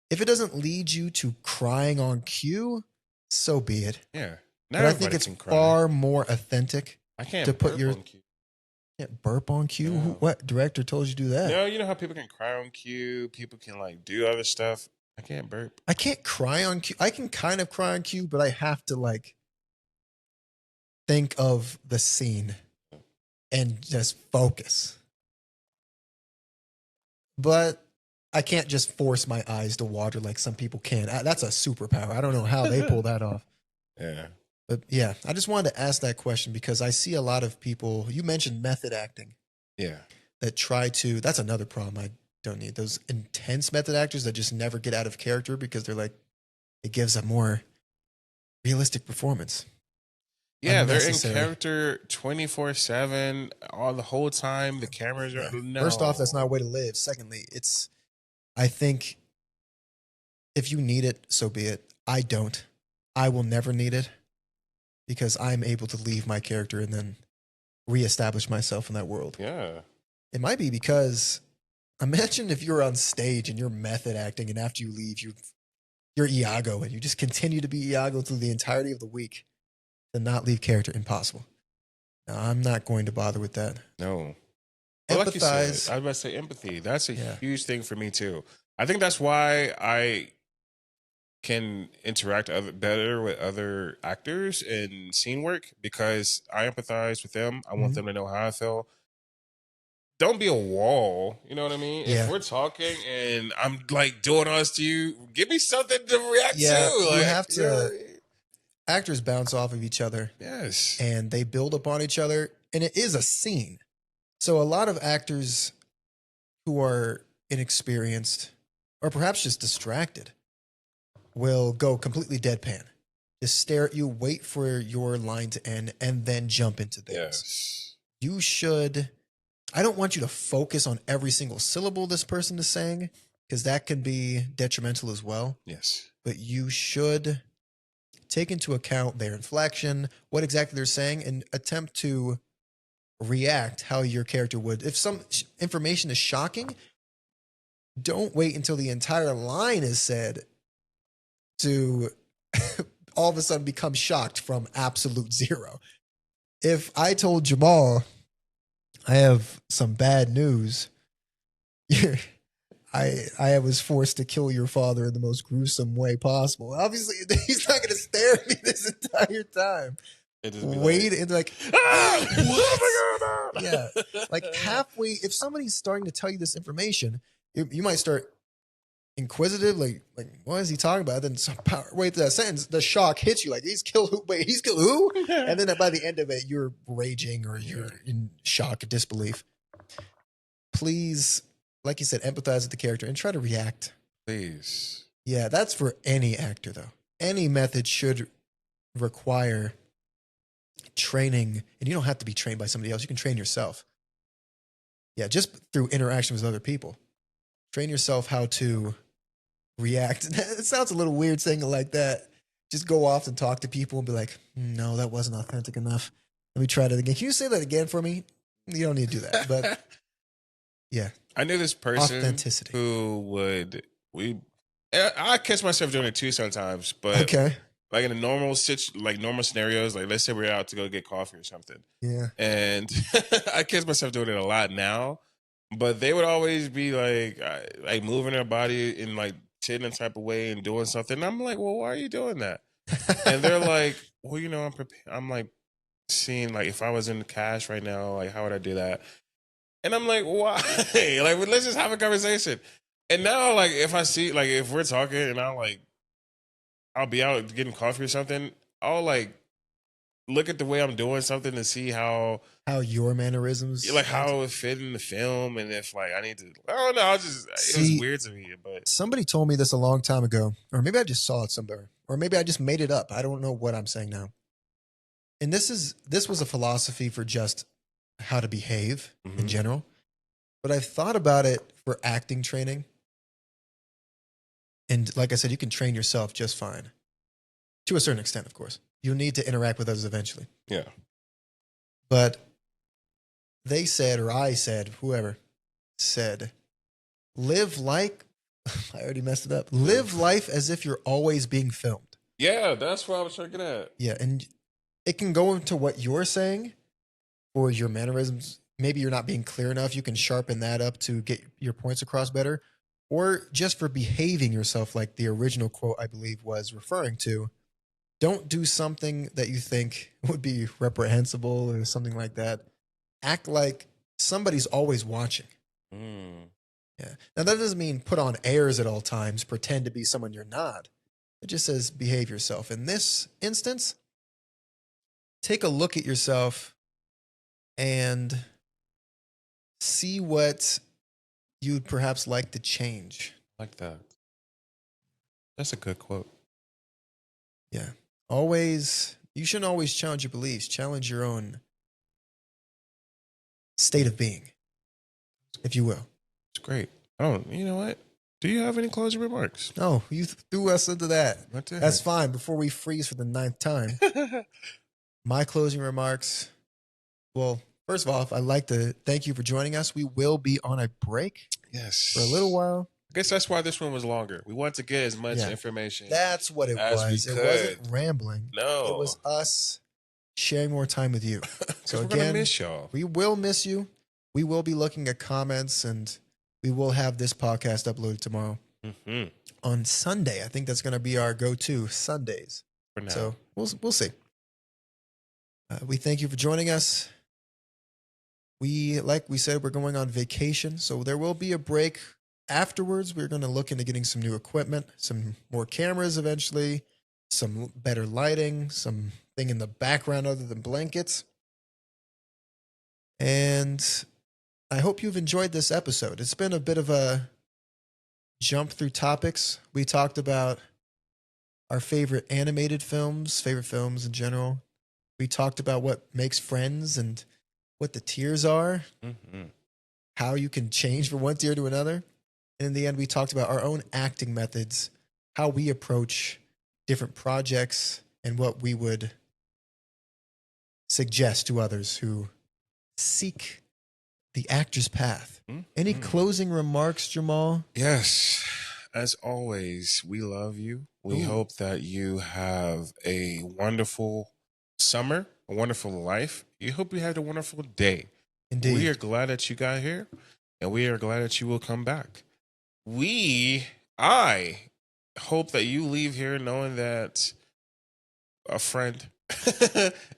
A: If it doesn't lead you to crying on cue, so be it.
B: Yeah.
A: But I think it's far more authentic
B: to put your...
A: on cue. Can't burp on cue? No. What director told you to do that?
B: No, you know how people can cry on cue? People can like do other stuff. I can't burp.
A: I can't cry on cue. I can kind of cry on cue, but I have to like think of the scene and just focus. But I can't just force my eyes to water like some people can. That's a superpower. I don't know how they pull that off.
B: Yeah.
A: But yeah, I just wanted to ask that question because I see a lot of people. You mentioned method acting
B: Yeah.
A: that try to. That's another problem. I don't need those intense method actors that just never get out of character because they're like it gives a more realistic performance.
B: Yeah, they're in
A: Unnecessary.
B: character 24/7 all the whole time. The cameras are
A: Yeah. First off, that's
B: no.
A: not a way to live. Secondly, it's. I think if you need it, so be it. I don't. I will never need it because I'm able to leave my character and then reestablish myself in that world.
B: Yeah.
A: It might be because imagine if you're on stage and you're method acting, and after you leave, you're Iago, and you just continue to be Iago through the entirety of the week to not leave character. Impossible. No, I'm not going to bother with that.
B: No. Well, like you said,
A: Empathize.
B: I was about to say empathy. That's a
A: Yeah.
B: huge thing for me too. I think that's why I can interact better with other actors in scene work because I empathize with them. I want
A: Mhm.
B: them to know how I feel. Don't be a wall. You know what I mean?
A: Yeah.
B: If we're talking and I'm like doing all this to you, give me something to react
A: Yeah,
B: to.
A: you
B: Like,
A: have
B: you know what I
A: to.
B: mean?
A: Actors bounce off of each other
B: Yes.
A: and they build upon each other, and it is a scene. So a lot of actors who are inexperienced or perhaps just distracted will go completely deadpan. Just stare at you, wait for your line to end, and then jump into theirs.
B: Yes.
A: You should. I don't want you to focus on every single syllable this person is saying because that can be detrimental as well.
B: Yes.
A: But you should take into account their inflection, what exactly they're saying, and attempt to react how your character would. If some information is shocking, don't wait until the entire line is said to all of a sudden become shocked from absolute zero. If I told Jamal, I have some bad news, I was forced to kill your father in the most gruesome way possible. Obviously, he's not going to stare at me this entire time.
B: It just be
A: Wait
B: like,
A: and like,
B: ah,
A: what?
B: what am I going on?
A: Yeah, like halfway. If somebody's starting to tell you this information, you might start inquisitive, like what is he talking about? Then some power, wait to that sentence, the shock hits you like he's killed who? Wait, he's killed who? And then by the end of it, you're raging or you're in shock, disbelief. Please, like you said, empathize with the character and try to react.
B: Please.
A: Yeah, that's for any actor though. Any method should require training, and you don't have to be trained by somebody else. You can train yourself. Yeah, just through interaction with other people. Train yourself how to react. It sounds a little weird saying it like that. Just go off and talk to people and be like, no, that wasn't authentic enough. Let me try that again. Can you say that again for me? You don't need to do that. But yeah.
B: I knew this person
A: Authenticity.
B: who would I catch myself doing it too sometimes, but
A: Okay.
B: like in a normal scenarios, like let's say we're out to go get coffee or something,
A: Yeah.
B: and I catch myself doing it a lot now. But they would always be like moving their body in like sitting a type of way and doing something. And I'm like, well, why are you doing that? And they're like, well, you know, I'm prepared. I'm like seeing like if I was in the cash right now, like how would I do that? And I'm like, why? Like, let's just have a conversation. And now, like, if I see, like, if we're talking and I'll be out getting coffee or something, I'll like look at the way I'm doing something to see how
A: your mannerisms.
B: like how it would fit in the film, and if like I need to, I don't know. It was
A: See,
B: weird to me, but
A: somebody told me this a long time ago, or maybe I just saw it somewhere, or maybe I just made it up. I don't know what I'm saying now. And this was a philosophy for just how to behave in general. But I've thought about it for acting training. And like I said, you can train yourself just fine. To a certain extent, of course. You'll need to interact with others eventually.
B: yeah,
A: But they said, or I said, whoever said, live like, I already messed it up. Live life as if you're always being filmed.
B: yeah, that's what I was trying to get at.
A: Yeah. And it can go into what you're saying or your mannerisms. Maybe you're not being clear enough. You can sharpen that up to get your points across better. Or just for behaving yourself, like the original quote, I believe, was referring to. Don't do something that you think would be reprehensible or something like that. Act like somebody's always watching. Yeah. Now, that doesn't mean put on airs at all times, pretend to be someone you're not. It just says behave yourself. In this instance, take a look at yourself and see what you'd perhaps like to change.
B: Like that. That's a good quote.
A: Yeah. You shouldn't always challenge your beliefs. Challenge your own state of being, if you will.
B: It's great. You know what? Do you have any closing remarks?
A: No, you threw us into that.
B: What the
A: That's
B: heck?
A: fine. Before we freeze for the 9th time, my closing remarks. Well, first of all, I'd like to thank you for joining us. We will be on a break
B: Yes.
A: for a little while.
B: I guess that's why this one was longer. We want to get as much information.
A: That's what it
B: as
A: was.
B: we
A: It wasn't
B: could.
A: rambling.
B: No.
A: It was us sharing more time with you. So
B: we're
A: again,
B: gonna miss y'all.
A: we will miss you. We will be looking at comments, and we will have this podcast uploaded tomorrow.
B: Mm-hmm.
A: On Sunday. I think that's going to be our go-to Sundays.
B: For now.
A: So we'll see. We thank you for joining us. Like we said, we're going on vacation, so there will be a break afterwards. We're going to look into getting some new equipment, some more cameras eventually, some better lighting, something in the background other than blankets. And I hope you've enjoyed this episode. It's been a bit of a jump through topics. We talked about our favorite animated films, favorite films in general. We talked about what makes friends and what the tiers are, how you can change from one tier to another. And in the end, we talked about our own acting methods, how we approach different projects, and what we would suggest to others who seek the actor's path. Any closing remarks, Jamal?
B: Yes. As always, we love you. We hope that you have a wonderful summer, a wonderful life. We hope you had a wonderful day.
A: Indeed.
B: We are glad that you got here, and we are glad that you will come back. I hope that you leave here knowing that a friend,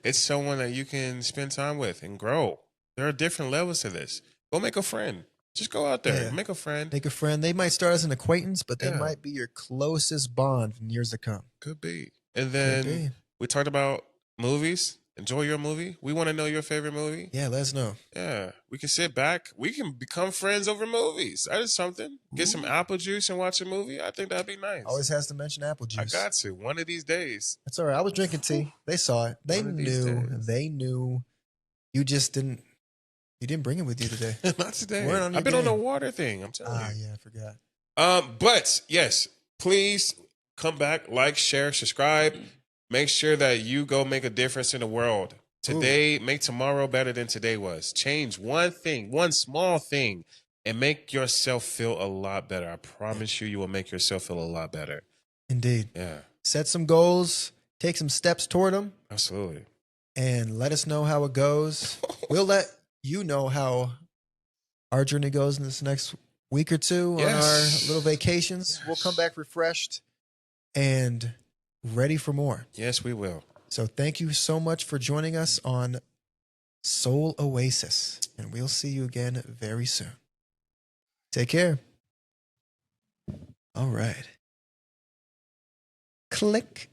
B: it's someone that you can spend time with and grow. There are different levels to this. Go make a friend. Just go out there, make a friend.
A: Make a friend. They might start as an acquaintance, but they might be your closest bond in years to come.
B: Could be. And then we talked about movies. Enjoy your movie. We want to know your favorite movie.
A: Yeah, let us know.
B: Yeah, we can sit back. We can become friends over movies. That is something. Get some apple juice and watch a movie. I think that'd be nice.
A: Always has to mention apple juice.
B: I got to. One of these days.
A: That's all right. I was drinking tea. They saw it. They knew. You just didn't. You didn't bring it with you today.
B: Not today.
A: I've
B: been on the water thing. I'm telling you.
A: Yeah, I forgot.
B: But yes, please come back, like, share, subscribe. Make sure that you go make a difference in the world. Today, make tomorrow better than today was. Change one thing, one small thing, and make yourself feel a lot better. I promise you, you will make yourself feel a lot better.
A: Indeed.
B: Yeah.
A: Set some goals. Take some steps toward them.
B: Absolutely.
A: And let us know how it goes. We'll let you know how our journey goes in this next week or two on our little vacations. We'll come back refreshed and ready for more.
B: Yes, we will.
A: So thank you so much for joining us on Soul Oasis. And we'll see you again very soon. Take care. All right. Click.